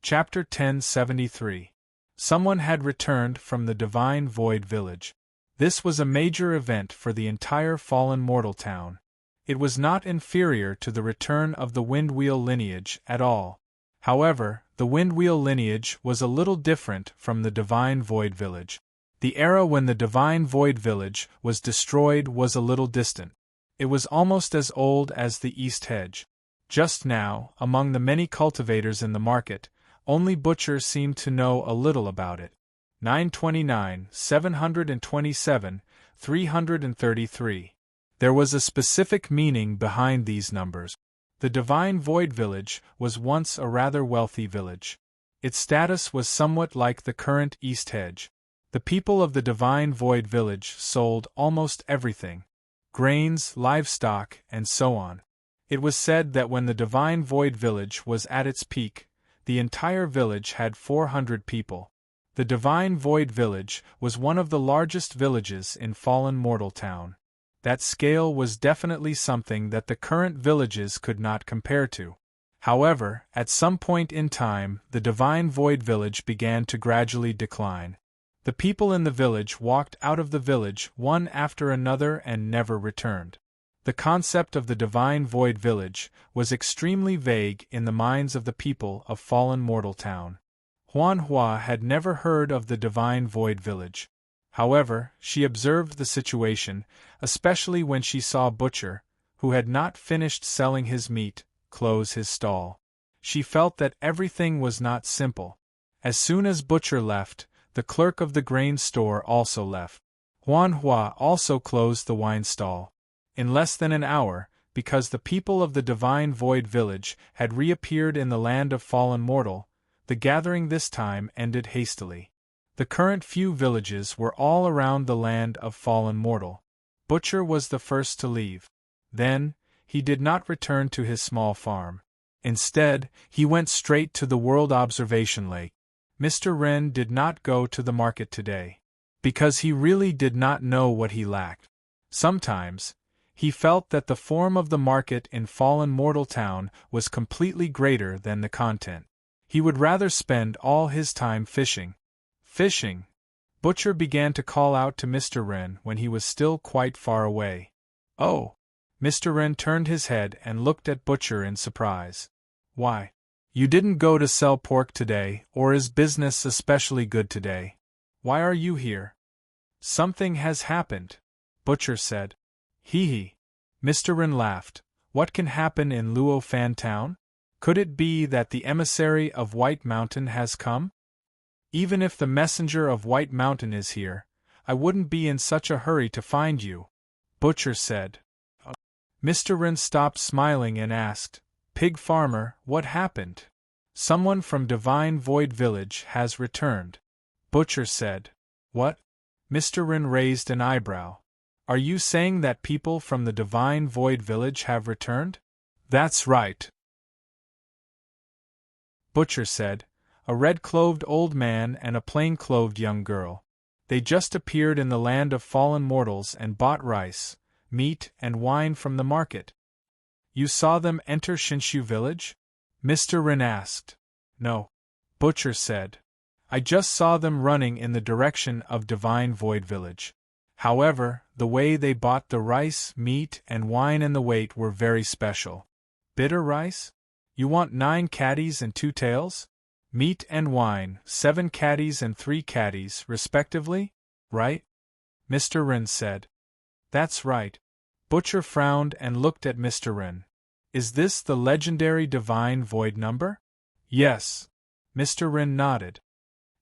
S1: Chapter 1073. Someone had returned from the Divine Void Village. This was a major event for the entire fallen mortal town. It was not inferior to the return of the Windwheel lineage at all. However, the Windwheel lineage was a little different from the Divine Void Village. The era when the Divine Void Village was destroyed was a little distant. It was almost as old as the East Hedge. Just now, among the many cultivators in the market, only Butcher seemed to know a little about it. 929, 727, 333. There was a specific meaning behind these numbers. The Divine Void Village was once a rather wealthy village. Its status was somewhat like the current East Hedge. The people of the Divine Void Village sold almost everything: grains, livestock, and so on. It was said that when the Divine Void Village was at its peak, the entire village had 400 people. The Divine Void Village was one of the largest villages in Fallen Mortal Town. That scale was definitely something that the current villages could not compare to. However, at some point in time, the Divine Void Village began to gradually decline. The people in the village walked out of the village one after another and never returned. The concept of the Divine Void Village was extremely vague in the minds of the people of Fallen Mortal Town. Huan Hua had never heard of the Divine Void Village. However, she observed the situation, especially when she saw Butcher, who had not finished selling his meat, close his stall. She felt that everything was not simple. As soon as Butcher left, the clerk of the grain store also left. Huan Hua also closed the wine stall. In less than an hour, because the people of the Divine Void Village had reappeared in the land of Fallen Mortal, the gathering this time ended hastily. The current few villages were all around the land of Fallen Mortal. Butcher was the first to leave. Then, he did not return to his small farm. Instead, he went straight to the World Observation Lake. Mr. Wren did not go to the market today, because he really did not know what he lacked. Sometimes, he felt that the form of the market in Fallen Mortal Town was completely greater than the content. He would rather spend all his time fishing. Fishing! Butcher began to call out to Mr. Wren when he was still quite far away. Oh! Mr. Wren turned his head and looked at Butcher in surprise. Why? You didn't go to sell pork today, or is business especially good today? Why are you here? Something has happened, Butcher said. Hee hee. Mr. Wren laughed. What can happen in Luo Fan Town? Could it be that the emissary of White Mountain has come? Even if the messenger of White Mountain is here, I wouldn't be in such a hurry to find you, Butcher said. Mr. Wren stopped smiling and asked, Pig Farmer, what happened? Someone from Divine Void Village has returned, Butcher said. What? Mr. Wren raised an eyebrow. Are you saying that people from the Divine Void Village have returned? That's right, Butcher said. A red-clothed old man and a plain-clothed young girl. They just appeared in the land of fallen mortals and bought rice, meat, and wine from the market. You saw them enter Shinshu village? Mr. Wren asked. No, Butcher said. I just saw them running in the direction of Divine Void Village. However, the way they bought the rice, meat, and wine and the weight were very special. Bitter rice? You want 9 caddies and 2 tails? Meat and wine, 7 caddies and 3 caddies, respectively? Right? Mr. Wren said. That's right. Butcher frowned and looked at Mr. Wren. Is this the legendary divine void number? Yes. Mr. Wren nodded.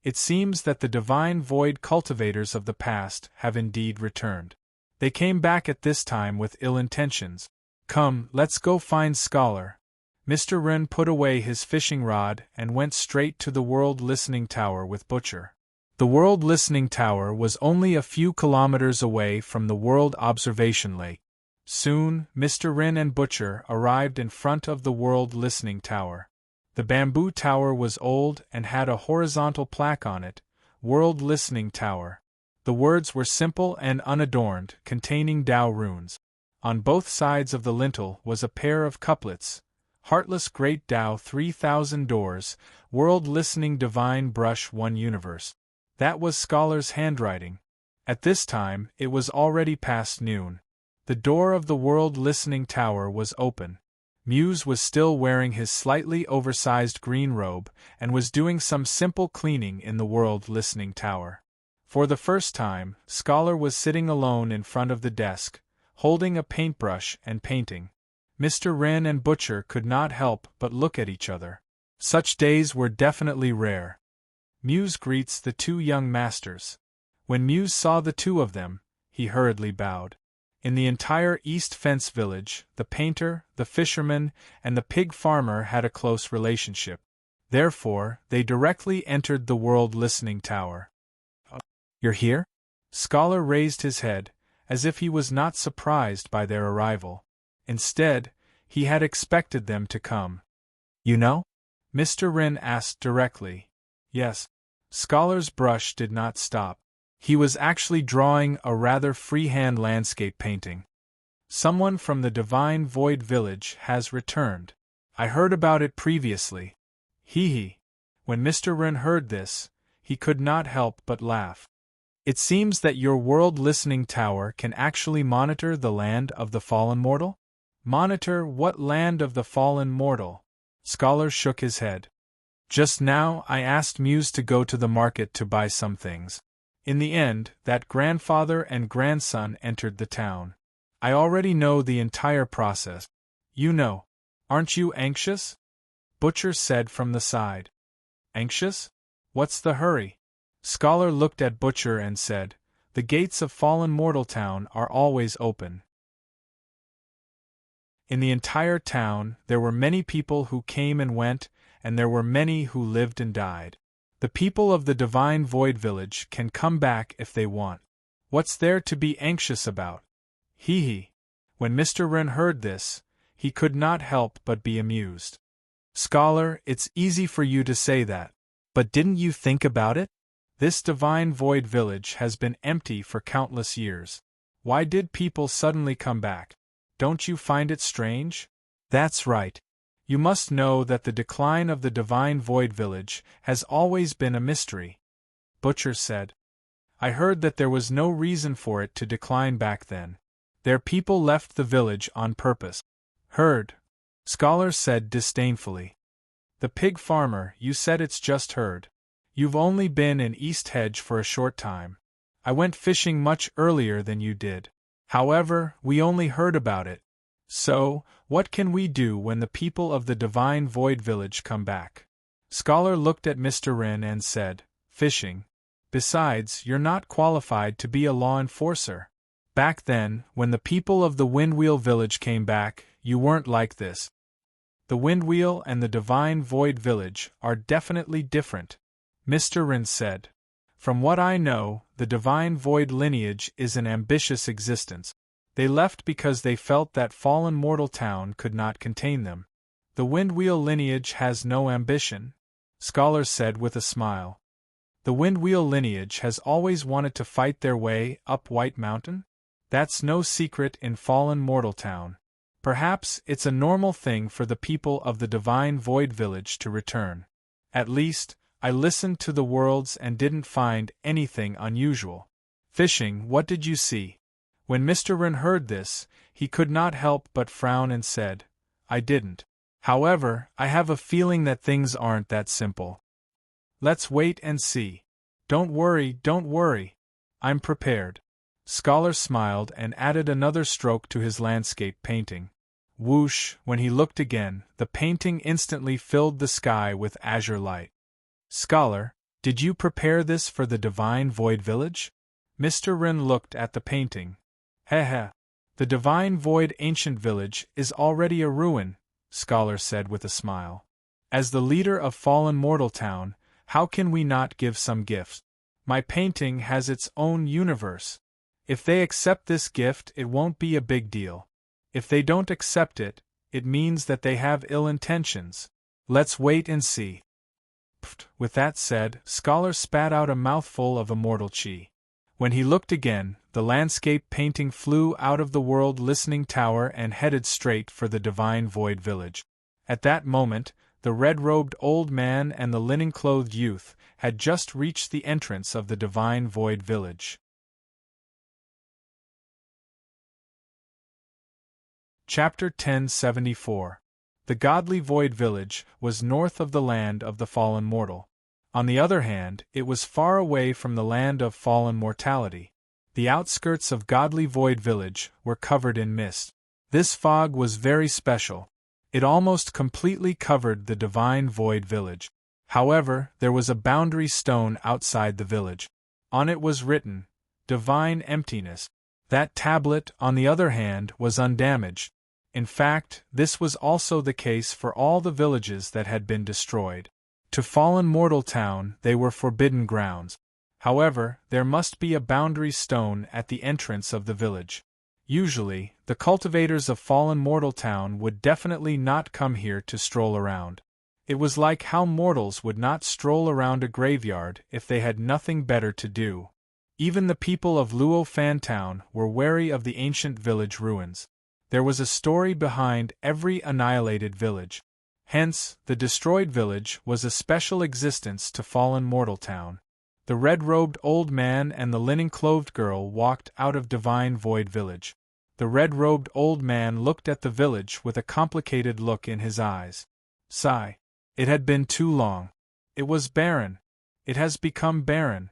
S1: It seems that the divine void cultivators of the past have indeed returned. They came back at this time with ill intentions. Come, let's go find Scholar. Mr. Wren put away his fishing rod and went straight to the World Listening Tower with Butcher. The World Listening Tower was only a few kilometers away from the World Observation Lake. Soon, Mr. Wren and Butcher arrived in front of the World Listening Tower. The bamboo tower was old and had a horizontal plaque on it, World Listening Tower. The words were simple and unadorned, containing Tao runes. On both sides of the lintel was a pair of couplets, Heartless Great Tao 3000 Doors, World Listening Divine Brush 1 Universe. That was Scholar's handwriting. At this time, it was already past noon. The door of the World Listening Tower was open. Muse was still wearing his slightly oversized green robe and was doing some simple cleaning in the World Listening Tower. For the first time, Scholar was sitting alone in front of the desk, holding a paintbrush and painting. Mr. Wren and Butcher could not help but look at each other. Such days were definitely rare. Muse greets the 2 young masters. When Muse saw the 2 of them, he hurriedly bowed. In the entire East Fence village, the painter, the fisherman, and the pig farmer had a close relationship. Therefore, they directly entered the World Listening Tower. You're here? Scholar raised his head, as if he was not surprised by their arrival. Instead, he had expected them to come. You know? Mr. Wren asked directly. Yes. Scholar's brush did not stop. He was actually drawing a rather freehand landscape painting. Someone from the Divine Void Village has returned. I heard about it previously. Hee. When Mr. Wren heard this, he could not help but laugh. It seems that your World Listening Tower can actually monitor the land of the fallen mortal? Monitor what land of the fallen mortal? Scholar shook his head. Just now I asked Muse to go to the market to buy some things. In the end, that grandfather and grandson entered the town. I already know the entire process. You know. Aren't you anxious? Butcher said from the side. Anxious? What's the hurry? Scholar looked at Butcher and said, The gates of fallen mortal town are always open. In the entire town, there were many people who came and went, and there were many who lived and died. The people of the Divine Void Village can come back if they want. What's there to be anxious about? Hee. When Mr. Wren heard this, he could not help but be amused. Scholar, it's easy for you to say that. But didn't you think about it? This Divine Void Village has been empty for countless years. Why did people suddenly come back? Don't you find it strange? That's right. You must know that the decline of the Divine Void Village has always been a mystery. Butcher said. I heard that there was no reason for it to decline back then. Their people left the village on purpose. Heard. Scholar said disdainfully. The pig farmer, you said it's just heard. You've only been in East Hedge for a short time. I went fishing much earlier than you did. However, we only heard about it. So, what can we do when the people of the Divine Void Village come back? Scholar looked at Mr. Wren and said, Fishing. Besides, you're not qualified to be a law enforcer. Back then, when the people of the Windwheel Village came back, you weren't like this. The Windwheel and the Divine Void Village are definitely different, Mr. Wren said. From what I know, the Divine Void lineage is an ambitious existence. They left because they felt that fallen mortal town could not contain them. The Windwheel lineage has no ambition, Scholar said with a smile. The Windwheel lineage has always wanted to fight their way up White Mountain? That's no secret in fallen mortal town. Perhaps it's a normal thing for the people of the Divine Void Village to return. At least, I listened to the worlds and didn't find anything unusual. Fishing, what did you see? When Mr. Wren heard this, he could not help but frown and said, I didn't. However, I have a feeling that things aren't that simple. Let's wait and see. Don't worry. I'm prepared. Scholar smiled and added another stroke to his landscape painting. Whoosh, when he looked again, the painting instantly filled the sky with azure light. Scholar, did you prepare this for the Divine Void Village? Mr. Wren looked at the painting. Heh. The Divine Void Ancient Village is already a ruin, Scholar said with a smile. As the leader of Fallen Mortal Town, how can we not give some gifts? My painting has its own universe. If they accept this gift, it won't be a big deal. If they don't accept it, it means that they have ill intentions. Let's wait and see. Pfft. With that said, Scholar spat out a mouthful of immortal chi. When he looked again, the landscape painting flew out of the world listening tower and headed straight for the Divine Void Village. At that moment, the red-robed old man and the linen-clothed youth had just reached the entrance of the Divine Void Village. Chapter 1074. The Godly Void Village was north of the land of the fallen mortal. On the other hand, it was far away from the land of fallen mortality. The outskirts of Godly Void Village were covered in mist. This fog was very special. It almost completely covered the Divine Void Village. However, there was a boundary stone outside the village. On it was written, Divine Emptiness. That tablet, on the other hand, was undamaged. In fact, this was also the case for all the villages that had been destroyed. To Fallen Mortal Town, they were forbidden grounds. However, there must be a boundary stone at the entrance of the village. Usually, the cultivators of Fallen Mortal Town would definitely not come here to stroll around. It was like how mortals would not stroll around a graveyard if they had nothing better to do. Even the people of Luo Fan Town were wary of the ancient village ruins. There was a story behind every annihilated village. Hence, the destroyed village was a special existence to Fallen Mortal Town. The red-robed old man and the linen-clothed girl walked out of Divine Void Village. The red-robed old man looked at the village with a complicated look in his eyes. Sigh. It had been too long. It was barren. It has become barren.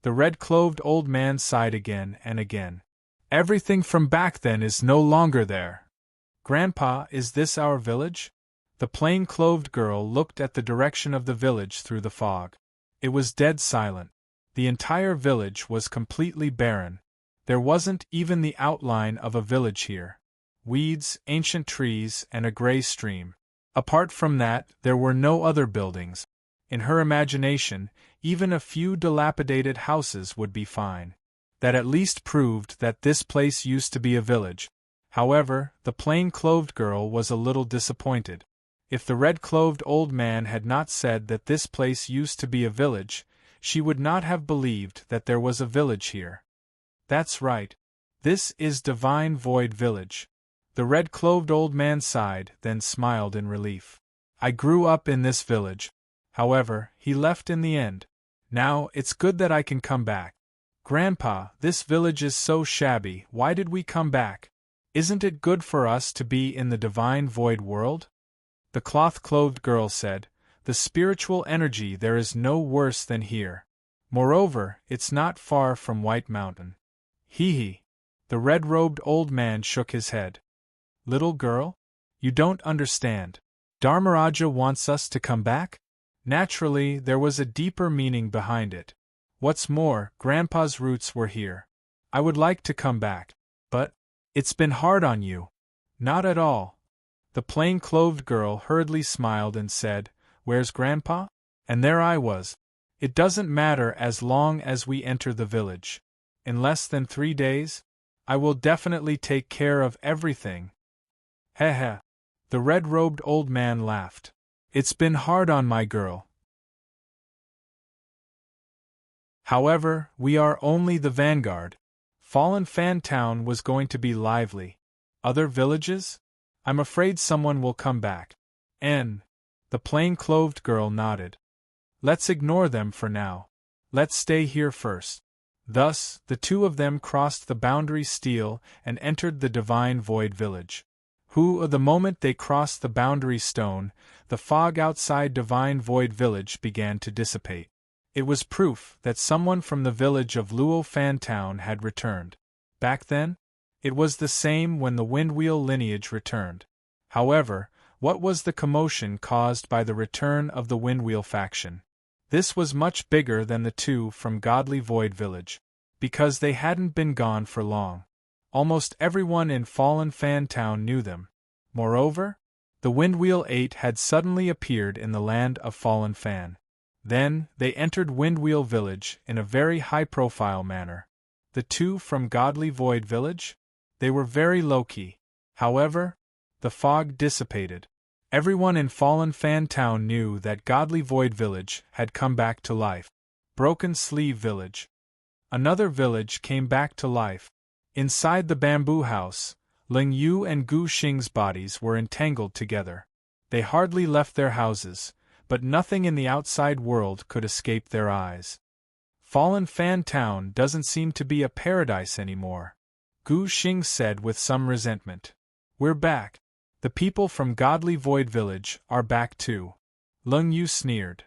S1: The red-clothed old man sighed again and again. Everything from back then is no longer there. Grandpa, is this our village? The plain-clothed girl looked at the direction of the village through the fog. It was dead silent. The entire village was completely barren. There wasn't even the outline of a village here. Weeds, ancient trees, and a gray stream. Apart from that, there were no other buildings. In her imagination, even a few dilapidated houses would be fine. That at least proved that this place used to be a village. However, the plain-clothed girl was a little disappointed. If the red-clothed old man had not said that this place used to be a village, she would not have believed that there was a village here. That's right. This is Divine Void Village. The red-clothed old man sighed, then smiled in relief. I grew up in this village. However, he left in the end. Now, it's good that I can come back. Grandpa, this village is so shabby, why did we come back? Isn't it good for us to be in the Divine Void world? The cloth-clothed girl said, the spiritual energy there is no worse than here. Moreover, it's not far from White Mountain. Hee. The red-robed old man shook his head. Little girl? You don't understand. Dharmaraja wants us to come back? Naturally, there was a deeper meaning behind it. What's more, Grandpa's roots were here. I would like to come back. But it's been hard on you. Not at all. The plain-clothed girl hurriedly smiled and said, Where's Grandpa? And there I was. It doesn't matter as long as we enter the village. In less than 3 days? I will definitely take care of everything. Heh. The red-robed old man laughed. It's been hard on my girl. However, we are only the vanguard. Fallen Fan Town was going to be lively. Other villages? I'm afraid someone will come back. The plain-clothed girl nodded. Let's ignore them for now. Let's stay here first. Thus, the two of them crossed the boundary steel and entered the divine void village. The moment they crossed the boundary stone, the fog outside divine void village began to dissipate. It was proof that someone from the village of Luo Fan Town had returned. Back then? It was the same when the Windwheel lineage returned. However, what was the commotion caused by the return of the Windwheel faction? This was much bigger than the two from Godly Void Village. Because they hadn't been gone for long. Almost everyone in Fallen Fan Town knew them. Moreover, the Windwheel 8 had suddenly appeared in the land of Fallen Fan. Then, they entered Windwheel Village in a very high-profile manner. The two from Godly Void Village? They were very low-key. However, the fog dissipated. Everyone in Fallen Fan Town knew that Godly Void Village had come back to life. Broken Sleeve Village. Another village came back to life. Inside the bamboo house, Ling Yu and Gu Xing's bodies were entangled together. They hardly left their houses, but nothing in the outside world could escape their eyes. Fallen Fan Town doesn't seem to be a paradise anymore, Gu Xing said with some resentment. We're back. The people from Godly Void Village are back too. Ling Yu sneered.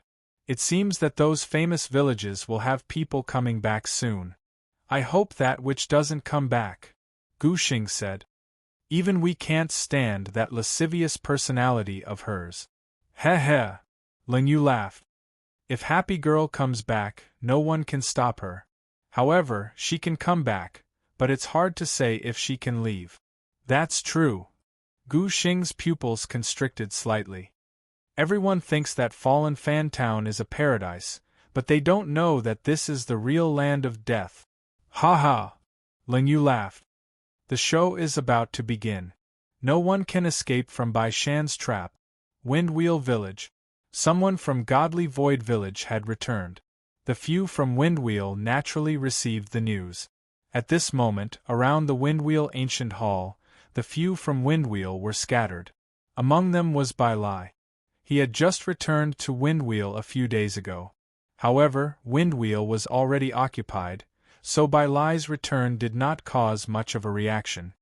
S1: It seems that those famous villages will have people coming back soon. I hope that which doesn't come back, Gu Xing said. Even we can't stand that lascivious personality of hers. Heh heh, Ling Yu laughed. If Happy Girl comes back, no one can stop her. However, she can come back, but it's hard to say if she can leave. That's true. Gu Xing's pupils constricted slightly. Everyone thinks that Fallen Fan Town is a paradise, but they don't know that this is the real land of death. Ha ha! Ling Yu laughed. The show is about to begin. No one can escape from Bai Shan's trap. Windwheel Village. Someone from Godly Void Village had returned. The few from Windwheel naturally received the news. At this moment, around the Windwheel Ancient Hall, the few from Windwheel were scattered. Among them was Bai Lai. He had just returned to Windwheel a few days ago. However, Windwheel was already occupied, so Bai Lai's return did not cause much of a reaction.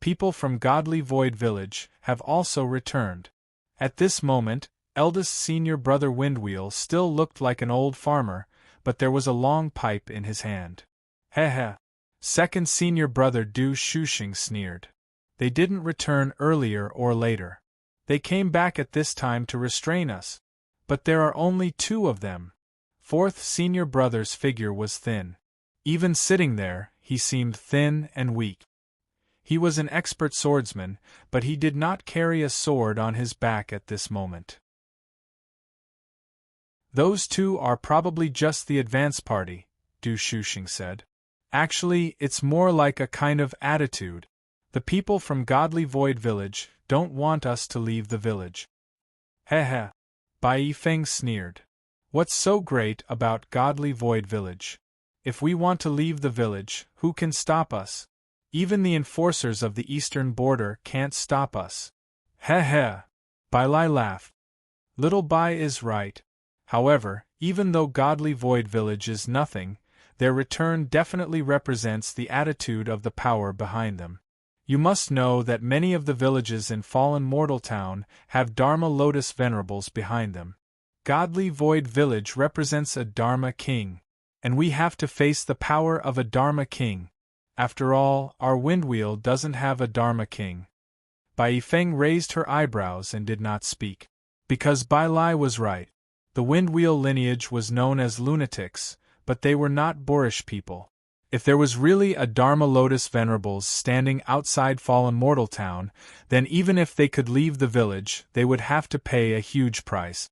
S1: People from Godly Void Village have also returned. At this moment, eldest senior brother Windwheel still looked like an old farmer, but there was a long pipe in his hand. Heh heh. Second senior brother Du Shuxing sneered. They didn't return earlier or later. They came back at this time to restrain us. But there are only two of them. Fourth senior brother's figure was thin. Even sitting there, he seemed thin and weak. He was an expert swordsman, but he did not carry a sword on his back at this moment. Those two are probably just the advance party, Du Shuxing said. Actually, it's more like a kind of attitude. The people from Godly Void Village don't want us to leave the village. Heh heh. Bai Yifeng sneered. What's so great about Godly Void Village? If we want to leave the village, who can stop us? Even the enforcers of the eastern border can't stop us. Heh heh. Bai Lai laughed. Little Bai is right. However, even though Godly Void Village is nothing, their return definitely represents the attitude of the power behind them. You must know that many of the villages in Fallen Mortal Town have Dharma Lotus Venerables behind them. Godly Void Village represents a Dharma King, and we have to face the power of a Dharma King. After all, our Windwheel doesn't have a Dharma King. Bai Yifeng raised her eyebrows and did not speak. Because Bai Lai was right. The Windwheel lineage was known as lunatics, but they were not boorish people. If there was really a Dharma Lotus Venerables standing outside Fallen Mortal Town, then even if they could leave the village, they would have to pay a huge price.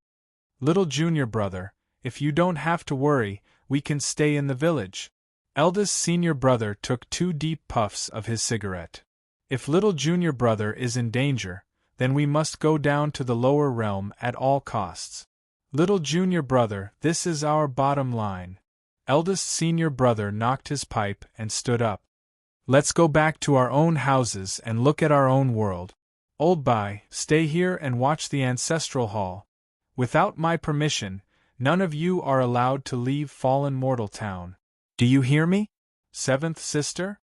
S1: Little junior brother, if you don't have to worry, we can stay in the village. Eldest senior brother took 2 deep puffs of his cigarette. If little junior brother is in danger, then we must go down to the lower realm at all costs. Little junior brother, this is our bottom line. Eldest senior brother knocked his pipe and stood up. Let's go back to our own houses and look at our own world. Old Bai, stay here and watch the ancestral hall. Without my permission, none of you are allowed to leave Fallen Mortal Town. Do you hear me? Seventh sister?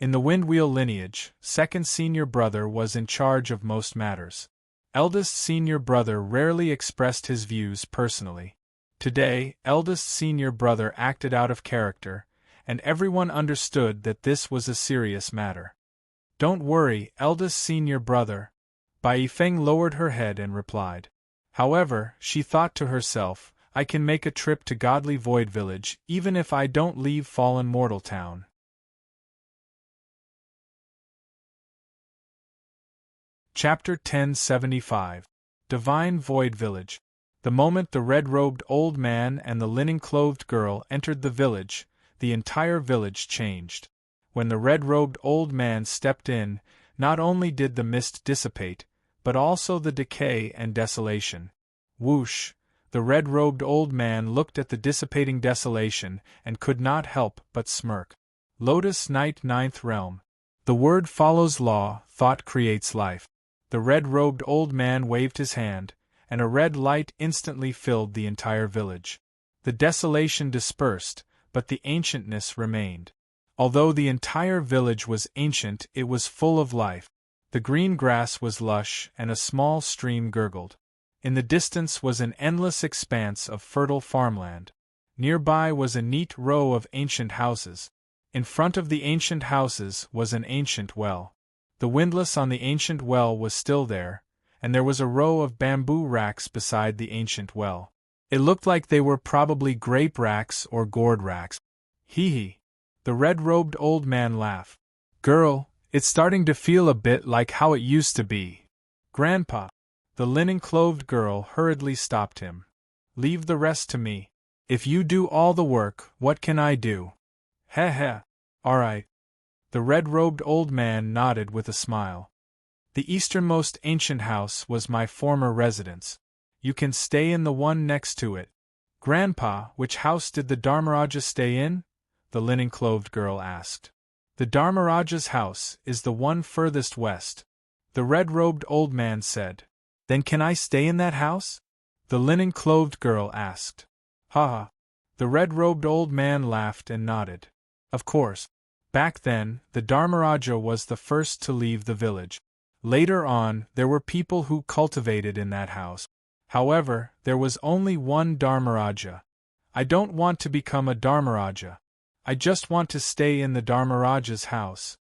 S1: In the Windwheel lineage, second senior brother was in charge of most matters. Eldest senior brother rarely expressed his views personally. Today, eldest senior brother acted out of character, and everyone understood that this was a serious matter. Don't worry, eldest senior brother. Bai Yifeng lowered her head and replied. However, she thought to herself, I can make a trip to Godly Void Village even if I don't leave Fallen Mortal Town. Chapter 1075 Divine Void Village. The moment the red-robed old man and the linen-clothed girl entered the village, the entire village changed. When the red-robed old man stepped in, not only did the mist dissipate, but also the decay and desolation. Whoosh! The red-robed old man looked at the dissipating desolation and could not help but smirk. Lotus Knight Ninth Realm. The word follows law, thought creates life. The red-robed old man waved his hand, and a red light instantly filled the entire village. The desolation dispersed, but the ancientness remained. Although the entire village was ancient, it was full of life. The green grass was lush, and a small stream gurgled. In the distance was an endless expanse of fertile farmland. Nearby was a neat row of ancient houses. In front of the ancient houses was an ancient well. The windlass on the ancient well was still there, and there was a row of bamboo racks beside the ancient well. It looked like they were probably grape racks or gourd racks. Hee hee. The red-robed old man laughed. Girl, it's starting to feel a bit like how it used to be. Grandpa. The linen-clothed girl hurriedly stopped him. Leave the rest to me. If you do all the work, what can I do? Heh heh. All right. The red-robed old man nodded with a smile. The easternmost ancient house was my former residence. You can stay in the one next to it. Grandpa, which house did the Dharmaraja stay in? The linen-clothed girl asked. The Dharmaraja's house is the one furthest west. The red-robed old man said. Then can I stay in that house? The linen-clothed girl asked. Ha ha. The red-robed old man laughed and nodded. Of course. Back then, the Dharmaraja was the first to leave the village. Later on, there were people who cultivated in that house. However, there was only one Dharmaraja. I don't want to become a Dharmaraja. I just want to stay in the Dharmaraja's house.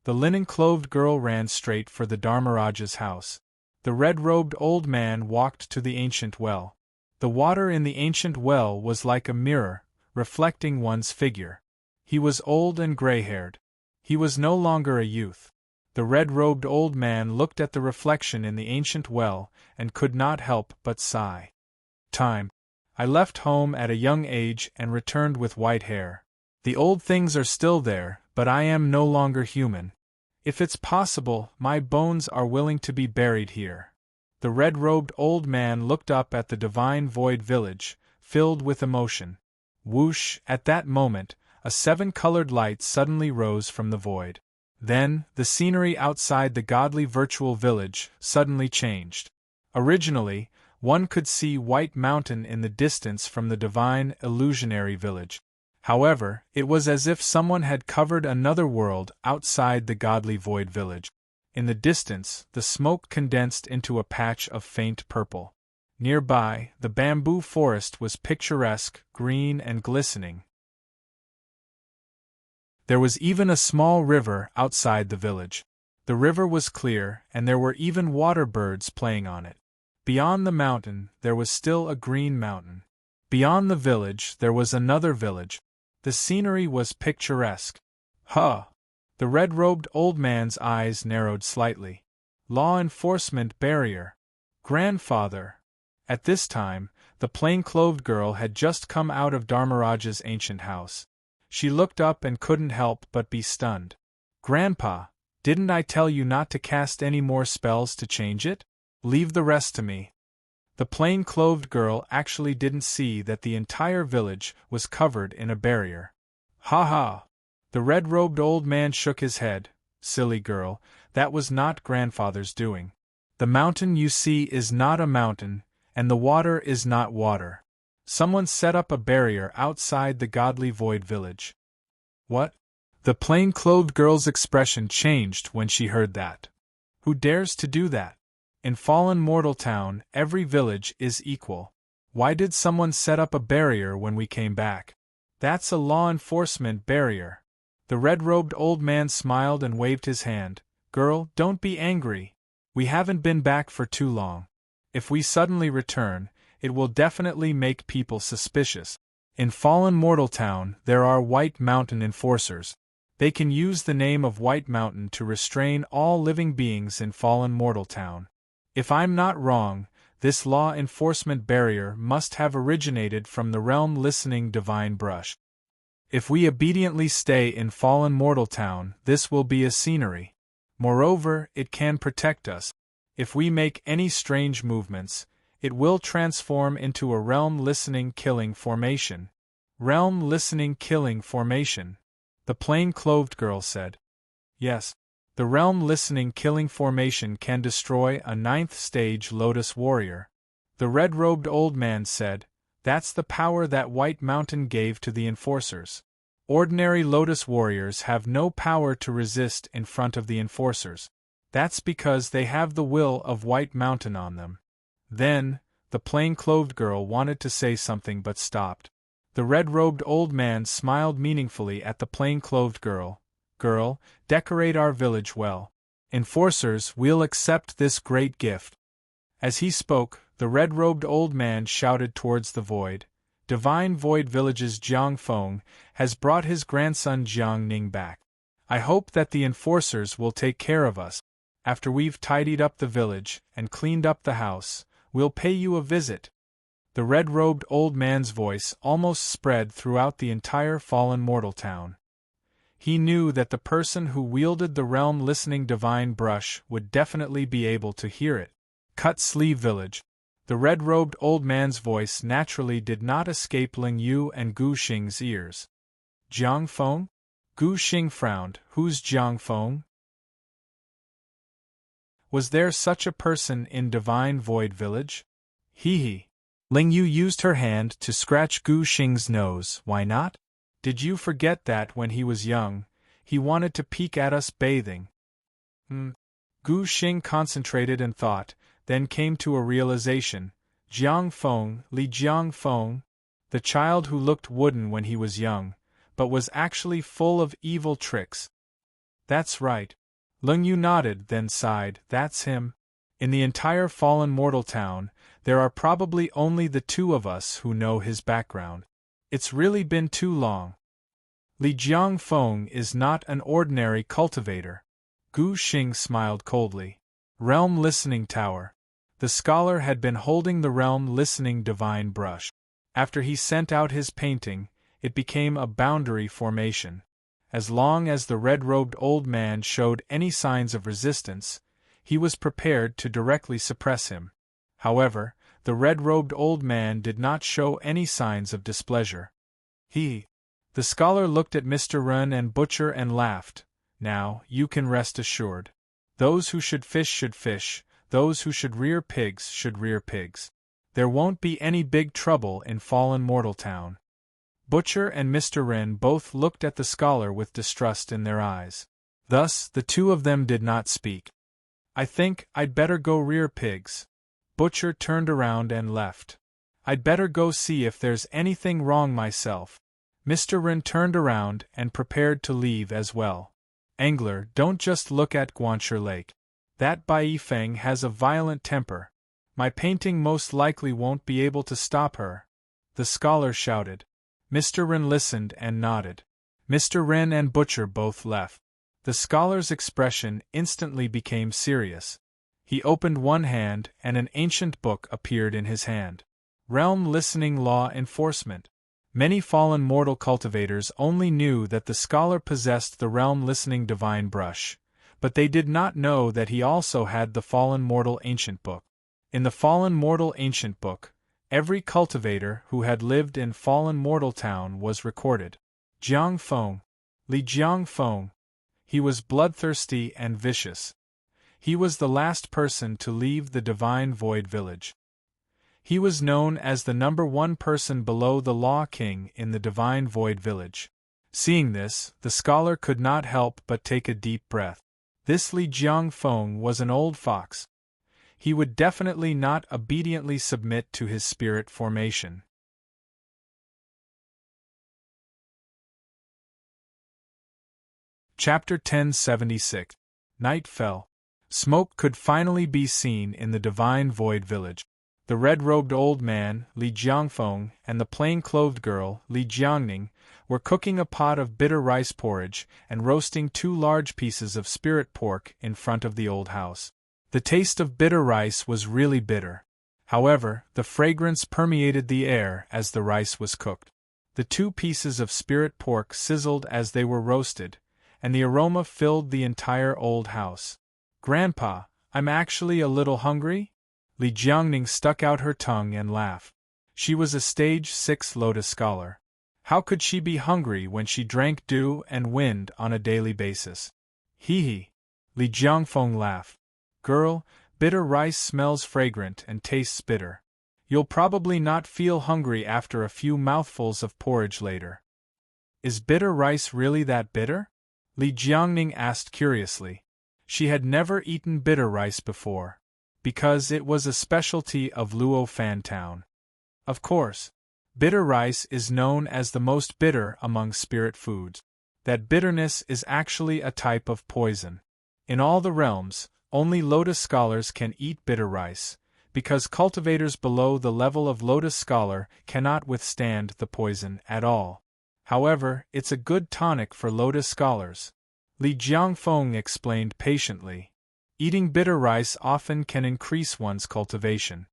S1: The linen-clothed girl ran straight for the Dharmaraja's house. The red-robed old man walked to the ancient well. The water in the ancient well was like a mirror, reflecting one's figure. He was old and gray-haired. He was no longer a youth. The red-robed old man looked at the reflection in the ancient well and could not help but sigh. Time. I left home at a young age and returned with white hair. The old things are still there, but I am no longer human. If it's possible, my bones are willing to be buried here. The red-robed old man looked up at the divine void village, filled with emotion. Whoosh! At that moment, a seven-colored light suddenly rose from the void. Then, the scenery outside the godly virtual village suddenly changed. Originally, one could see White Mountain in the distance from the divine illusionary village. However, it was as if someone had covered another world outside the godly void village. In the distance, the smoke condensed into a patch of faint purple. Nearby, the bamboo forest was picturesque, green and glistening. There was even a small river outside the village. The river was clear, and there were even water birds playing on it. Beyond the mountain, there was still a green mountain. Beyond the village, there was another village. The scenery was picturesque. Huh! The red-robed old man's eyes narrowed slightly. Law enforcement barrier. Grandfather. At this time, the plain-clothed girl had just come out of Dharmaraja's ancient house. She looked up and couldn't help but be stunned. Grandpa, didn't I tell you not to cast any more spells to change it? Leave the rest to me. The plain-clothed girl actually didn't see that the entire village was covered in a barrier. Ha ha! The red-robed old man shook his head. Silly girl, that was not grandfather's doing. The mountain you see is not a mountain, and the water is not water. Someone set up a barrier outside the godly void village. What? The plain-clothed girl's expression changed when she heard that. Who dares to do that? In fallen mortal town, every village is equal. Why did someone set up a barrier when we came back? That's a law enforcement barrier. The red-robed old man smiled and waved his hand. Girl, don't be angry. We haven't been back for too long. If we suddenly return, it will definitely make people suspicious. In fallen mortal town, there are White Mountain enforcers. They can use the name of White Mountain to restrain all living beings in fallen mortal town. If I'm not wrong, this law enforcement barrier must have originated from the realm listening divine brush. If we obediently stay in fallen mortal town, this will be a scenery. Moreover, it can protect us. If we make any strange movements, it will transform into a realm listening killing formation. Realm listening killing formation, the plain-clothed girl said. Yes. The realm listening killing formation can destroy a 9th stage Lotus warrior. The red-robed old man said, that's the power that White Mountain gave to the enforcers. Ordinary Lotus warriors have no power to resist in front of the enforcers. That's because they have the will of White Mountain on them. Then, the plain-clothed girl wanted to say something but stopped. The red-robed old man smiled meaningfully at the plain-clothed girl. Girl, decorate our village well. Enforcers, we'll accept this great gift. As he spoke, the red-robed old man shouted towards the void. Divine Void Village's Jiang Feng has brought his grandson Jiang Ning back. I hope that the enforcers will take care of us. After we've tidied up the village and cleaned up the house, we'll pay you a visit. The red-robed old man's voice almost spread throughout the entire fallen mortal town. He knew that the person who wielded the realm-listening divine brush would definitely be able to hear it. Cut Sleeve Village. The red-robed old man's voice naturally did not escape Ling Yu and Gu Xing's ears. Jiang Feng? Gu Xing frowned. Who's Jiang Feng? Was there such a person in Divine Void Village? Hee. Ling Yu used her hand to scratch Gu Xing's nose. Why not? Did you forget that when he was young, he wanted to peek at us bathing? Gu Xing concentrated and thought, then came to a realization. Jiang Feng, Li Jiang Feng, the child who looked wooden when he was young, but was actually full of evil tricks. That's right. Ling Yu nodded, then sighed. That's him. In the entire fallen mortal town, there are probably only the two of us who know his background. It's really been too long. Li Jiang Feng is not an ordinary cultivator. Gu Xing smiled coldly. Realm Listening Tower. The scholar had been holding the Realm Listening Divine Brush. After he sent out his painting, it became a boundary formation. As long as the red-robed old man showed any signs of resistance, he was prepared to directly suppress him. However, the red-robed old man did not show any signs of displeasure. The scholar looked at Mr. Ren and Butcher and laughed. Now, you can rest assured. Those who should fish, those who should rear pigs. There won't be any big trouble in fallen mortal town. Butcher and Mr. Ren both looked at the scholar with distrust in their eyes. Thus, the two of them did not speak. I think I'd better go rear pigs. Butcher turned around and left. I'd better go see if there's anything wrong myself. Mr. Ren turned around and prepared to leave as well. Angler, don't just look at Guancher Lake. That Bai Feng has a violent temper. My painting most likely won't be able to stop her. The scholar shouted. Mr. Ren listened and nodded. Mr. Ren and Butcher both left. The scholar's expression instantly became serious. He opened one hand and an ancient book appeared in his hand. Realm Listening Law Enforcement. Many fallen mortal cultivators only knew that the scholar possessed the Realm Listening Divine Brush, but they did not know that he also had the Fallen Mortal Ancient Book. In the Fallen Mortal Ancient Book, every cultivator who had lived in Fallen Mortal Town was recorded. Jiang Feng. Li Jiang Feng. He was bloodthirsty and vicious. He was the last person to leave the Divine Void Village. He was known as the #1 person below the Law King in the Divine Void Village. Seeing this, the scholar could not help but take a deep breath. This Li Jiangfeng was an old fox. He would definitely not obediently submit to his spirit formation. Chapter 1076. Night fell. Smoke could finally be seen in the Divine Void Village. The red-robed old man, Li Jiangfeng, and the plain-clothed girl, Li Jiangning, were cooking a pot of bitter rice porridge and roasting 2 large pieces of spirit pork in front of the old house. The taste of bitter rice was really bitter. However, the fragrance permeated the air as the rice was cooked. The 2 pieces of spirit pork sizzled as they were roasted, and the aroma filled the entire old house. "Grandpa, I'm actually a little hungry?" Li Jiangning stuck out her tongue and laughed. She was a stage 6 Lotus scholar. How could she be hungry when she drank dew and wind on a daily basis? Hee hee. Li Jiangfeng laughed. "Girl, bitter rice smells fragrant and tastes bitter. You'll probably not feel hungry after a few mouthfuls of porridge later." "Is bitter rice really that bitter?" Li Jiangning asked curiously. She had never eaten bitter rice before, because it was a specialty of Luo Fan Town. Of course, bitter rice is known as the most bitter among spirit foods. That bitterness is actually a type of poison. In all the realms, only Lotus scholars can eat bitter rice, because cultivators below the level of Lotus scholar cannot withstand the poison at all. However, it's a good tonic for Lotus scholars. Li Jiangfeng explained patiently. Eating bitter rice often can increase one's cultivation.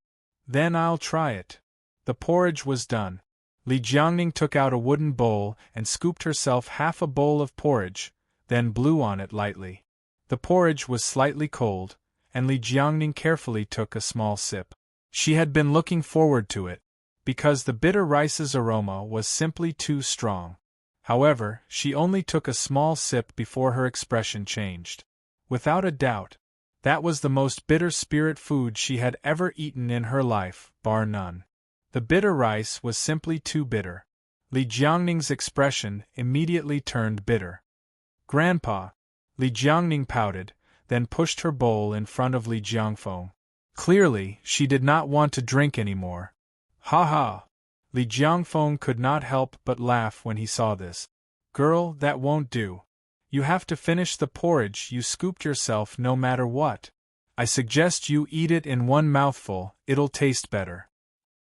S1: "Then I'll try it." The porridge was done. Li Jiangning took out a wooden bowl and scooped herself half a bowl of porridge, then blew on it lightly. The porridge was slightly cold, and Li Jiangning carefully took a small sip. She had been looking forward to it, because the bitter rice's aroma was simply too strong. However, she only took a small sip before her expression changed. Without a doubt, that was the most bitter spirit food she had ever eaten in her life, bar none. The bitter rice was simply too bitter. Li Jiangning's expression immediately turned bitter. "Grandpa," Li Jiangning pouted, then pushed her bowl in front of Li Jiangfeng. Clearly, she did not want to drink anymore. "Ha ha!" Li Jiangfeng could not help but laugh when he saw this. "Girl, that won't do. You have to finish the porridge you scooped yourself no matter what. I suggest you eat it in one mouthful, it'll taste better."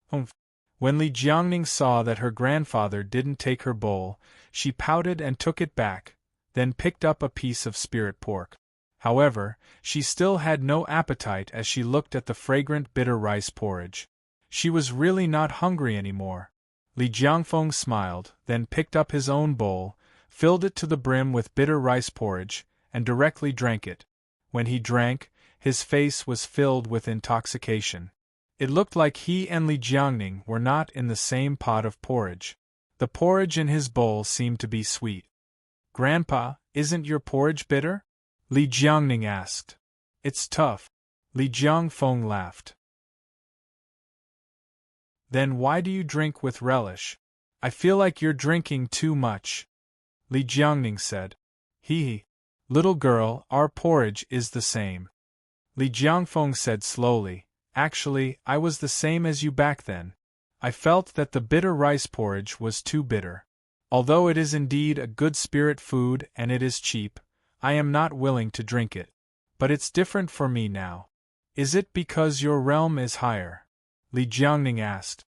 S1: "Humph." When Li Jiangning saw that her grandfather didn't take her bowl, she pouted and took it back, then picked up a piece of spirit pork. However, she still had no appetite as she looked at the fragrant bitter rice porridge. She was really not hungry anymore. Li Jiangfeng smiled, then picked up his own bowl, filled it to the brim with bitter rice porridge, and directly drank it. When he drank, his face was filled with intoxication. It looked like he and Li Jiangning were not in the same pot of porridge. The porridge in his bowl seemed to be sweet. "Grandpa, isn't your porridge bitter?" Li Jiangning asked. "It's tough." Li Jiangfeng laughed. "Then why do you drink with relish?" "I feel like you're drinking too much," Li Jiangning said. "Hee hee. Little girl, our porridge is the same." Li Jiangfeng said slowly, "Actually, I was the same as you back then. I felt that the bitter rice porridge was too bitter. Although it is indeed a good spirit food and it is cheap, I am not willing to drink it. But it's different for me now." "Is it because your realm is higher?" Li Jiangning asked.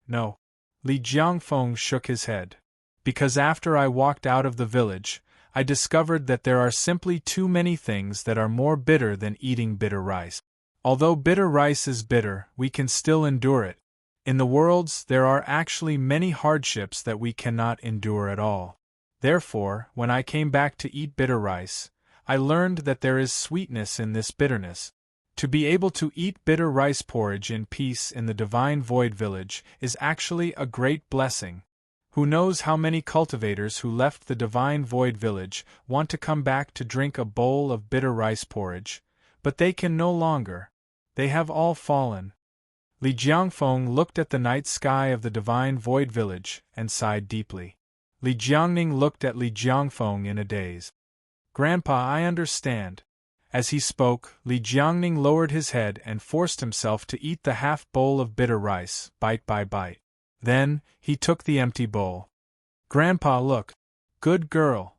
S1: "No." Li Jiangfeng shook his head. "Because after I walked out of the village, I discovered that there are simply too many things that are more bitter than eating bitter rice. Although bitter rice is bitter, we can still endure it. In the worlds, there are actually many hardships that we cannot endure at all. Therefore, when I came back to eat bitter rice, I learned that there is sweetness in this bitterness. To be able to eat bitter rice porridge in peace in the Divine Void Village is actually a great blessing. Who knows how many cultivators who left the Divine Void Village want to come back to drink a bowl of bitter rice porridge, but they can no longer. They have all fallen." Li Jiangfeng looked at the night sky of the divine void village and sighed deeply. Li Jiangning looked at Li Jiangfeng in a daze. Grandpa, I understand. As he spoke, Li Jiangning lowered his head and forced himself to eat the half bowl of bitter rice, bite by bite. Then, he took the empty bowl. Grandpa, look. Good girl.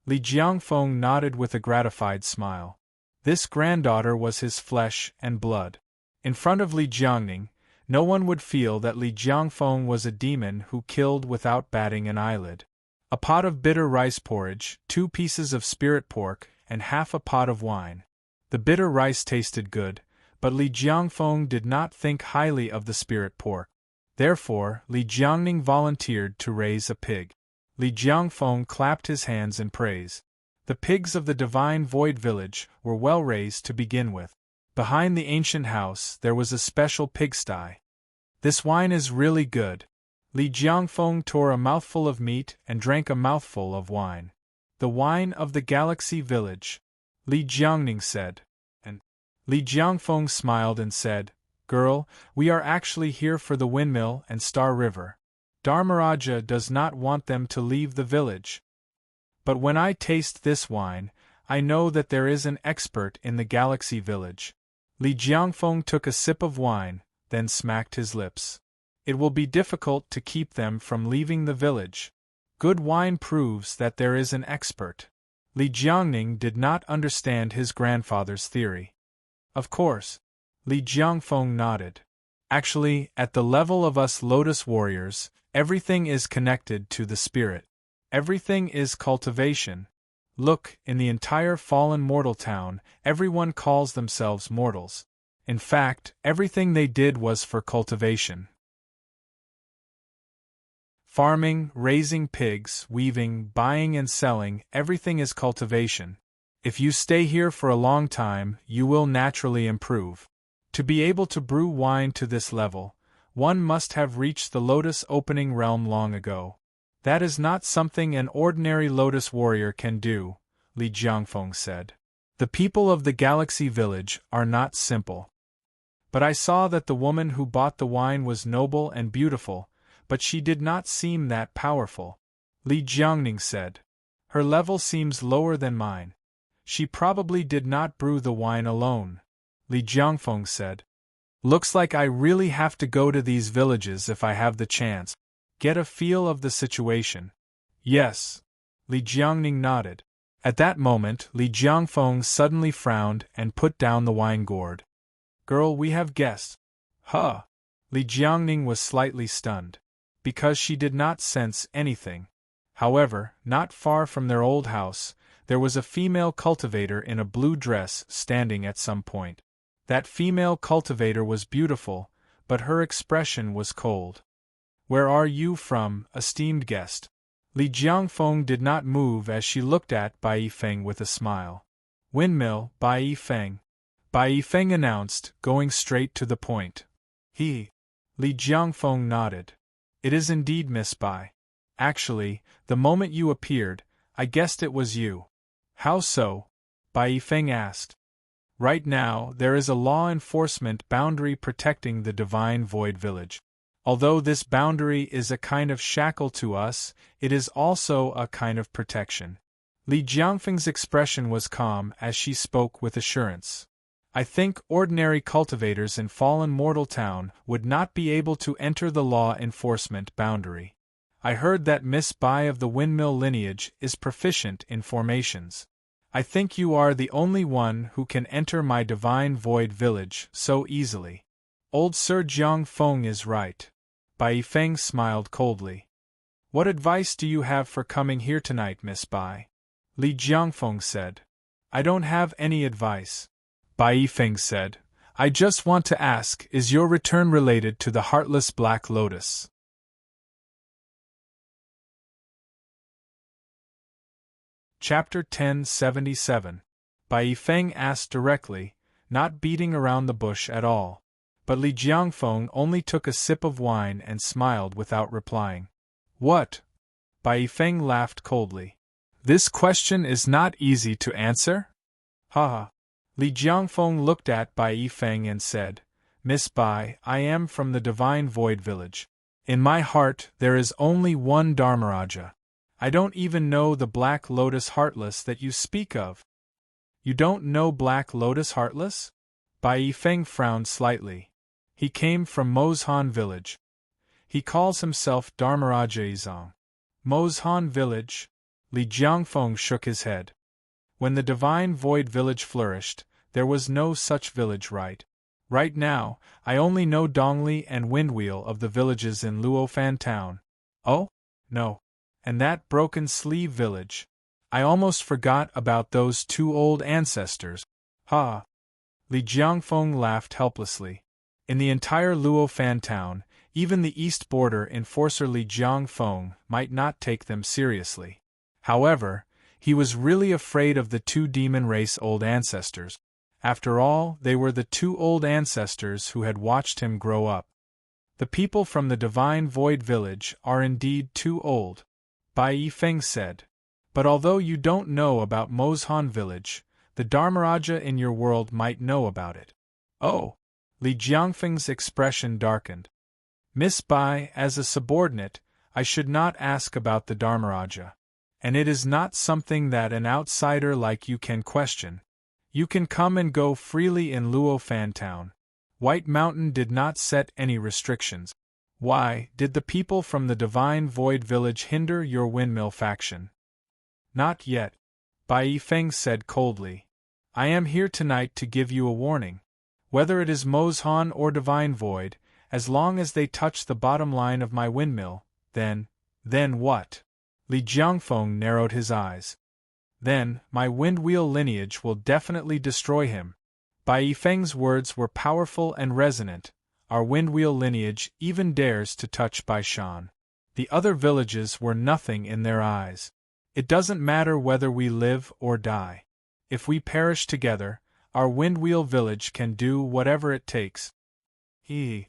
S1: Li Jiangfeng nodded with a gratified smile. This granddaughter was his flesh and blood. In front of Li Jiangning, no one would feel that Li Jiangfeng was a demon who killed without batting an eyelid. A pot of bitter rice porridge, 2 pieces of spirit pork, and half a pot of wine. The bitter rice tasted good, but Li Jiangfeng did not think highly of the spirit pork. Therefore, Li Jiangning volunteered to raise a pig. Li Jiangfeng clapped his hands in praise. The pigs of the divine void village were well raised to begin with. Behind the ancient house there was a special pigsty. This wine is really good. Li Jiangfeng tore a mouthful of meat and drank a mouthful of wine. The wine of the galaxy village, Li Jiangning said. And Li Jiangfeng smiled and said, Girl, we are actually here for the windmill and Star River. Dharmaraja does not want them to leave the village. But when I taste this wine, I know that there is an expert in the galaxy village. Li Jiangfeng took a sip of wine, then smacked his lips. It will be difficult to keep them from leaving the village. Good wine proves that there is an expert. Li Jiangning did not understand his grandfather's theory. Of course. Li Jiangfeng nodded. Actually, at the level of us Lotus warriors, everything is connected to the spirit. Everything is cultivation. Look, in the entire fallen mortal town, everyone calls themselves mortals. In fact, everything they did was for cultivation. Farming, raising pigs, weaving, buying and selling, everything is cultivation. If you stay here for a long time, you will naturally improve. To be able to brew wine to this level, one must have reached the Lotus opening realm long ago. That is not something an ordinary Lotus warrior can do, Li Jiangfeng said. The people of the galaxy village are not simple. But I saw that the woman who bought the wine was noble and beautiful, but she did not seem that powerful, Li Jiangning said. Her level seems lower than mine. She probably did not brew the wine alone, Li Jiangfeng said. Looks like I really have to go to these villages if I have the chance. Get a feel of the situation. Yes. Li Jiangning nodded. At that moment, Li Jiangfeng suddenly frowned and put down the wine gourd. Girl, we have guests. Huh. Li Jiangning was slightly stunned. Because she did not sense anything. However, not far from their old house, there was a female cultivator in a blue dress standing at some point. That female cultivator was beautiful, but her expression was cold. Where are you from, esteemed guest? Li Jiangfeng did not move as she looked at Bai Yifeng with a smile. Windmill, Bai Yifeng. Bai Yifeng announced, going straight to the point. Li Jiangfeng nodded. It is indeed Miss Bai. Actually, the moment you appeared, I guessed it was you. How so? Bai Yifeng asked. Right now, there is a law enforcement boundary protecting the divine void village. Although this boundary is a kind of shackle to us, it is also a kind of protection. Li Jiangfeng's expression was calm as she spoke with assurance. I think ordinary cultivators in fallen mortal town would not be able to enter the law enforcement boundary. I heard that Miss Bai of the windmill lineage is proficient in formations. I think you are the only one who can enter my divine void village so easily. Old Sir Jiangfeng is right. Bai Yifeng smiled coldly. What advice do you have for coming here tonight, Miss Bai? Li Jiangfeng said. I don't have any advice. Bai Yifeng said. I just want to ask, is your return related to the heartless Black Lotus? Chapter 1077. Bai Yifeng asked directly, not beating around the bush at all. But Li Jiangfeng only took a sip of wine and smiled without replying. What? Bai Yifeng laughed coldly. This question is not easy to answer? Haha. Li Jiangfeng looked at Bai Yifeng and said, Miss Bai, I am from the Divine Void Village. In my heart there is only one Dharmaraja. I don't even know the Black Lotus Heartless that you speak of. You don't know Black Lotus Heartless? Bai Yifeng frowned slightly. He came from Mozhan village. He calls himself Dharmaraja Izong. Mozhan village? Li Jiangfeng shook his head. When the Divine Void Village flourished, there was no such village, right? Right now, I only know Dongli and Windwheel of the villages in Luofan town. Oh? No. And that Broken Sleeve village. I almost forgot about those two old ancestors. Ha! Li Jiangfeng laughed helplessly. In the entire Luofan town, even the east border enforcer Li Jiangfeng might not take them seriously. However, he was really afraid of the two demon race old ancestors. After all, they were the two old ancestors who had watched him grow up. The people from the Divine Void Village are indeed too old, Bai Yifeng said. But although you don't know about Mozhan village, the Dharmaraja in your world might know about it. Oh! Li Jiangfeng's expression darkened. Miss Bai, as a subordinate, I should not ask about the Dharmaraja. And it is not something that an outsider like you can question. You can come and go freely in Luofan town. White Mountain did not set any restrictions. Why, did the people from the Divine Void Village hinder your windmill faction? Not yet, Bai Yifeng said coldly. I am here tonight to give you a warning. Whether it is Mozhan or Divine Void, as long as they touch the bottom line of my windmill, then what? Li Jiangfeng narrowed his eyes. Then, my windwheel lineage will definitely destroy him. Bai Yifeng's words were powerful and resonant. Our windwheel lineage even dares to touch Bai Shan. The other villages were nothing in their eyes. It doesn't matter whether we live or die. If we perish together, our windwheel village can do whatever it takes. Li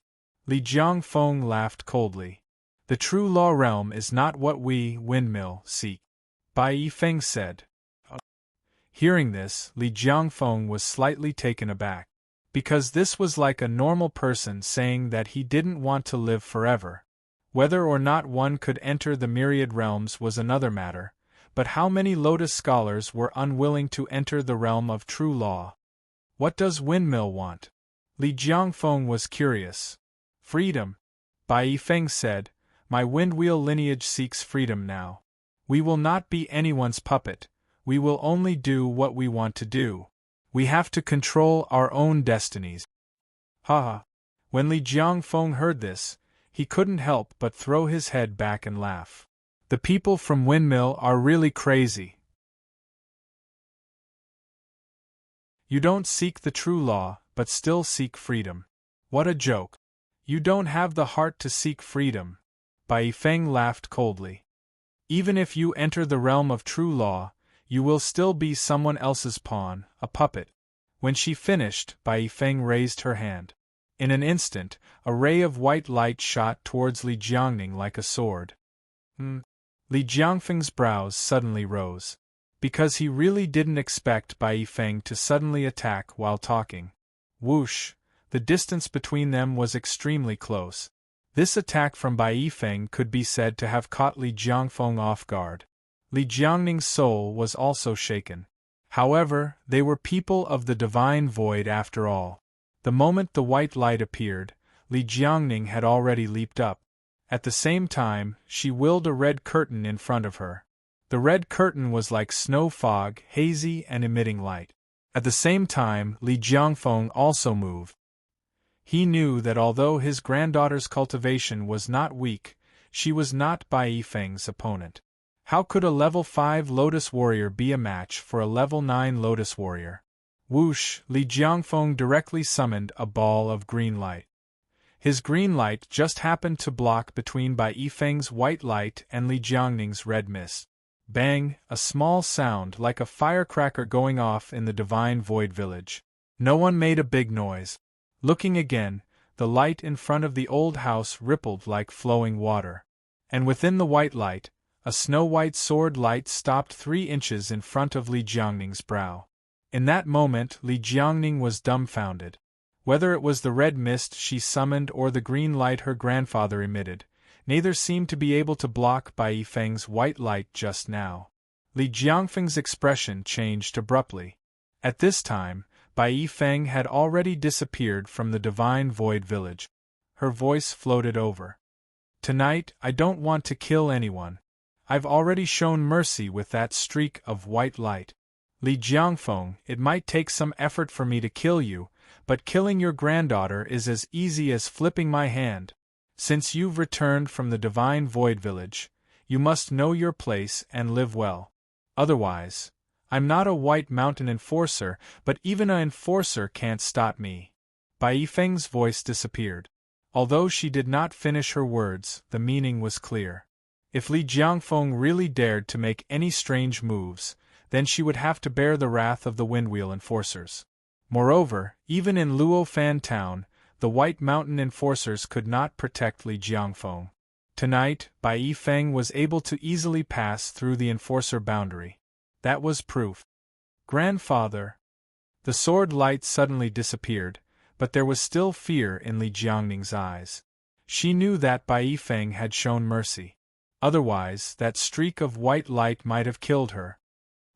S1: Jiangfeng laughed coldly. The true law realm is not what we, windmill, seek, Bai Yifeng said. Hearing this, Li Jiangfeng was slightly taken aback. Because this was like a normal person saying that he didn't want to live forever. Whether or not one could enter the myriad realms was another matter, but how many Lotus scholars were unwilling to enter the realm of true law? What does Windmill want? Li Jiangfeng was curious. Freedom, Bai Yifeng said. My windwheel lineage seeks freedom now. We will not be anyone's puppet. We will only do what we want to do. We have to control our own destinies. Ha! When Li Jiangfeng heard this, he couldn't help but throw his head back and laugh. The people from Windmill are really crazy. You don't seek the true law, but still seek freedom. What a joke. You don't have the heart to seek freedom. Bai Yifeng laughed coldly. Even if you enter the realm of true law, you will still be someone else's pawn, a puppet. When she finished, Bai Yifeng raised her hand. In an instant, a ray of white light shot towards Li Jiangning like a sword. Li Jiangfeng's brows suddenly rose. Because he really didn't expect Bai Yifeng to suddenly attack while talking. Whoosh! The distance between them was extremely close. This attack from Bai Yifeng could be said to have caught Li Jiangfeng off guard. Li Jiangning's soul was also shaken. However, they were people of the Divine Void after all. The moment the white light appeared, Li Jiangning had already leaped up. At the same time, she willed a red curtain in front of her. The red curtain was like snow fog, hazy and emitting light. At the same time, Li Jiangfeng also moved. He knew that although his granddaughter's cultivation was not weak, she was not Bai Yifeng's opponent. How could a level 5 Lotus warrior be a match for a level 9 Lotus warrior? Whoosh! Li Jiangfeng directly summoned a ball of green light. His green light just happened to block between Bai Yifeng's white light and Li Jiangning's red mist. Bang! A small sound like a firecracker going off in the Divine Void Village. No one made a big noise. Looking again, the light in front of the old house rippled like flowing water. And within the white light, a snow-white sword light stopped 3 inches in front of Li Jiangning's brow. In that moment Li Jiangning was dumbfounded. Whether it was the red mist she summoned or the green light her grandfather emitted, neither seemed to be able to block Bai Yifeng's white light just now. Li Jiangfeng's expression changed abruptly. At this time, Bai Yifeng had already disappeared from the divine void village. Her voice floated over. Tonight, I don't want to kill anyone. I've already shown mercy with that streak of white light. Li Jiangfeng, it might take some effort for me to kill you, but killing your granddaughter is as easy as flipping my hand. Since you've returned from the divine void village, you must know your place and live well. Otherwise, I'm not a White Mountain enforcer, but even an enforcer can't stop me. Bai Yifeng's voice disappeared. Although she did not finish her words, the meaning was clear. If Li Jiangfeng really dared to make any strange moves, then she would have to bear the wrath of the Windwheel enforcers. Moreover, even in Luofan town, the White Mountain enforcers could not protect Li Jiangfeng. Tonight, Bai Yifeng was able to easily pass through the enforcer boundary. That was proof. Grandfather. The sword light suddenly disappeared, but there was still fear in Li Jiangning's eyes. She knew that Bai Yifeng had shown mercy. Otherwise, that streak of white light might have killed her.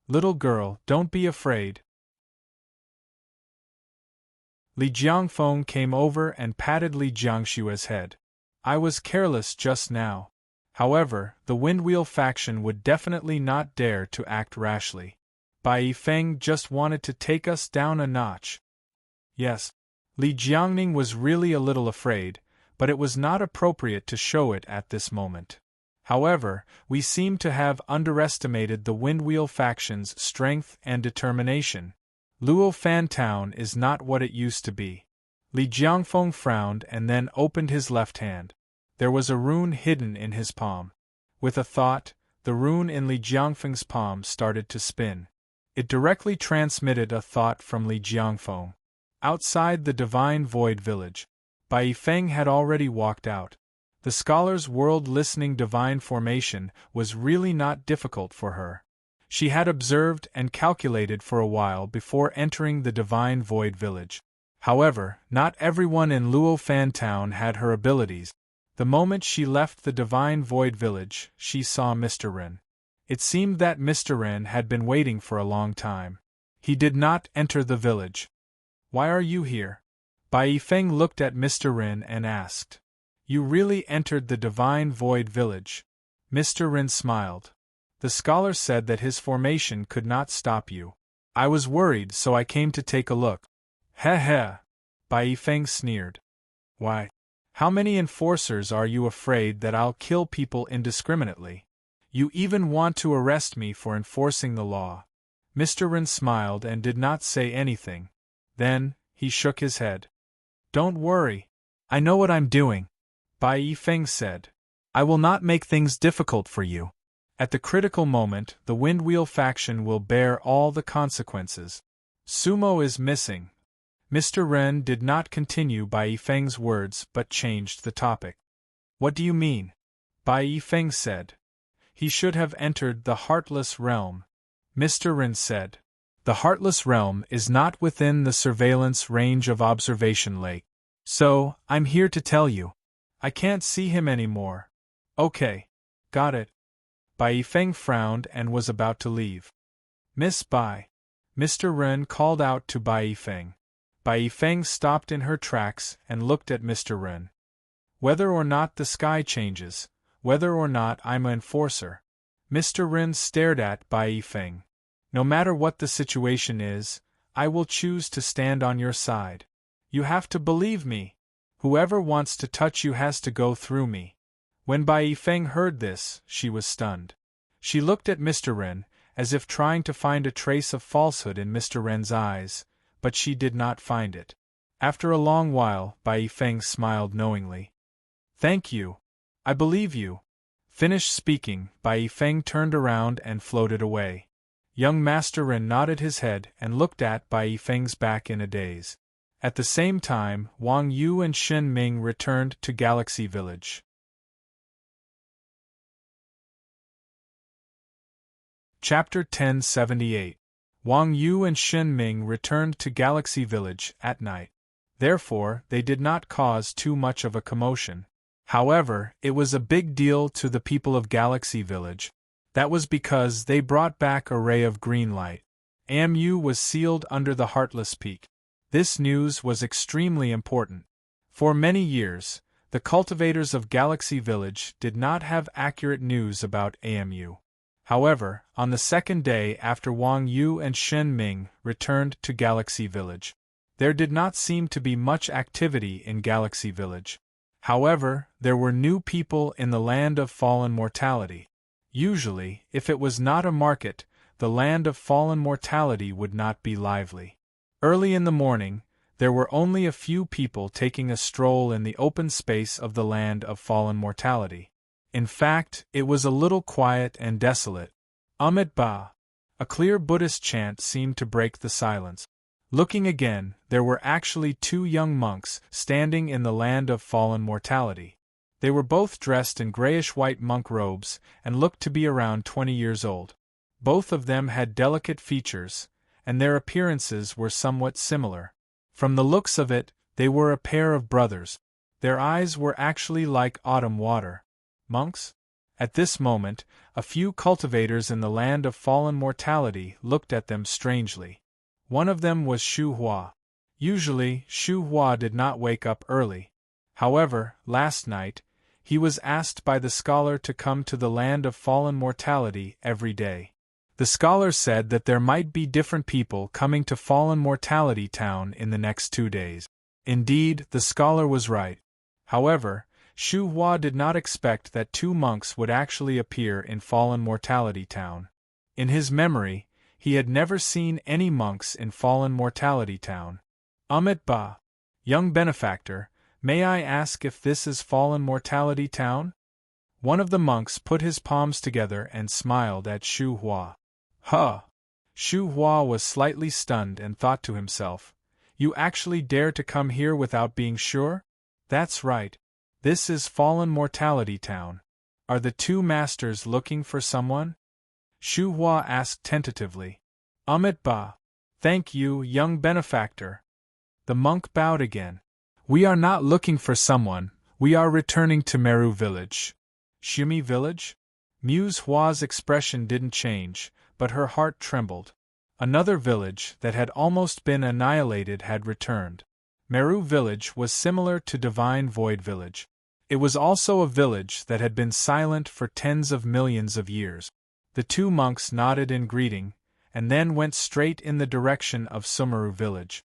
S1: Little girl, don't be afraid. Li Jiangfeng came over and patted Li Jiangshua's head. I was careless just now. However, the Windwheel faction would definitely not dare to act rashly. Bai Yifeng just wanted to take us down a notch. Yes. Li Jiangning was really a little afraid, but it was not appropriate to show it at this moment. However, we seem to have underestimated the Windwheel faction's strength and determination. Luofan town is not what it used to be. Li Jiangfeng frowned and then opened his left hand. There was a rune hidden in his palm. With a thought, the rune in Li Jiangfeng's palm started to spin. It directly transmitted a thought from Li Jiangfeng. Outside the divine void village, Bai Yifeng had already walked out. The scholar's world-listening divine formation was really not difficult for her. She had observed and calculated for a while before entering the divine void village. However, not everyone in Luofan town had her abilities. The moment she left the divine void village, she saw Mr. Ren. It seemed that Mr. Ren had been waiting for a long time. He did not enter the village. Why are you here? Bai Yifeng looked at Mr. Ren and asked. You really entered the divine void village? Mr. Ren smiled. The scholar said that his formation could not stop you. I was worried, so I came to take a look. Heh heh. Bai Yifeng sneered. Why? How many enforcers are you afraid that I'll kill people indiscriminately? You even want to arrest me for enforcing the law. Mr. Ren smiled and did not say anything. Then, he shook his head. Don't worry. I know what I'm doing. Bai Yifeng said. I will not make things difficult for you. At the critical moment, the Windwheel faction will bear all the consequences. Sumo is missing. Mr. Ren did not continue Bai Yifeng's words but changed the topic. What do you mean? Bai Yifeng said. He should have entered the Heartless Realm. Mr. Ren said. The Heartless Realm is not within the surveillance range of Observation Lake. So, I'm here to tell you. I can't see him anymore. Okay. Got it. Bai Yifeng frowned and was about to leave. Miss Bai. Mr. Ren called out to Bai Yifeng. Bai Yifeng stopped in her tracks and looked at Mr. Ren. Whether or not the sky changes, whether or not I'm an enforcer. Mr. Ren stared at Bai Yifeng. No matter what the situation is, I will choose to stand on your side. You have to believe me. Whoever wants to touch you has to go through me. When Bai Yifeng heard this, she was stunned. She looked at Mr. Ren, as if trying to find a trace of falsehood in Mr. Ren's eyes, but she did not find it. After a long while, Bai Yifeng smiled knowingly. Thank you. I believe you. Finished speaking, Bai Yifeng turned around and floated away. Young Master Ren nodded his head and looked at Bai Yifeng's back in a daze. At the same time, Wang Yu and Shen Ming returned to Galaxy Village. Chapter 1078. Wang Yu and Shen Ming returned to Galaxy Village at night. Therefore, they did not cause too much of a commotion. However, it was a big deal to the people of Galaxy Village. That was because they brought back a ray of green light. AMU was sealed under the Heartless Peak. This news was extremely important. For many years, the cultivators of Galaxy Village did not have accurate news about AMU. However, on the second day after Wang Yu and Shen Ming returned to Galaxy Village, there did not seem to be much activity in Galaxy Village. However, there were new people in the land of fallen mortality. Usually, if it was not a market, the land of fallen mortality would not be lively. Early in the morning, there were only a few people taking a stroll in the open space of the land of fallen mortality. In fact, it was a little quiet and desolate. Amit Ba. A clear Buddhist chant seemed to break the silence. Looking again, there were actually two young monks standing in the land of fallen mortality. They were both dressed in grayish-white monk robes and looked to be around 20 years old. Both of them had delicate features, and their appearances were somewhat similar. From the looks of it, they were a pair of brothers. Their eyes were actually like autumn water. Monks? At this moment, a few cultivators in the land of fallen mortality looked at them strangely. One of them was Shu Hua. Usually, Shu Hua did not wake up early. However, last night, he was asked by the scholar to come to the land of fallen mortality every day. The scholar said that there might be different people coming to Fallen Mortality Town in the next 2 days. Indeed, the scholar was right. However, Shu Hua did not expect that 2 monks would actually appear in Fallen Mortality Town. In his memory, he had never seen any monks in Fallen Mortality Town. Amit Ba. Young benefactor, may I ask if this is Fallen Mortality Town? One of the monks put his palms together and smiled at Shu Hua. Huh! Shu Hua was slightly stunned and thought to himself, "You actually dare to come here without being sure? That's right. This is Fallen Mortality Town. Are the 2 masters looking for someone?" Shu Hua asked tentatively. Amit Ba. Thank you, young benefactor. The monk bowed again. We are not looking for someone, we are returning to Meru Village. Shimi Village? Muse Hua's expression didn't change, but her heart trembled. Another village that had almost been annihilated had returned. Meru Village was similar to Divine Void Village. It was also a village that had been silent for tens of millions of years. The 2 monks nodded in greeting, and then went straight in the direction of Sumeru Village.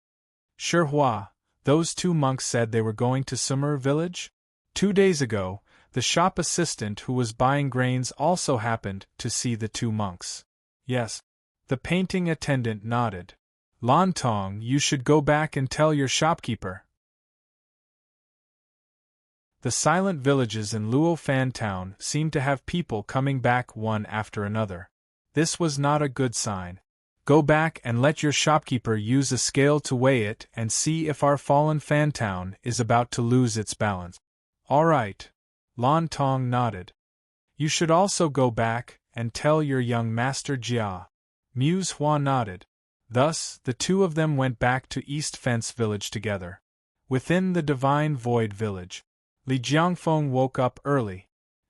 S1: Sure Hua, those 2 monks said they were going to Sumeru Village? 2 days ago, the shop assistant who was buying grains also happened to see the 2 monks. Yes. The painting attendant nodded. Lontong, you should go back and tell your shopkeeper. The silent villages in Luo Fan Town seemed to have people coming back one after another. This was not a good sign. Go back and let your shopkeeper use a scale to weigh it and see if our fallen Fan Town is about to lose its balance. All right. Lontong nodded. You should also go back and tell your young master Jia. Muse Hua nodded. Thus, the 2 of them went back to East Fence Village together. Within the Divine Void Village, Li Jiangfeng woke up early.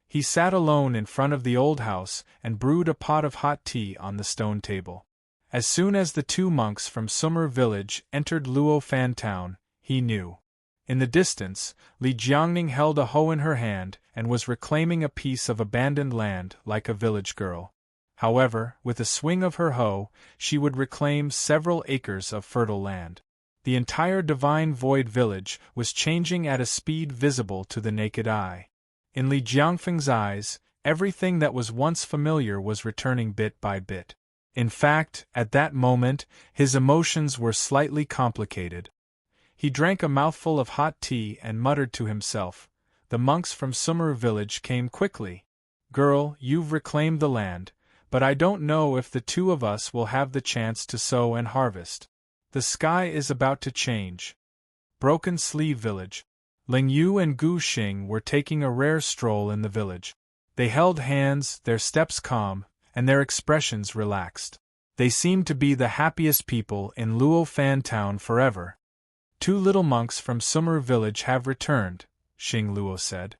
S1: He sat alone in front of the old house and brewed a pot of hot tea on the stone table. As soon as the 2 monks from Sumer Village entered Luo Fan Town, he knew. In the distance, Li Jiangning held a hoe in her hand and was reclaiming a piece of abandoned land like a village girl. However, with a swing of her hoe, she would reclaim several acres of fertile land. The entire Divine Void Village was changing at a speed visible to the naked eye. In Li Jiangfeng's eyes, everything that was once familiar was returning bit by bit. In fact, at that moment, his emotions were slightly complicated. He drank a mouthful of hot tea and muttered to himself. The monks from Sumeru Village came quickly. Girl, you've reclaimed the land, but I don't know if the 2 of us will have the chance to sow and harvest. The sky is about to change. Broken Sleeve Village. Ling Yu and Gu Xing were taking a rare stroll in the village. They held hands, their steps calm, and their expressions relaxed. They seemed to be the happiest people in Luo Fan Town forever. 2 little monks from Sumer village have returned, Xing Luo said.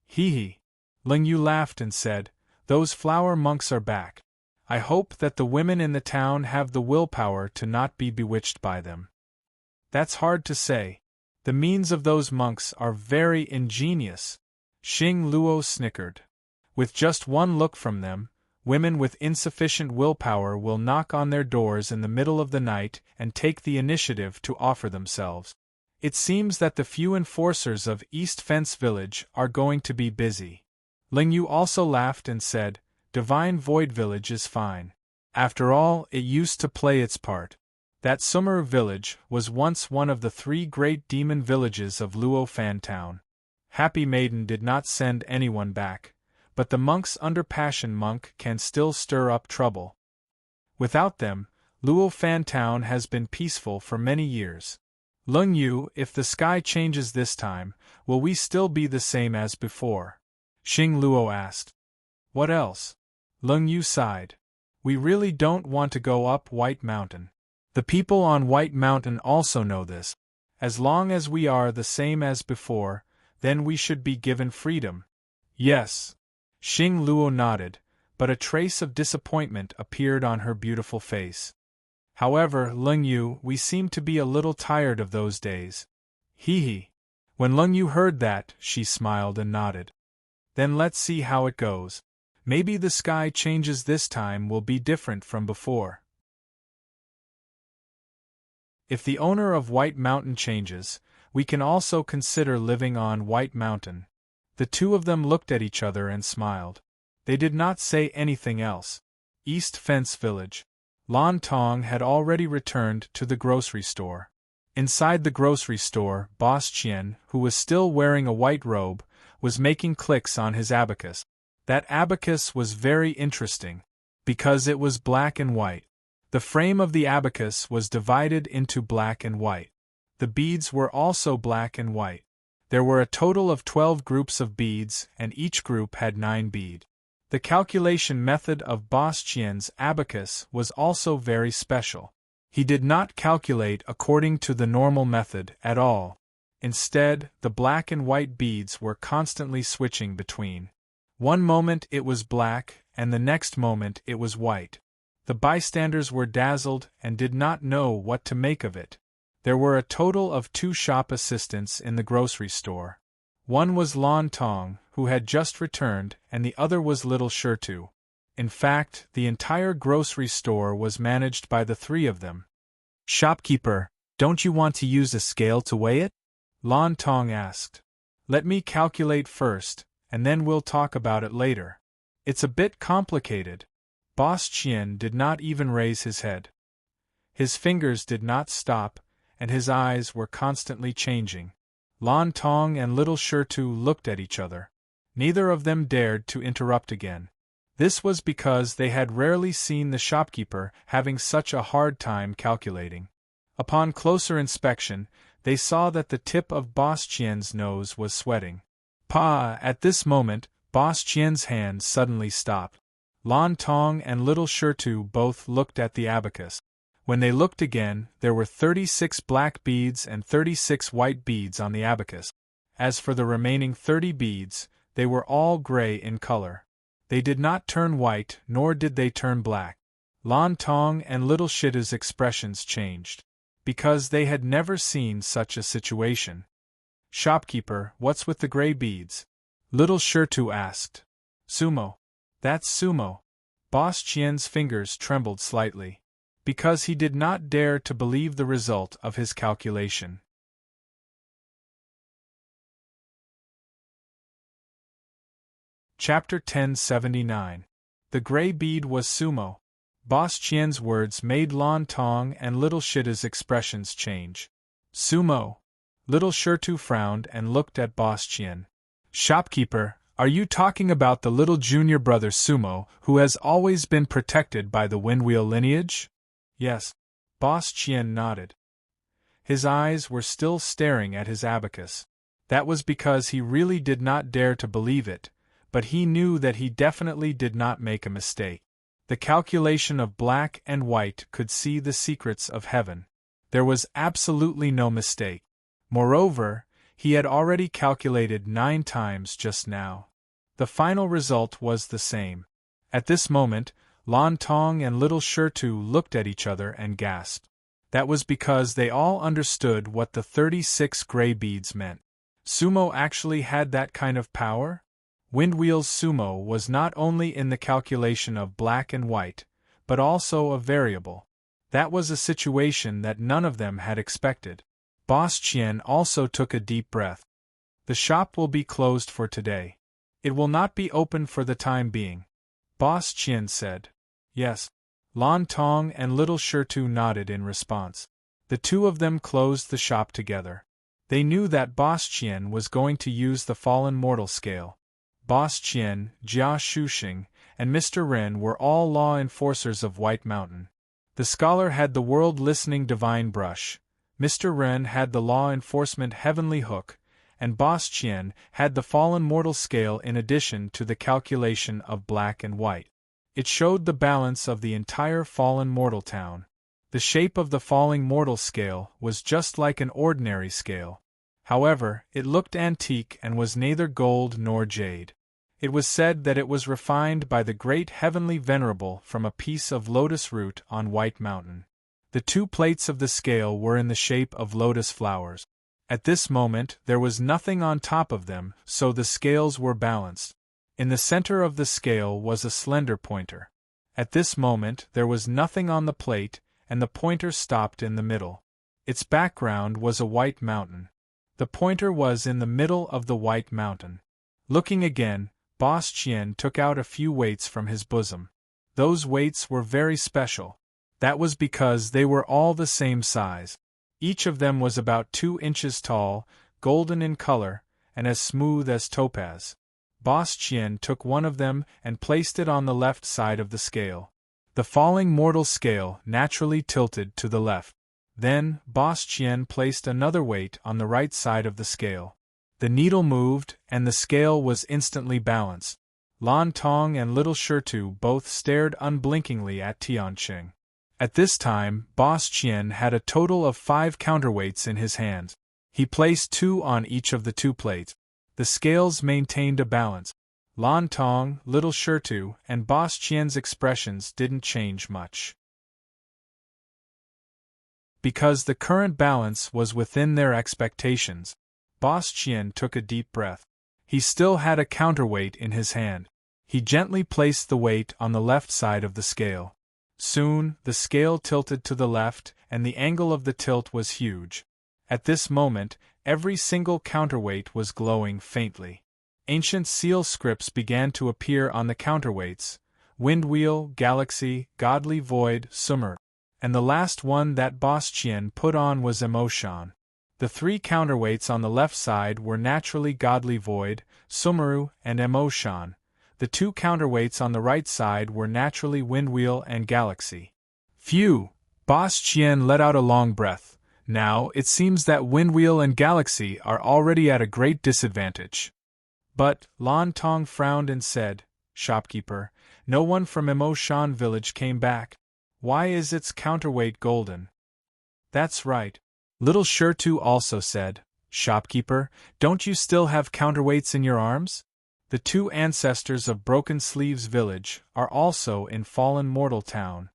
S1: Hee hee. Ling Yu laughed and said, those flower monks are back. I hope that the women in the town have the willpower to not be bewitched by them. That's hard to say. The means of those monks are very ingenious. Xing Luo snickered. With just one look from them, women with insufficient willpower will knock on their doors in the middle of the night and take the initiative to offer themselves. It seems that the few enforcers of East Fence Village are going to be busy. Ling Yu also laughed and said, Divine Void Village is fine. After all, it used to play its part. That Sumer village was once one of the 3 great demon villages of Luo Fan Town. Happy Maiden did not send anyone back, but the monks under Passion Monk can still stir up trouble. Without them, Luo Fan Town has been peaceful for many years. Ling Yu, if the sky changes this time, will we still be the same as before? Xing Luo asked. What else? Ling Yu sighed. We really don't want to go up White Mountain. The people on White Mountain also know this. As long as we are the same as before, then we should be given freedom. Yes. Xing Luo nodded, but a trace of disappointment appeared on her beautiful face. However, Ling Yu, we seem to be a little tired of those days. Hee hee. When Ling Yu heard that, she smiled and nodded. Then let's see how it goes. Maybe the sky changes this time will be different from before. If the owner of White Mountain changes, we can also consider living on White Mountain. The two of them looked at each other and smiled. They did not say anything else. East Fence Village. Lan Tong had already returned to the grocery store. Inside the grocery store, Boss Qian, who was still wearing a white robe, was making clicks on his abacus. That abacus was very interesting, because it was black and white. The frame of the abacus was divided into black and white. The beads were also black and white. There were a total of 12 groups of beads, and each group had 9 beads. The calculation method of Boss Qian's abacus was also very special. He did not calculate according to the normal method at all. Instead, the black and white beads were constantly switching between. One moment it was black, and the next moment it was white. The bystanders were dazzled and did not know what to make of it. There were a total of 2 shop assistants in the grocery store. One was Lan Tong, who had just returned, and the other was Little Shirtu. In fact, the entire grocery store was managed by the 3 of them. Shopkeeper, don't you want to use a scale to weigh it? Lan Tong asked. Let me calculate first, and then we'll talk about it later. It's a bit complicated. Boss Qian did not even raise his head. His fingers did not stop, and his eyes were constantly changing. Lan Tong and Little Shirtu looked at each other. Neither of them dared to interrupt again. This was because they had rarely seen the shopkeeper having such a hard time calculating. Upon closer inspection, they saw that the tip of Boss Qian's nose was sweating. At this moment, Boss Qian's hand suddenly stopped. Lan Tong and Little Shirtu both looked at the abacus. When they looked again, there were 36 black beads and 36 white beads on the abacus. As for the remaining 30 beads, they were all gray in color. They did not turn white, nor did they turn black. Lan Tong and Little Shirtu's expressions changed, because they had never seen such a situation. Shopkeeper, what's with the gray beads? Little Shirtu asked. Sumo. That's sumo. Boss Qian's fingers trembled slightly, because he did not dare to believe the result of his calculation. Chapter 1079. The gray bead was sumo. Boss Qian's words made Lan Tong and Little Shirtu's expressions change. Sumo. Little Shirtu frowned and looked at Boss Qian. Shopkeeper, are you talking about the little junior brother Sumo, who has always been protected by the Windwheel lineage? Yes. Boss Qian nodded. His eyes were still staring at his abacus. That was because he really did not dare to believe it, but he knew that he definitely did not make a mistake. The calculation of black and white could see the secrets of heaven. There was absolutely no mistake. Moreover, he had already calculated 9 times just now. The final result was the same. At this moment, Lan Tong and Little Shirtu looked at each other and gasped. That was because they all understood what the 36 gray beads meant. Sumo actually had that kind of power? Windwheel's sumo was not only in the calculation of black and white, but also a variable. That was a situation that none of them had expected. Boss Qian also took a deep breath. The shop will be closed for today. It will not be open for the time being. Boss Qian said. Yes. Lan Tong and Little Shirtu nodded in response. The two of them closed the shop together. They knew that Boss Qian was going to use the fallen mortal scale. Boss Qian, Jia Shuxing, and Mr. Ren were all law enforcers of White Mountain. The scholar had the world-listening divine brush, Mr. Ren had the law enforcement heavenly hook, and Boss Qian had the fallen mortal scale in addition to the calculation of black and white. It showed the balance of the entire fallen mortal town. The shape of the falling mortal scale was just like an ordinary scale. However, it looked antique and was neither gold nor jade. It was said that it was refined by the great heavenly venerable from a piece of lotus root on White Mountain. The 2 plates of the scale were in the shape of lotus flowers. At this moment there was nothing on top of them, so the scales were balanced. In the center of the scale was a slender pointer. At this moment there was nothing on the plate, and the pointer stopped in the middle. Its background was a white mountain. The pointer was in the middle of the white mountain. Looking again, Boss Qian took out a few weights from his bosom. Those weights were very special. That was because they were all the same size. Each of them was about 2 inches tall, golden in color, and as smooth as topaz. Boss Qian took one of them and placed it on the left side of the scale. The falling mortal scale naturally tilted to the left. Then, Boss Qian placed another weight on the right side of the scale. The needle moved, and the scale was instantly balanced. Lan Tong and Little Shirtu both stared unblinkingly at Tianqing. At this time, Boss Qian had a total of 5 counterweights in his hands. He placed 2 on each of the 2 plates. The scales maintained a balance. Lan Tong, Little Shirtu, and Boss Qian's expressions didn't change much. Because the current balance was within their expectations, Boss Qian took a deep breath. He still had a counterweight in his hand. He gently placed the weight on the left side of the scale. Soon, the scale tilted to the left, and the angle of the tilt was huge. At this moment, every single counterweight was glowing faintly. Ancient seal scripts began to appear on the counterweights: Windwheel, Galaxy, Godly Void, Sumer. And the last one that Boss Qian put on was Emotion. The 3 counterweights on the left side were naturally Godly Void, Sumeru, and Emotion. The 2 counterweights on the right side were naturally Windwheel and Galaxy. Phew! Boss Qian let out a long breath. Now, it seems that Windwheel and Galaxy are already at a great disadvantage. But, Lan Tong frowned and said, Shopkeeper, no one from Emotion Village came back. Why is its counterweight golden? That's right. Little Shirtu also said, Shopkeeper, don't you still have counterweights in your arms? The 2 ancestors of Broken Sleeves Village are also in Fallen Mortal Town.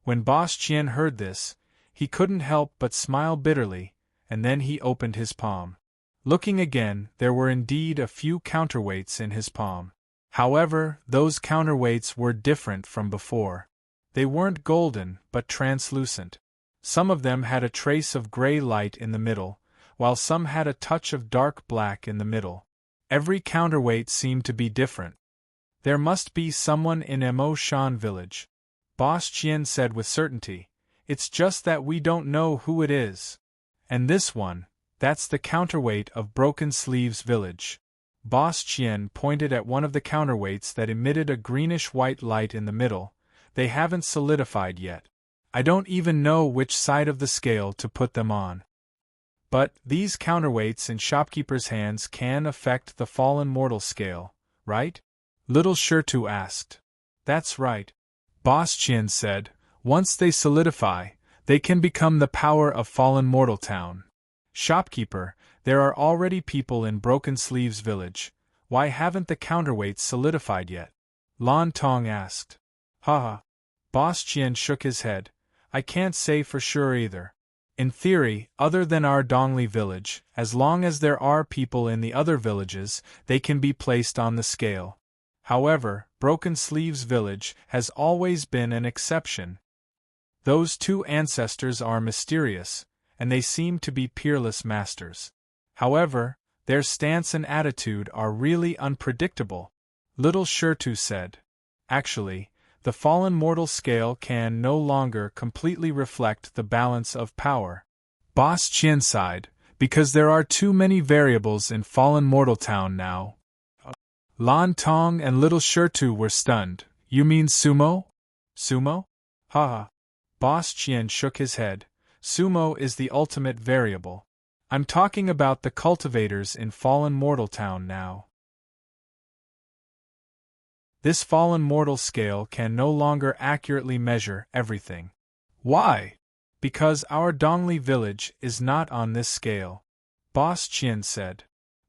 S1: When Boss Qian heard this, he couldn't help but smile bitterly, and then he opened his palm. Looking again, there were indeed a few counterweights in his palm. However, those counterweights were different from before. They weren't golden, but translucent. Some of them had a trace of gray light in the middle, while some had a touch of dark black in the middle. Every counterweight seemed to be different. There must be someone in Emotion Village. Boss Qian said with certainty. It's just that we don't know who it is. And this one, that's the counterweight of Broken Sleeves Village. Boss Qian pointed at one of the counterweights that emitted a greenish-white light in the middle. They haven't solidified yet. I don't even know which side of the scale to put them on. But these counterweights in shopkeepers' hands can affect the fallen mortal scale, right? Little Shirtu asked. That's right. Boss Qian said. Once they solidify, they can become the power of Fallen Mortal Town. Shopkeeper, there are already people in Broken Sleeves village. Why haven't the counterweights solidified yet? Lan Tong asked. Haha. Boss Qian shook his head. I can't say for sure either. In theory, other than our Dongli village, as long as there are people in the other villages, they can be placed on the scale. However, Broken Sleeves village has always been an exception. Those two ancestors are mysterious, and they seem to be peerless masters. However, their stance and attitude are really unpredictable, Little Shirtu said. Actually, the fallen mortal scale can no longer completely reflect the balance of power. Boss Qian sighed, because there are too many variables in fallen mortal town now. Lan Tong and Little Shirtu were stunned. You mean sumo? Sumo? Haha. Boss Qian shook his head. Sumo is the ultimate variable. I'm talking about the cultivators in fallen mortal town now. This fallen mortal scale can no longer accurately measure everything. Why? Because our Dongli village is not on this scale. Boss Qian said.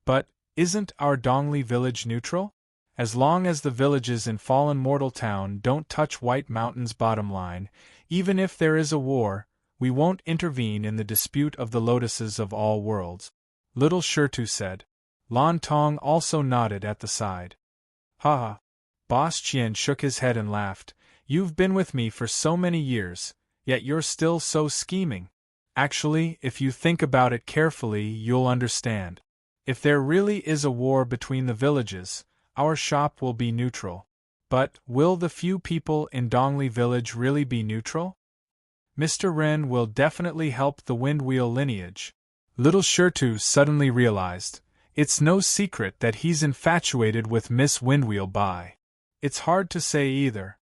S1: But, isn't our Dongli village neutral? As long as the villages in fallen mortal town don't touch White Mountain's bottom line, even if there is a war, we won't intervene in the dispute of the lotuses of all worlds. Little Shirtu said. Lan Tong also nodded at the side. Haha. Boss Qian shook his head and laughed. You've been with me for so many years, yet you're still so scheming. Actually, if you think about it carefully, you'll understand. If there really is a war between the villages, our shop will be neutral. But, will the few people in Dongli village really be neutral? Mr. Ren will definitely help the Windwheel lineage. Little Shirtu suddenly realized. It's no secret that he's infatuated with Miss Windwheel Bai. It's hard to say either.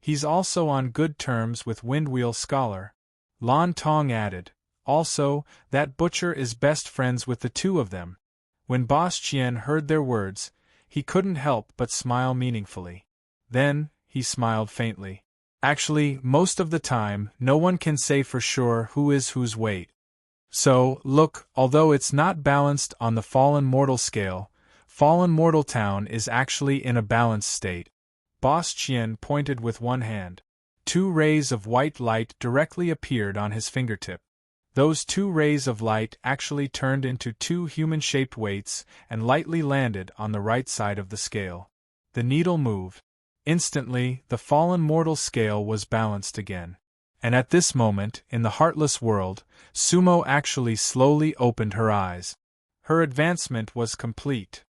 S1: He's also on good terms with Windwheel Scholar. Lan Tong added. Also, that butcher is best friends with the two of them. When Boss Qian heard their words, he couldn't help but smile meaningfully. Then, he smiled faintly. Actually, most of the time, no one can say for sure who is whose weight. So, look, although it's not balanced on the fallen mortal scale, fallen mortal town is actually in a balanced state. Boss Qian pointed with one hand. 2 rays of white light directly appeared on his fingertip. Those 2 rays of light actually turned into 2 human-shaped weights and lightly landed on the right side of the scale. The needle moved. Instantly, the fallen mortal scale was balanced again. And at this moment, in the heartless world, Sumo actually slowly opened her eyes. Her advancement was complete.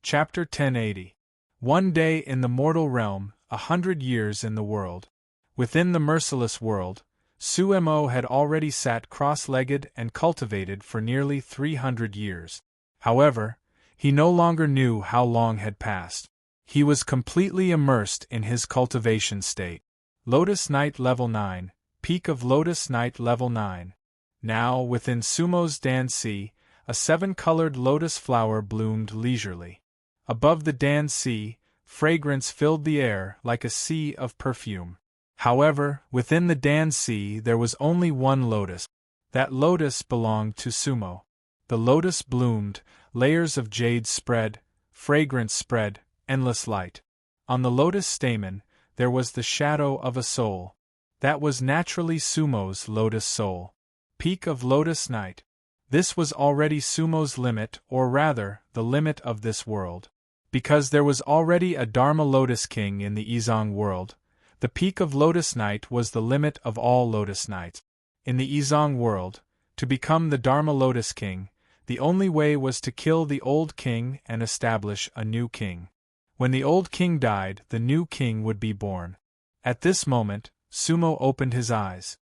S1: Chapter 1080. One day in the mortal realm, 100 years in the world. Within the merciless world, Sumo had already sat cross-legged and cultivated for nearly 300 years. However, he no longer knew how long had passed. He was completely immersed in his cultivation state. Lotus Night Level 9, Peak of Lotus Night Level 9. Now, within Sumo's Dan-si, a 7-colored lotus flower bloomed leisurely. Above the Dan-si, fragrance filled the air like a sea of perfume. However, within the Dan-si there was only one lotus. That lotus belonged to Sumo. The lotus bloomed, layers of jade spread, fragrance spread, endless light. On the lotus stamen, there was the shadow of a soul. That was naturally Sumo's lotus soul. Peak of Lotus Night. This was already Sumo's limit, or rather, the limit of this world. Because there was already a Dharma Lotus King in the Izong world, the Peak of Lotus Night was the limit of all Lotus Nights. In the Izong world, to become the Dharma Lotus King, the only way was to kill the old king and establish a new king. When the old king died, the new king would be born. At this moment, Sumo opened his eyes.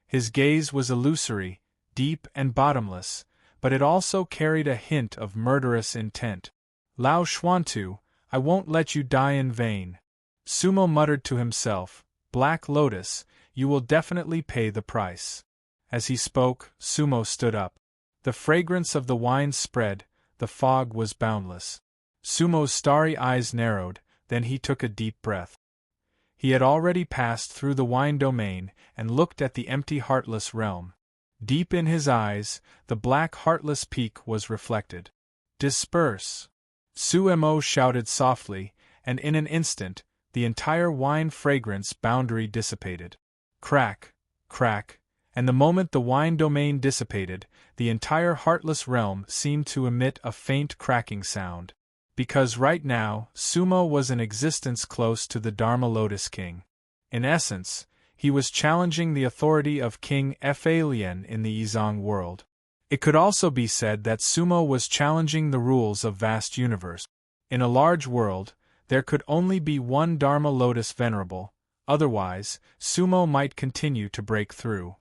S1: His gaze was illusory, deep and bottomless, but it also carried a hint of murderous intent. Lao Xuantu, I won't let you die in vain. Sumo muttered to himself, Black Lotus, you will definitely pay the price. As he spoke, Sumo stood up. The fragrance of the wine spread, the fog was boundless. Sumo's starry eyes narrowed, then he took a deep breath. He had already passed through the wine domain and looked at the empty heartless realm. Deep in his eyes, the black heartless peak was reflected. Disperse! Sumo shouted softly, and in an instant, the entire wine fragrance boundary dissipated. Crack, crack, and the moment the wine domain dissipated, the entire heartless realm seemed to emit a faint cracking sound. Because right now, Sumo was in existence close to the Dharma Lotus King. In essence, he was challenging the authority of King Fa-Lien in the Yizong world. It could also be said that Sumo was challenging the rules of vast universe. In a large world, there could only be one Dharma Lotus Venerable, otherwise, Sumo might continue to break through.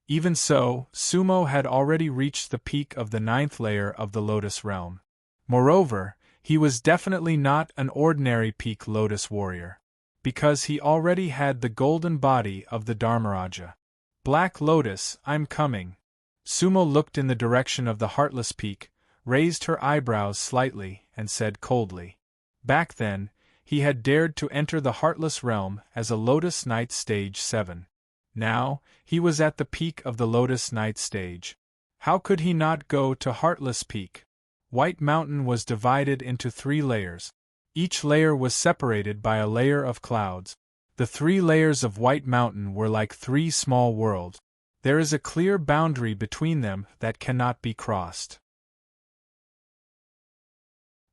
S1: Even so, Sumo had already reached the peak of the 9th layer of the Lotus realm. Moreover, he was definitely not an ordinary peak Lotus warrior, because he already had the golden body of the Dharmaraja. Black Lotus, I'm coming. Sumo looked in the direction of the heartless peak, raised her eyebrows slightly, and said coldly. Back then, he had dared to enter the heartless realm as a Lotus Knight Stage 7. Now, he was at the peak of the Lotus Knight stage. How could he not go to Heartless Peak? White Mountain was divided into 3 layers. Each layer was separated by a layer of clouds. The 3 layers of White Mountain were like 3 small worlds. There is a clear boundary between them that cannot be crossed.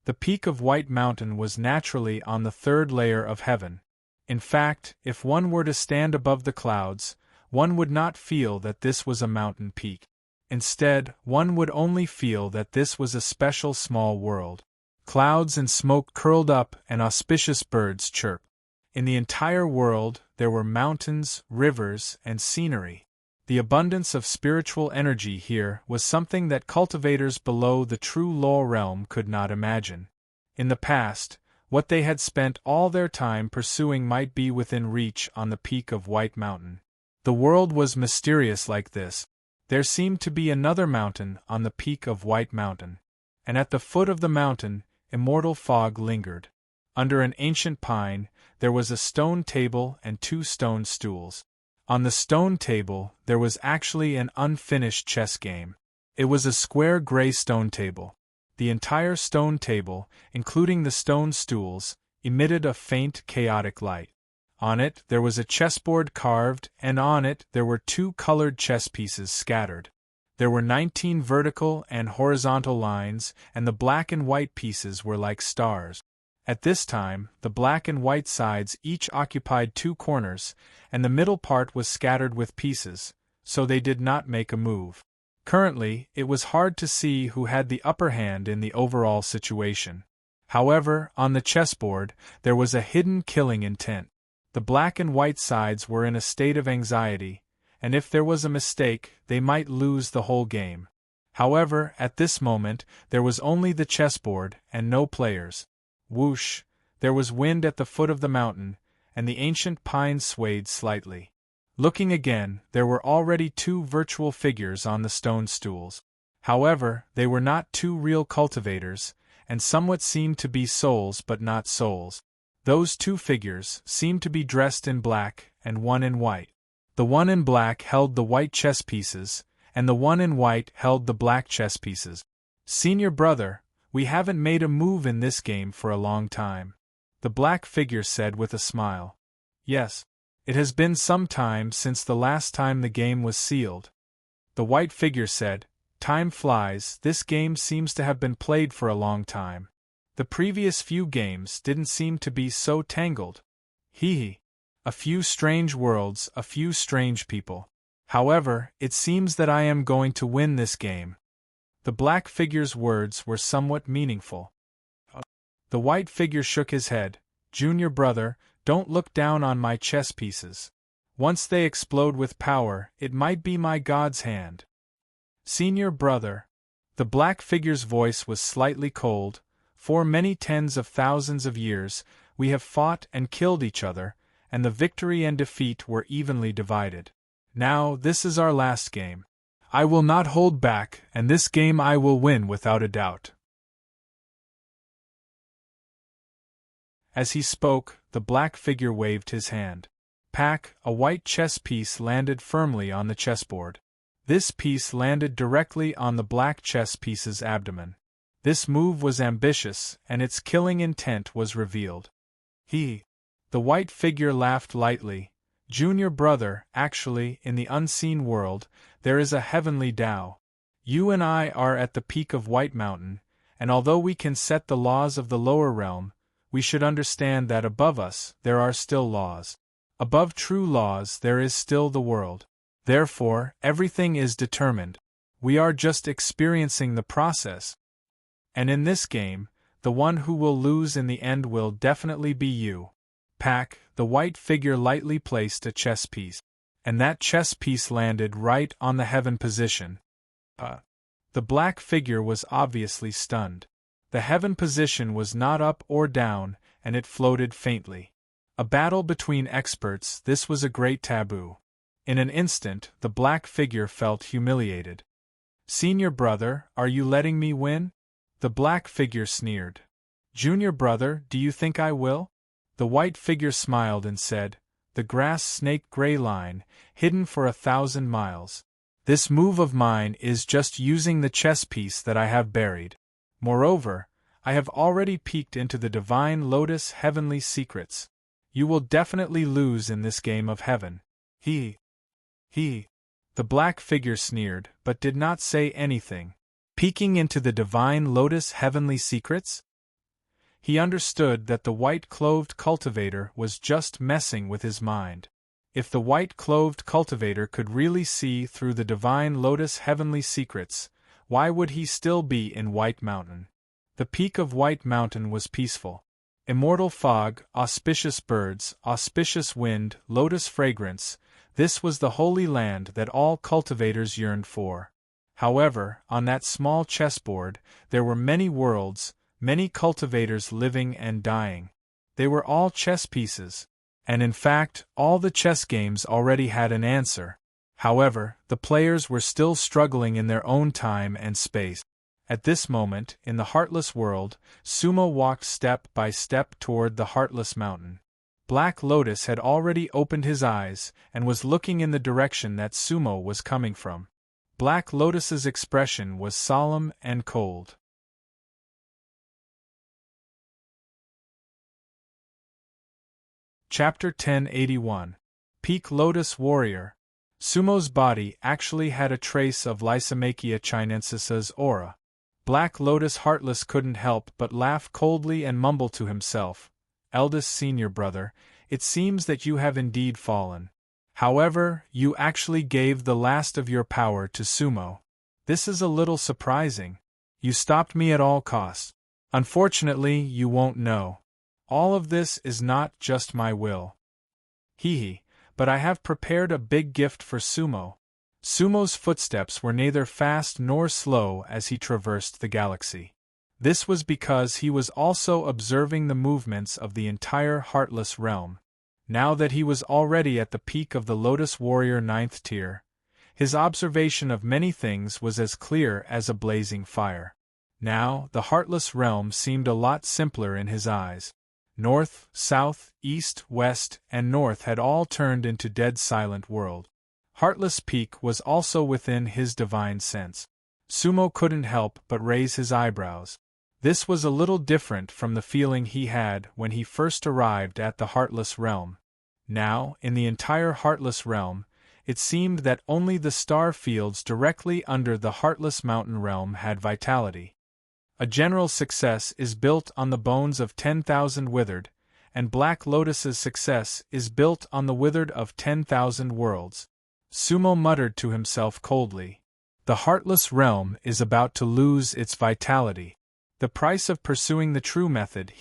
S1: The peak of White Mountain was naturally on the 3rd layer of heaven. In fact, if one were to stand above the clouds, one would not feel that this was a mountain peak. Instead, one would only feel that this was a special small world. Clouds and smoke curled up and auspicious birds chirped. In the entire world, there were mountains, rivers, and scenery. The abundance of spiritual energy here was something that cultivators below the true law realm could not imagine. In the past, what they had spent all their time pursuing might be within reach on the peak of White Mountain. The world was mysterious like this. There seemed to be another mountain on the peak of White Mountain, and at the foot of the mountain, immortal fog lingered. Under an ancient pine, there was a stone table and 2 stone stools. On the stone table, there was actually an unfinished chess game. It was a square gray stone table. The entire stone table, including the stone stools, emitted a faint, chaotic light. On it there was a chessboard carved, and on it there were 2 colored chess pieces scattered. There were 19 vertical and horizontal lines, and the black and white pieces were like stars. At this time, the black and white sides each occupied 2 corners, and the middle part was scattered with pieces, so they did not make a move. Currently, it was hard to see who had the upper hand in the overall situation. However, on the chessboard, there was a hidden killing intent. The black and white sides were in a state of anxiety, and if there was a mistake, they might lose the whole game. However, at this moment, there was only the chessboard and no players. Whoosh! There was wind at the foot of the mountain, and the ancient pine swayed slightly. Looking again, there were already 2 virtual figures on the stone stools. However, they were not 2 real cultivators, and somewhat seemed to be souls but not souls. Those 2 figures seemed to be dressed in black, and one in white. The one in black held the white chess pieces, and the one in white held the black chess pieces. Senior brother, we haven't made a move in this game for a long time, the black figure said with a smile. Yes, it has been some time since the last time the game was sealed. The white figure said, time flies, this game seems to have been played for a long time. The previous few games didn't seem to be so tangled. Hee. A few strange worlds, a few strange people. However, it seems that I am going to win this game. The black figure's words were somewhat meaningful. The white figure shook his head. Junior brother, don't look down on my chess pieces. Once they explode with power, it might be my god's hand. Senior brother. The black figure's voice was slightly cold. For many tens of thousands of years, we have fought and killed each other, and the victory and defeat were evenly divided. Now, this is our last game. I will not hold back, and this game I will win without a doubt. As he spoke, the black figure waved his hand. Pack, a white chess piece landed firmly on the chessboard. This piece landed directly on the black chess piece's abdomen. This move was ambitious, and its killing intent was revealed. The white figure laughed lightly. Junior brother, actually, in the unseen world, there is a heavenly Tao. You and I are at the peak of White Mountain, and although we can set the laws of the lower realm, we should understand that above us there are still laws. Above true laws there is still the world. Therefore, everything is determined. We are just experiencing the process. And in this game, the one who will lose in the end will definitely be you. Pack, the white figure lightly placed a chess piece. And that chess piece landed right on the heaven position. The black figure was obviously stunned. The heaven position was not up or down, and it floated faintly. A battle between experts, this was a great taboo. In an instant, the black figure felt humiliated. Senior brother, are you letting me win? The black figure sneered. Junior brother, do you think I will? The white figure smiled and said, the grass snake gray line, hidden for 1,000 miles. This move of mine is just using the chess piece that I have buried. Moreover, I have already peeked into the divine lotus heavenly secrets. You will definitely lose in this game of heaven. The black figure sneered, but did not say anything. Peeking into the divine lotus heavenly secrets? He understood that the white-clothed cultivator was just messing with his mind. If the white-clothed cultivator could really see through the divine lotus heavenly secrets, why would he still be in White Mountain? The peak of White Mountain was peaceful. Immortal fog, auspicious birds, auspicious wind, lotus fragrance, this was the holy land that all cultivators yearned for. However, on that small chessboard, there were many worlds, many cultivators living and dying. They were all chess pieces, and in fact, all the chess games already had an answer. However, the players were still struggling in their own time and space. At this moment, in the Heartless world, Sumo walked step by step toward the Heartless Mountain. Black Lotus had already opened his eyes and was looking in the direction that Sumo was coming from. Black Lotus's expression was solemn and cold. Chapter 1081. Peak Lotus Warrior. Sumo's body actually had a trace of Lysimachia chinensis' aura. Black Lotus Heartless couldn't help but laugh coldly and mumble to himself, eldest senior brother, it seems that you have indeed fallen. However, you actually gave the last of your power to Sumo. This is a little surprising. You stopped me at all costs. Unfortunately, you won't know. All of this is not just my will. But I have prepared a big gift for Sumo. Sumo's footsteps were neither fast nor slow as he traversed the galaxy. This was because he was also observing the movements of the entire Heartless realm. Now that he was already at the peak of the Lotus Warrior 9th tier, his observation of many things was as clear as a blazing fire. Now, the Heartless realm seemed a lot simpler in his eyes. North, south, east, west, and north had all turned into dead silent world. Heartless Peak was also within his divine sense. Sumo couldn't help but raise his eyebrows. This was a little different from the feeling he had when he first arrived at the Heartless realm. Now, in the entire Heartless realm, it seemed that only the star fields directly under the Heartless Mountain realm had vitality. A general success is built on the bones of 10,000 withered, and Black Lotus's success is built on the withered of 10,000 worlds. Sumo muttered to himself coldly. The Heartless realm is about to lose its vitality. The price of pursuing the true method,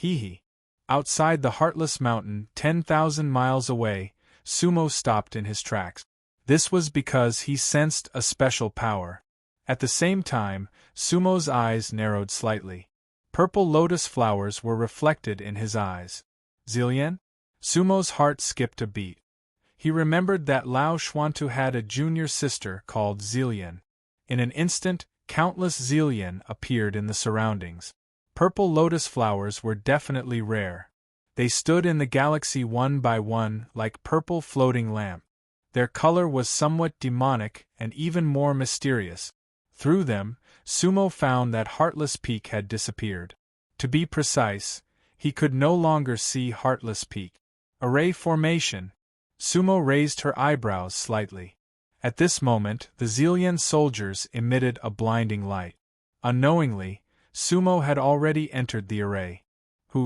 S1: Outside the Heartless Mountain, 10,000 miles away, Sumo stopped in his tracks. This was because he sensed a special power. At the same time, Sumo's eyes narrowed slightly. Purple lotus flowers were reflected in his eyes. Zillion? Sumo's heart skipped a beat. He remembered that Lao Xuantu had a junior sister called Zillion. In an instant, countless Zillion appeared in the surroundings. Purple lotus flowers were definitely rare. They stood in the galaxy one by one like purple floating lamp. Their color was somewhat demonic and even more mysterious. Through them, Sumo found that Heartless Peak had disappeared. To be precise, he could no longer see Heartless Peak. Array formation. Sumo raised her eyebrows slightly. At this moment, the Xilian soldiers emitted a blinding light. Unknowingly, Sumo had already entered the array.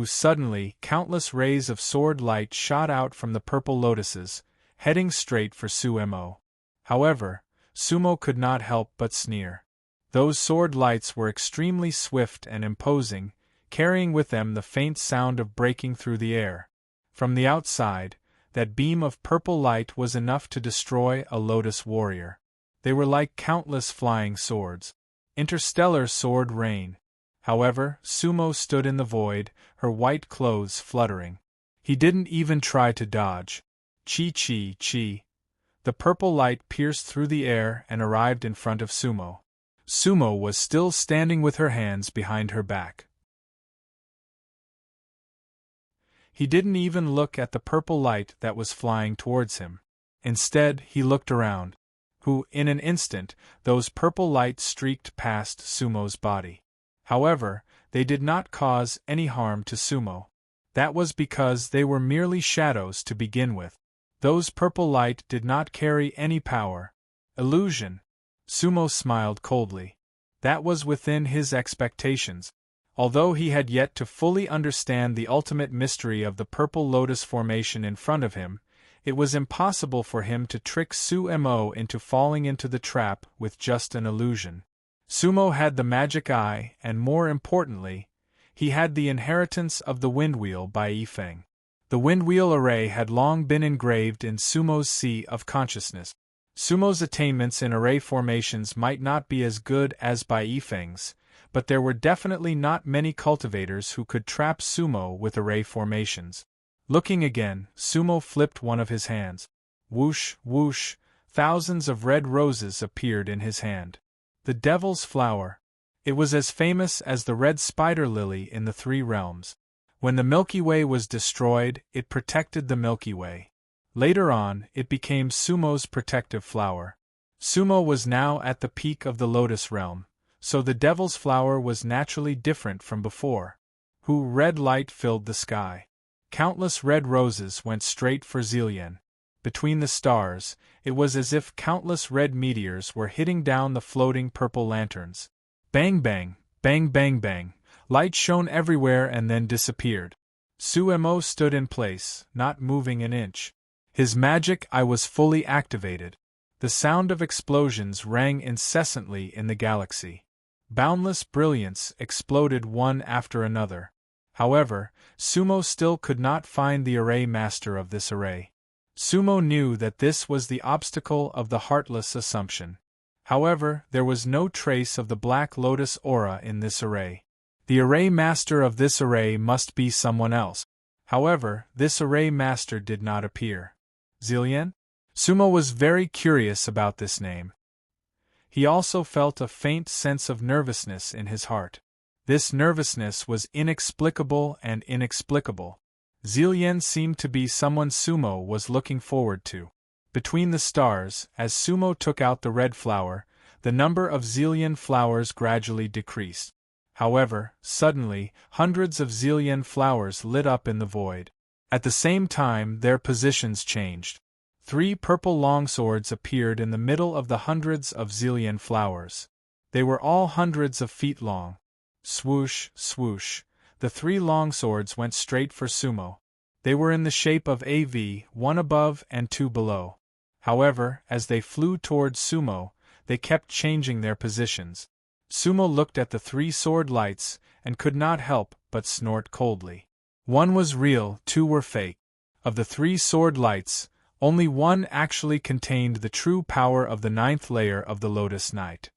S1: Suddenly, countless rays of sword light shot out from the purple lotuses, heading straight for Sumo. However, Sumo could not help but sneer. Those sword lights were extremely swift and imposing, carrying with them the faint sound of breaking through the air. From the outside, that beam of purple light was enough to destroy a lotus warrior. They were like countless flying swords. Interstellar sword rain. However, Sumo stood in the void, her white clothes fluttering. He didn't even try to dodge. Chi. The purple light pierced through the air and arrived in front of Sumo. Sumo was still standing with her hands behind her back. He didn't even look at the purple light that was flying towards him. Instead, he looked around. In an instant, those purple lights streaked past Sumo's body. However, they did not cause any harm to Sumo. That was because they were merely shadows to begin with. Those purple light did not carry any power. Illusion. Sumo smiled coldly. That was within his expectations. Although he had yet to fully understand the ultimate mystery of the purple lotus formation in front of him, it was impossible for him to trick Sumo into falling into the trap with just an illusion. Sumo had the magic eye and, more importantly, he had the inheritance of the windwheel by Yifeng. The windwheel array had long been engraved in Sumo's sea of consciousness. Sumo's attainments in array formations might not be as good as by Yifeng's, but there were definitely not many cultivators who could trap Sumo with array formations. Looking again, Sumo flipped one of his hands. Whoosh, whoosh, thousands of red roses appeared in his hand. The Devil's Flower. It was as famous as the red spider lily in the three realms. When the Milky Way was destroyed, it protected the Milky Way. Later on, it became Sumo's protective flower. Sumo was now at the peak of the Lotus realm, so the Devil's Flower was naturally different from before. Red light filled the sky. Countless red roses went straight for Xilian. Between the stars, it was as if countless red meteors were hitting down the floating purple lanterns. Bang bang, bang bang bang, light shone everywhere and then disappeared. Sumo stood in place, not moving an inch. His magic eye was fully activated. The sound of explosions rang incessantly in the galaxy. Boundless brilliance exploded one after another. However, Sumo still could not find the array master of this array. Sumo knew that this was the obstacle of the heartless assumption. However, there was no trace of the Black Lotus aura in this array. The array master of this array must be someone else. However, this array master did not appear. Xilian? Sumo was very curious about this name. He also felt a faint sense of nervousness in his heart. This nervousness was inexplicable and inexplicable. Xilian seemed to be someone Sumo was looking forward to. Between the stars, as Sumo took out the red flower, the number of Xilian flowers gradually decreased. However, suddenly, hundreds of Xilian flowers lit up in the void. At the same time, their positions changed. 3 purple longswords appeared in the middle of the hundreds of Xilian flowers. They were all hundreds of feet long. Swoosh, swoosh, the 3 longswords went straight for Sumo. They were in the shape of a V, 1 above and 2 below. However, as they flew towards Sumo, they kept changing their positions. Sumo looked at the 3 sword lights and could not help but snort coldly. 1 was real, 2 were fake. Of the 3 sword lights, only 1 actually contained the true power of the 9th layer of the Lotus Night.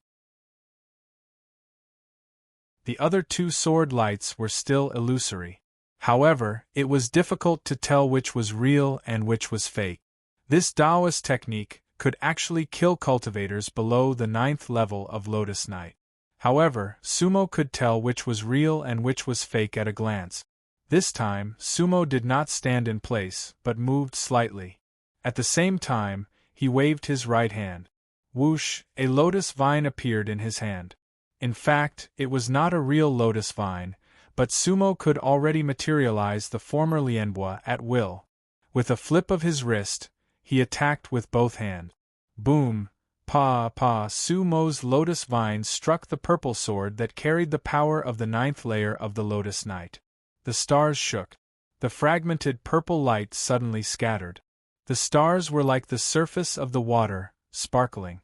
S1: The other 2 sword lights were still illusory. However, it was difficult to tell which was real and which was fake. This Taoist technique could actually kill cultivators below the 9th level of Lotus Night. However, Sumo could tell which was real and which was fake at a glance. This time, Sumo did not stand in place, but moved slightly. At the same time, he waved his right hand. Whoosh, a lotus vine appeared in his hand. In fact, it was not a real lotus vine, but Sumo could already materialize the former Lianhua at will. With a flip of his wrist, he attacked with both hands. Boom! Pa! Sumo's lotus vine struck the purple sword that carried the power of the 9th layer of the Lotus Knight. The stars shook. The fragmented purple light suddenly scattered. The stars were like the surface of the water, sparkling.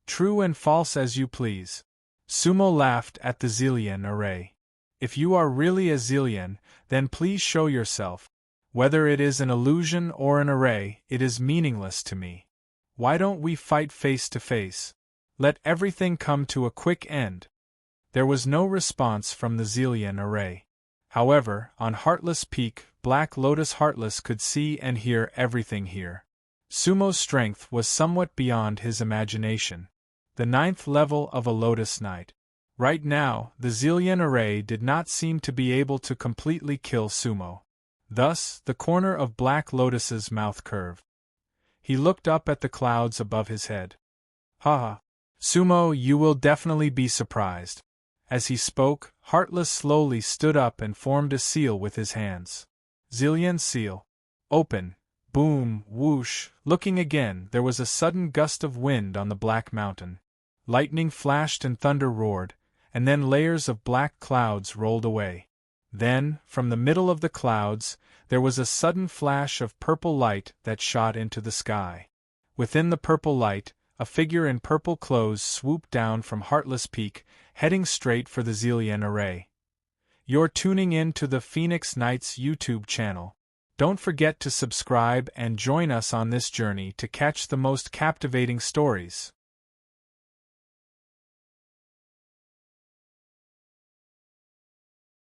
S1: True and false as you please. Sumo laughed at the Xilian array. If you are really a Xilian, then please show yourself. Whether it is an illusion or an array, it is meaningless to me. Why don't we fight face to face? Let everything come to a quick end. There was no response from the Xilian array. However, on Heartless Peak, Black Lotus Heartless could see and hear everything here. Sumo's strength was somewhat beyond his imagination. The 9th level of a Lotus Knight. Right now, the Xilian array did not seem to be able to completely kill Sumo. Thus, the corner of Black Lotus's mouth curved. He looked up at the clouds above his head. Ha! Sumo, you will definitely be surprised. As he spoke, Heartless slowly stood up and formed a seal with his hands. Xilian seal. Open. Boom, whoosh. Looking again, there was a sudden gust of wind on the Black Mountain. Lightning flashed and thunder roared, and then layers of black clouds rolled away. Then, from the middle of the clouds, there was a sudden flash of purple light that shot into the sky. Within the purple light, a figure in purple clothes swooped down from Heartless Peak, heading straight for the Xilian array. You're tuning in to the Phoenix Knights YouTube channel. Don't forget to subscribe and join us on this journey to catch the most captivating stories.